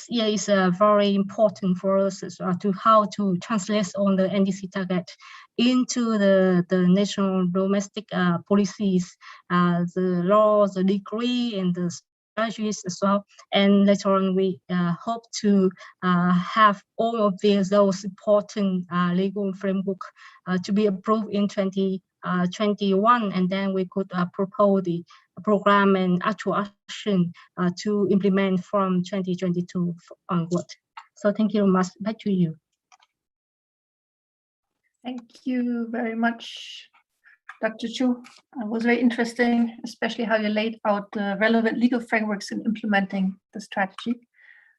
year is very important for us to how to translate on the NDC target into the national domestic policies, the laws, the decree, and the strategies as well. And later on, we hope to have all of those important legal framework to be approved in 2021, and then we could propose the program and actual action to implement from 2022 onward. So thank you very much. Back to you. Thank you very much, Dr. Chu. It was very interesting, especially how you laid out the relevant legal frameworks in implementing the strategy.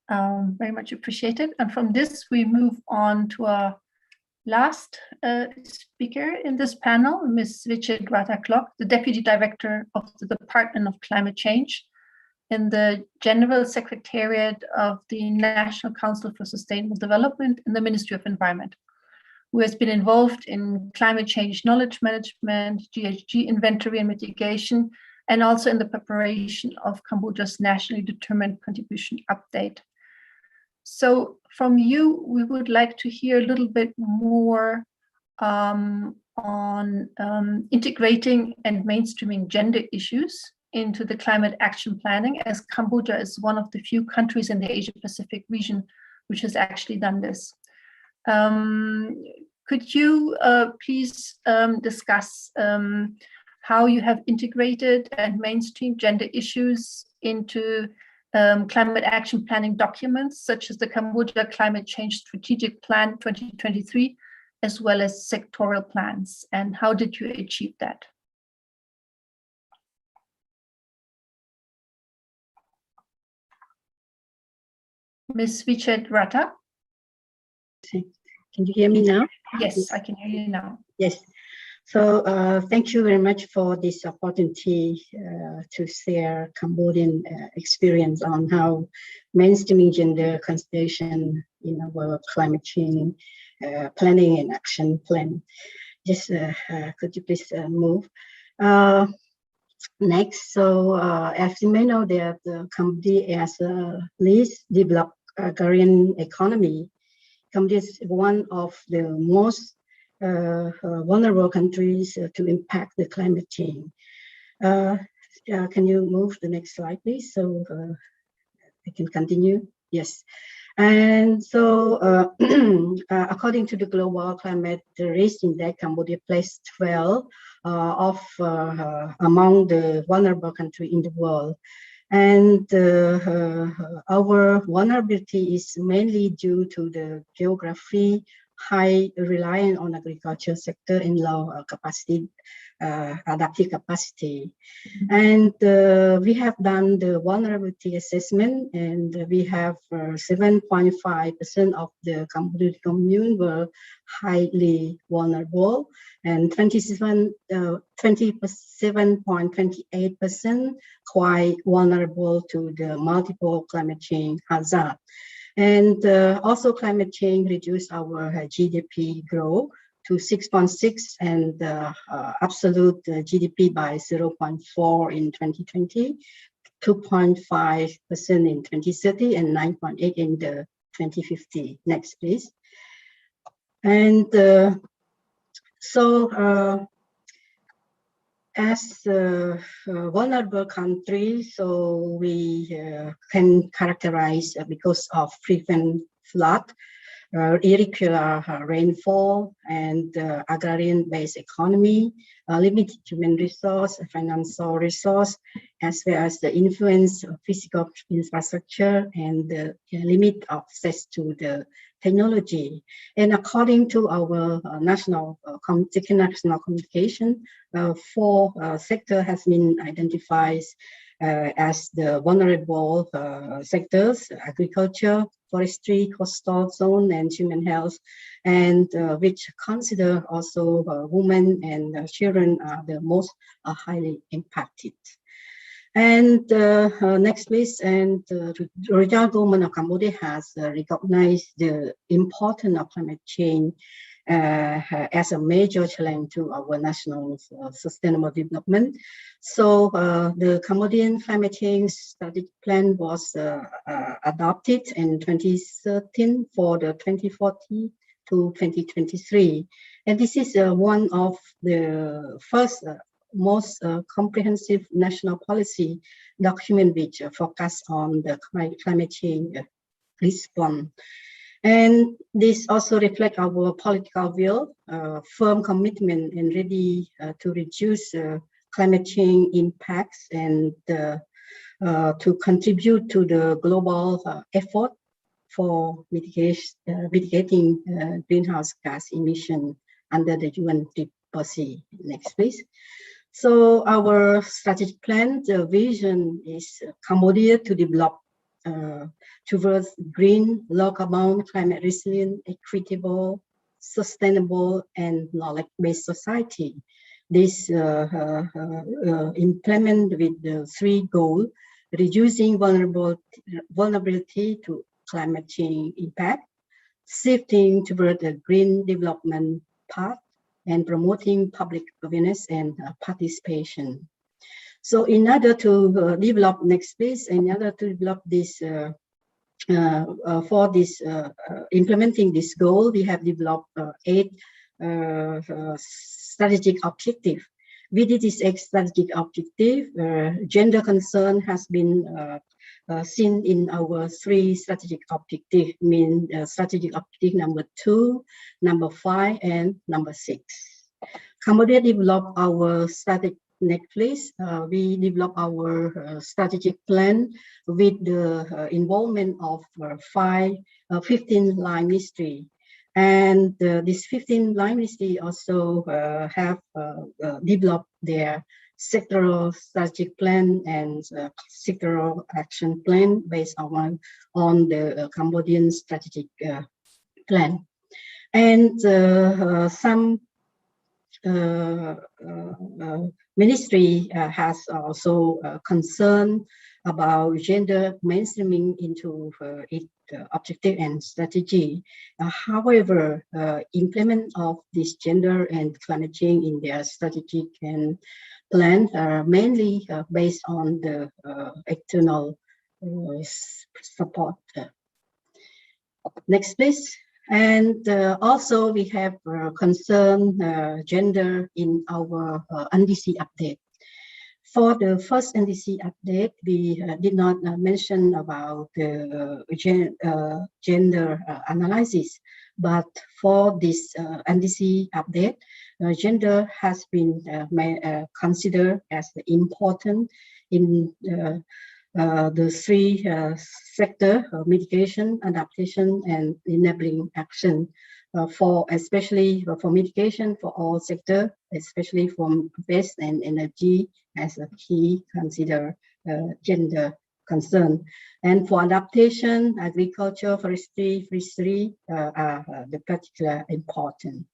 Very much appreciated. And from this, we move on to our last speaker in this panel, Ms. Chaturvedula, the Deputy Director of the Department of Climate Change in the General Secretariat of the National Council for Sustainable Development in the Ministry of Environment, who has been involved in climate change knowledge management, GHG inventory and mitigation, and also in the preparation of Cambodia's nationally determined contribution update. So from you, we would like to hear a little bit more on integrating and mainstreaming gender issues into the climate action planning, as Cambodia is one of the few countries in the Asia-Pacific region which has actually done this. Could you please discuss how you have integrated and mainstreamed gender issues into climate action planning documents, such as the Cambodia Climate Change Strategic Plan 2023, as well as sectoral plans, and how did you achieve that? Ms. Chaturvedula? Can you hear me now? Yes, I can hear you now. Yes. So thank you very much for this opportunity to share Cambodian experience on how mainstreaming gender consideration in our climate change planning and action plan. Just could you please move? Next, so as you may know, that Cambodia as a least developed agrarian economy, Cambodia is one of the most vulnerable countries to impact the climate change. Can you move the next slide, please? So I can continue. Yes. And so according to the Global Climate Risk Index, Cambodia placed 12 among the vulnerable countries in the world. And our vulnerability is mainly due to the geography, high reliance on agriculture sector and low capacity, adaptive capacity. And we have done the vulnerability assessment, and we have 7.5% of the Cambodian commune were highly vulnerable, and 27.28% quite vulnerable to the multiple climate change hazard. And also climate change reduced our GDP growth to 6.6 and absolute GDP by 0.4 in 2020, 2.5% in 2030, and 9.8 in the 2050. Next, please. And as a vulnerable country, so we can characterize because of frequent flood, irregular rainfall, and agrarian-based economy, limited human resource, financial resource, as well as the influence of physical infrastructure and the limit of access to the technology. And according to our national communication, 4 sectors has been identified as the vulnerable sectors: agriculture, forestry, coastal zone, and human health, and which consider also women and children are the most highly impacted. And next, please. And the regional government of Cambodia has recognized the importance of climate change as a major challenge to our national sustainable development. So the Cambodian climate change strategic plan was adopted in 2013 for the 2040 to 2023. And this is one of the first most comprehensive national policy document which focus on the climate change response. And this also reflects our political will, firm commitment and ready to reduce climate change impacts and to contribute to the global effort for mitigating greenhouse gas emission under the UN policy. Next, please. So our strategic plan, the vision is Cambodia to develop towards green, low-carbon, climate resilient, equitable, sustainable, and knowledge-based society. This implement with the three goals: reducing vulnerability to climate change impact, shifting toward a green development path, and promoting public awareness and participation. So in order to develop, next please, in order to develop this, for this implementing this goal, we have developed 8 strategic objectives. Within this strategic objective, gender concern has been seen in our 3 strategic objectives, mean strategic objective number 2, number 5, and number 6. Cambodia developed our strategic. Next, please. We develop our strategic plan with the involvement of 15 line ministry, and this 15 line ministry also have developed their sectoral strategic plan and sectoral action plan based on the Cambodian strategic plan, and some ministry has also concern about gender mainstreaming into its objective and strategy. However, implement of this gender and climate change in their strategic and plan are mainly based on the external support. Next, please. And also we have concern gender in our NDC update. For the first NDC update, we did not mention about the gender analysis, but for this NDC update, gender has been considered as important in the 3 sector: mitigation, adaptation, and enabling action. Especially for mitigation for all sector, especially from waste and energy as a key consider gender concern. And for adaptation, agriculture, forestry, fishery are the particular important.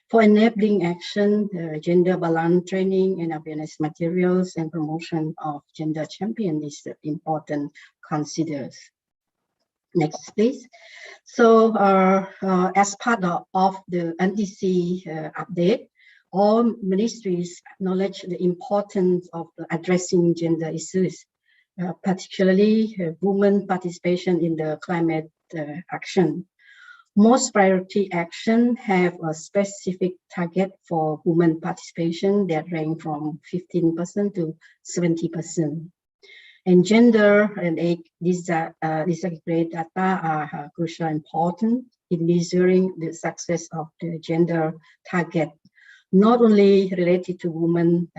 For enabling action, gender balance training and awareness materials and promotion of gender champion is important considers. Next, please. So as part of the NDC update, all ministries acknowledge the importance of addressing gender issues, particularly women participation in the climate action. Most priority action have a specific target for women participation that range from 15% to 70%. And gender and age disaggregate data are crucial important in measuring the success of the gender target, not only related to women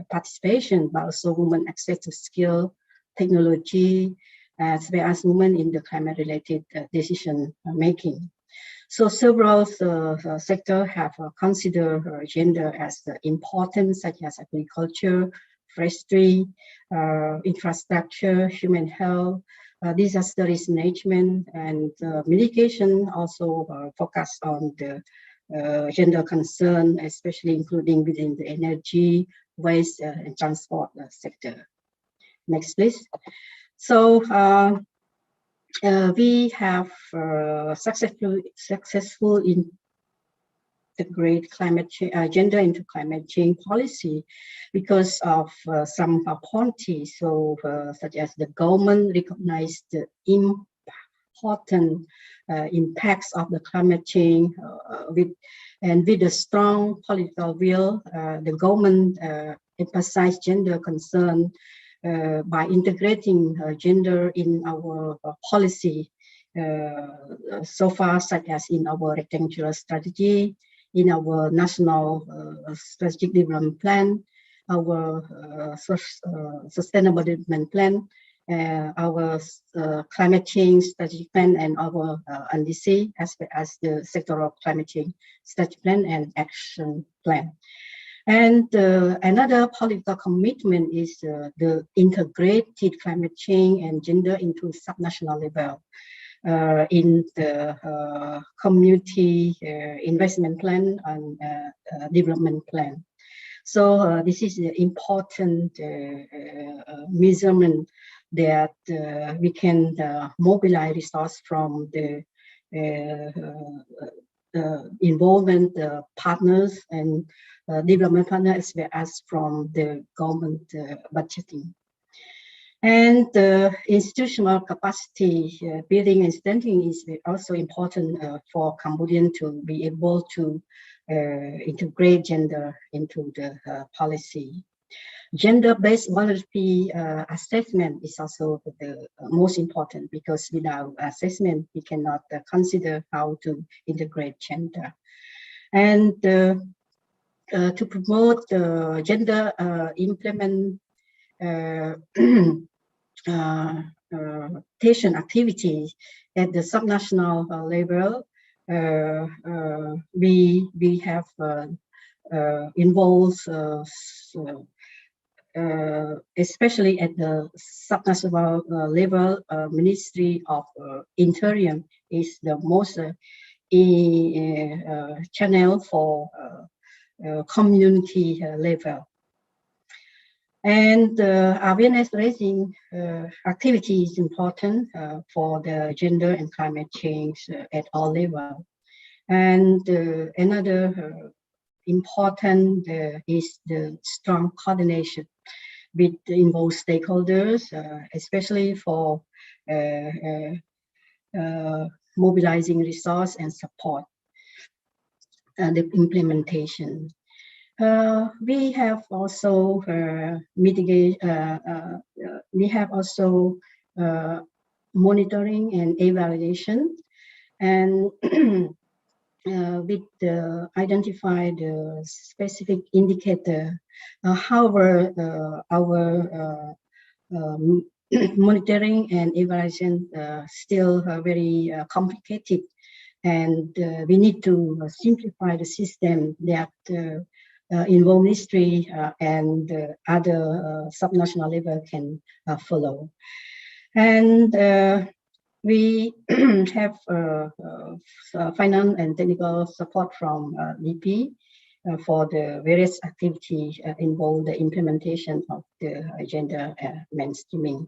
participation, but also women access to skill, technology, as well as women in the climate-related decision making. So several sectors have considered gender as important, such as agriculture, forestry, infrastructure, human health, disaster risk management, and mitigation also focus on the gender concern, especially including within the energy, waste, and transport sector. Next, please. So we have successful in integrate gender into climate change policy because of some policies, so such as the government recognized the important impacts of the climate change with a strong political will, the government emphasized gender concern by integrating gender in our policy so far, such as in our rectangular strategy, in our national strategic development plan, our sustainable development plan, our climate change strategic plan, and our NDC as well as the sectoral climate change strategic plan and action plan. And another political commitment is the integrated climate change and gender into subnational level in the community investment plan and development plan. So this is an important measurement that we can mobilize resources from the involvement partners and development partners as well as from the government budgeting. And institutional capacity building and strengthening is also important for Cambodian to be able to integrate gender into the policy. Gender-based vulnerability assessment is also the most important, because without assessment, we cannot consider how to integrate gender. And to promote gender implementation activities at the subnational level, we have involved especially at the subnational level. Ministry of Interior is the most channel for community level. And awareness raising activity is important for the gender and climate change at all levels. And another important is the strong coordination with the involved stakeholders, especially for mobilizing resource and support the implementation. We have also monitoring and evaluation, and with identify the specific indicator. However, our monitoring and evaluation still very complicated, and we need to simplify the system that involve ministry and other subnational level can follow. And we have finance and technical support from DP for the various activities involved the implementation of the agenda mainstreaming.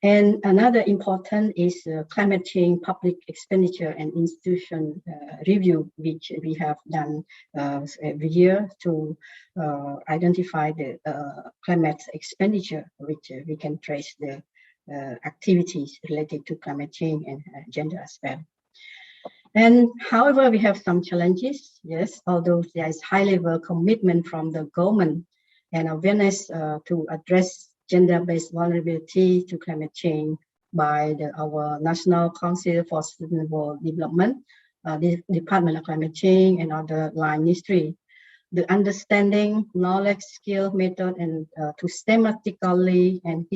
And another important is climate change public expenditure and institution review, which we have done every year to identify the climate expenditure, which we can trace the activities related to climate change and gender as well. And however, we have some challenges, yes, although there is high level commitment from the government and awareness to address gender-based vulnerability to climate change by our National Council for Sustainable Development, the Department of Climate Change, and other line ministry. The understanding, knowledge, skill, method, and to systematically and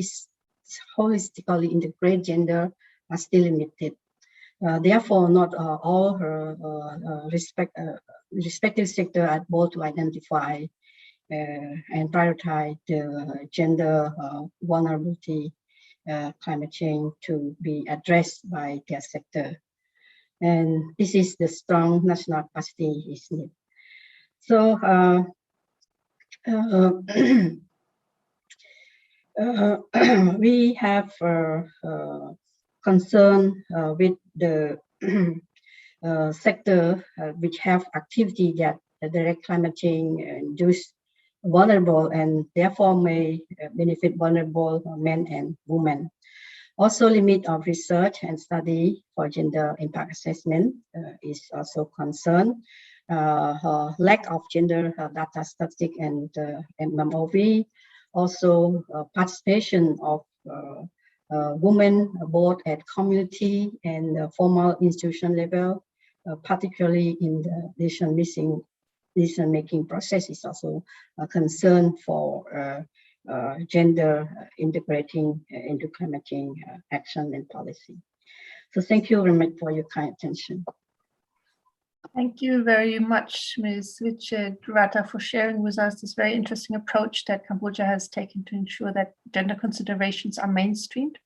holistically integrate gender are still limited. Therefore, not all respective sectors are able to identify and prioritize the gender vulnerability climate change to be addressed by their sector. And this is the strong national capacity is needed. So we have concern with the sector which have activity that direct climate change induce vulnerable and therefore may benefit vulnerable men and women. Also, limit of research and study for gender impact assessment is also concerned. Lack of gender data statistic and MMOV. Also, participation of women both at community and formal institution level, particularly in the decision-making process, is also a concern for gender integrating into climate change action and policy. So thank you very much for your kind attention. Thank you very much, Ms. Uriarte, for sharing with us this very interesting approach that Cambodia has taken to ensure that gender considerations are mainstreamed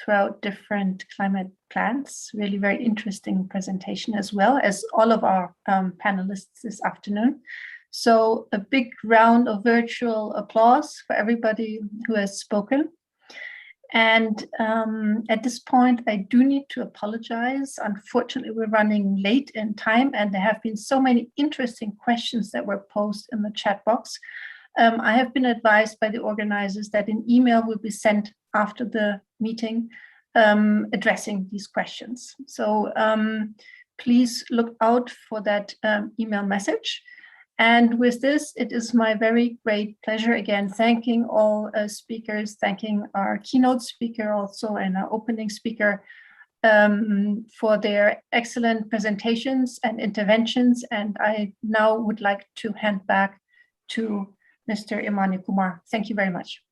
throughout different climate plans. Really very interesting presentation, as well as all of our panelists this afternoon. So a big round of virtual applause for everybody who has spoken. And at this point, I do need to apologize. Unfortunately, we're running late in time, and there have been so many interesting questions that were posed in the chat box. I have been advised by the organizers that an email will be sent after the meeting addressing these questions. So please look out for that email message. And with this, it is my very great pleasure again, thanking all speakers, thanking our keynote speaker also and our opening speaker for their excellent presentations and interventions. And I now would like to hand back to Mr. Emani Kumar. Thank you very much.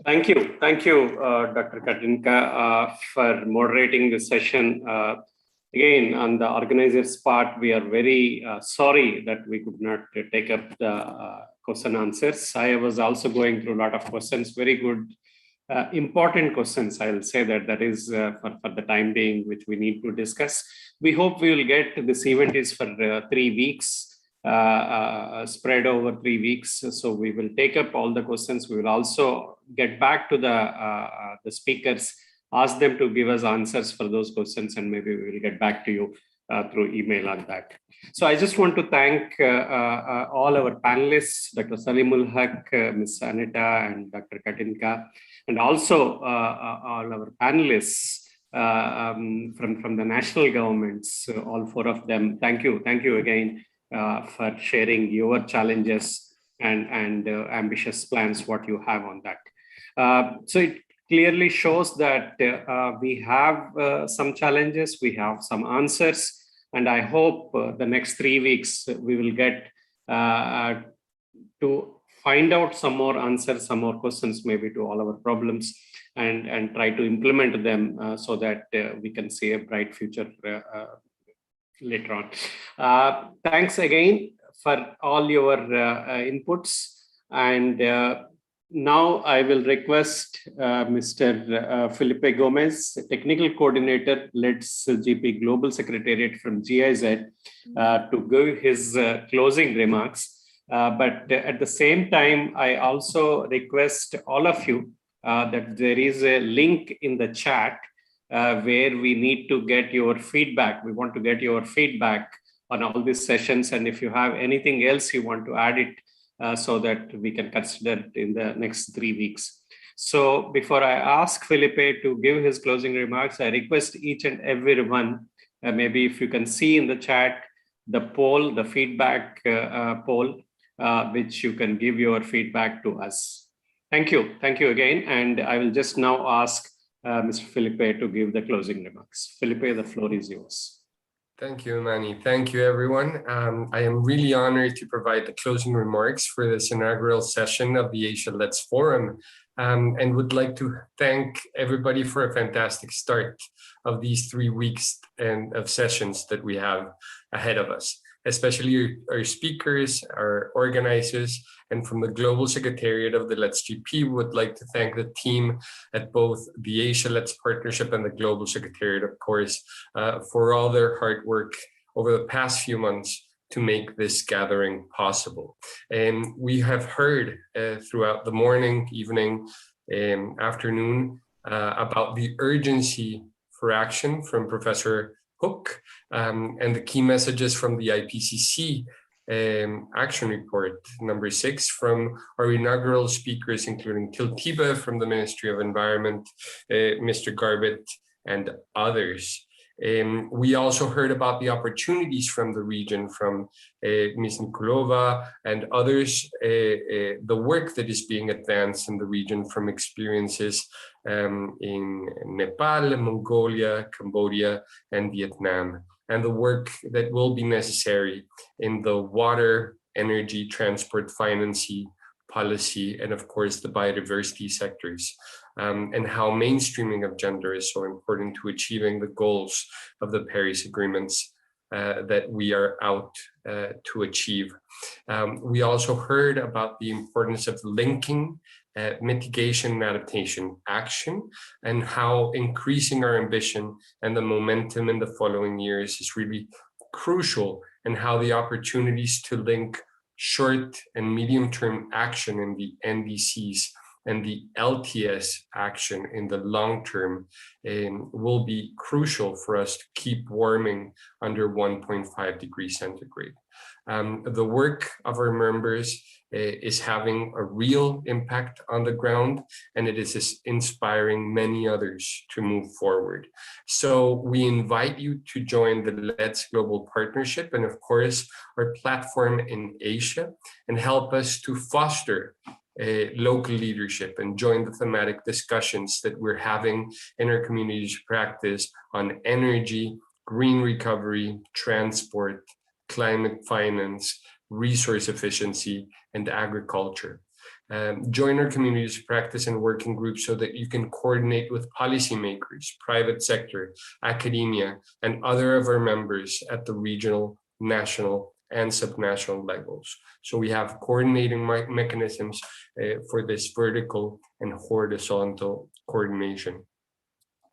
Thank you, Dr. Katinka, for moderating this session. Again, on the organizers' part, we are very sorry that we could not take up the question answers. I was also going through a lot of questions, very good, important questions. I will say that is for the time being, which we need to discuss. We hope we will get, this event is for 3 weeks, spread over 3 weeks. So we will take up all the questions. We will also get back to the speakers, ask them to give us answers for those questions, and maybe we will get back to you through email on that. So I just want to thank all our panelists, Dr. Salimul Haq, Ms. Anita, and Dr. Katinka, and also all our panelists from the national governments, all 4 of them. Thank you again for sharing your challenges and ambitious plans, what you have on that. So it clearly shows that we have some challenges, we have some answers, and I hope the next 3 weeks we will get to find out some more answers, some more questions maybe to all our problems, and try to implement them so that we can see a bright future later on. Thanks again for all your inputs, and now I will request Mr. Felipe Gomez, Technical Coordinator, LED's GP Global Secretariat from GIZ, to give his closing remarks. But at the same time, I also request all of you that there is a link in the chat where we need to get your feedback. We want to get your feedback on all these sessions. And if you have anything else you want to add it, so that we can consider it in the next 3 weeks. So before I ask Felipe to give his closing remarks, I request each and every one, maybe if you can see in the chat, the poll, the feedback poll, which you can give your feedback to us. Thank you again. And I will just now ask Mr. Felipe to give the closing remarks. Felipe, the floor is yours. Thank you, Emani. Thank you, everyone. I am really honored to provide the closing remarks for this inaugural session of the Asia Let's Forum, and would like to thank everybody for a fantastic start of these 3 weeks of sessions that we have ahead of us, especially our speakers, our organizers, and from the Global Secretariat of the Let's GP, would like to thank the team at both the Asia Let's Partnership and the Global Secretariat, of course, for all their hard work over the past few months to make this gathering possible. And we have heard throughout the morning, evening, afternoon about the urgency for action from Professor hook. And the key messages from the IPCC action report number 6 from our inaugural speakers, including Tibbe from the Ministry of Environment, Mr. Garbett, and others. We also heard about the opportunities from the region from Ms. Nikolova and others, the work that is being advanced in the region from experiences in Nepal, Mongolia, Cambodia, and Vietnam, and the work that will be necessary in the water, energy, transport, financing, policy, and of course the biodiversity sectors, and how mainstreaming of gender is so important to achieving the goals of the Paris agreements that we are out to achieve. We also heard about the importance of linking mitigation and adaptation action, and how increasing our ambition and the momentum in the following years is really crucial, and how the opportunities to link short and medium-term action in the NDCs and the LTS action in the long term will be crucial for us to keep warming under 1.5 degrees centigrade. The work of our members is having a real impact on the ground, and it is inspiring many others to move forward. So we invite you to join the Let's Global Partnership and of course our platform in Asia, and help us to foster local leadership and join the thematic discussions that we're having in our community's practice on energy, green recovery, transport, climate finance, resource efficiency, and agriculture. Join our community's practice and working groups so that you can coordinate with policymakers, private sector, academia, and other of our members at the regional, national, and subnational levels. So we have coordinating mechanisms for this vertical and horizontal coordination.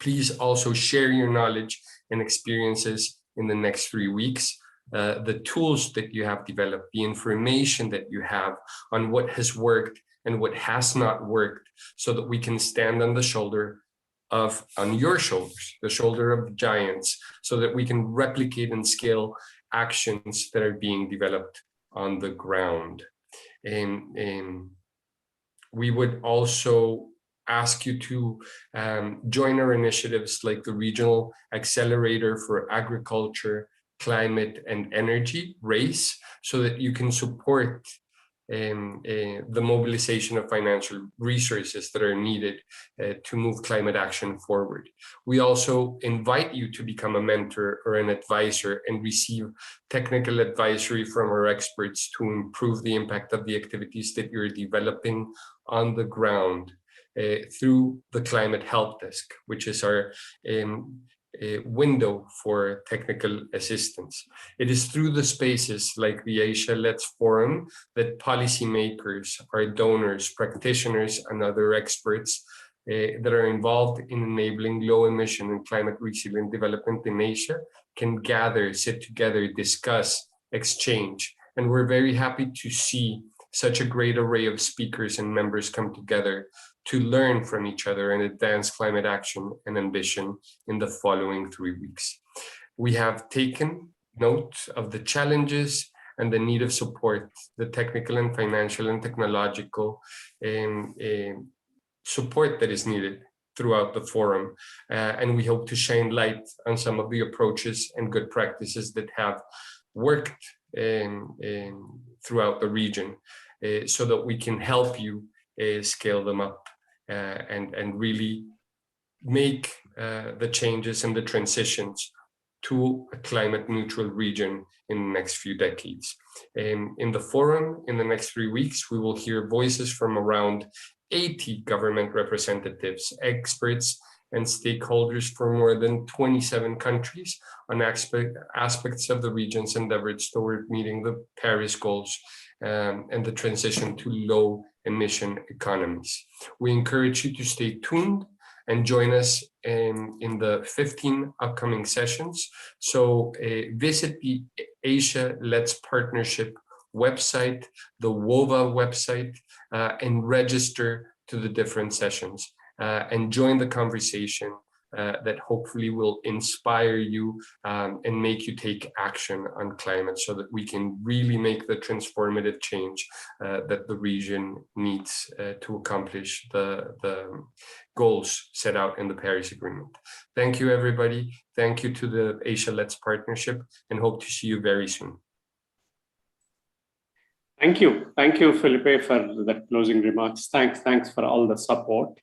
Please also share your knowledge and experiences in the next 3 weeks. The tools that you have developed, the information that you have on what has worked and what has not worked, so that we can stand on the shoulder of, on your shoulders, the shoulder of the giants, so that we can replicate and scale actions that are being developed on the ground. And we would also ask you to join our initiatives like the Regional Accelerator for Agriculture, Climate and Energy, RACE, so that you can support the mobilization of financial resources that are needed to move climate action forward. We also invite you to become a mentor or an advisor and receive technical advisory from our experts to improve the impact of the activities that you're developing on the ground through the Climate Help Desk, which is our window for technical assistance. It is through the spaces like the Asia Let's Forum that policymakers, our donors, practitioners, and other experts that are involved in enabling low emission and climate resilient development in Asia can gather, sit together, discuss, exchange. And we're very happy to see such a great array of speakers and members come together to learn from each other and advance climate action and ambition in the following 3 weeks. We have taken note of the challenges and the need of support, the technical and financial and technological support that is needed throughout the forum. And we hope to shine light on some of the approaches and good practices that have worked throughout the region so that we can help you scale them up and really make the changes and the transitions to a climate neutral region in the next few decades. In the forum, in the next 3 weeks, we will hear voices from around 80 government representatives, experts, and stakeholders from more than 27 countries on aspects of the region's endeavors toward meeting the Paris goals and the transition to low emission economies. We encourage you to stay tuned and join us in the 15 upcoming sessions. So visit the Asia Let's Partnership website, the WOVA website, and register to the different sessions and join the conversation that hopefully will inspire you and make you take action on climate so that we can really make the transformative change that the region needs to accomplish the goals set out in the Paris Agreement. Thank you, everybody. Thank you to the Asia Let's partnership, and hope to see you very soon. Thank you, Felipe, for the closing remarks. Thanks for all the support.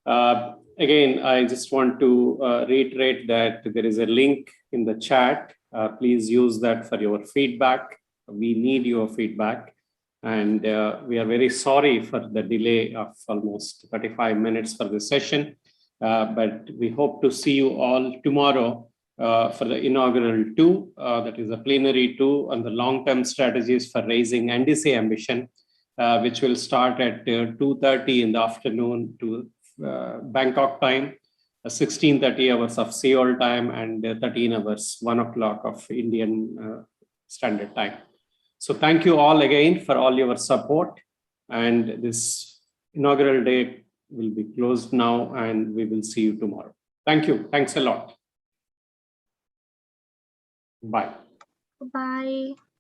Again, I just want to reiterate that there is a link in the chat. Please use that for your feedback. We need your feedback. And we are very sorry for the delay of almost 35 minutes for this session. But we hope to see you all tomorrow for the Inaugural 2, that is the Plenary 2 on the long-term strategies for raising NDC ambition, which will start at 2:30 in the afternoon to Bangkok time, 16:30 hours of Seoul time, and 13 hours, 1 o'clock of Indian Standard Time. So thank you all again for all your support. And this inaugural day will be closed now, and we will see you tomorrow. Thank you. Thanks a lot. Bye. Bye.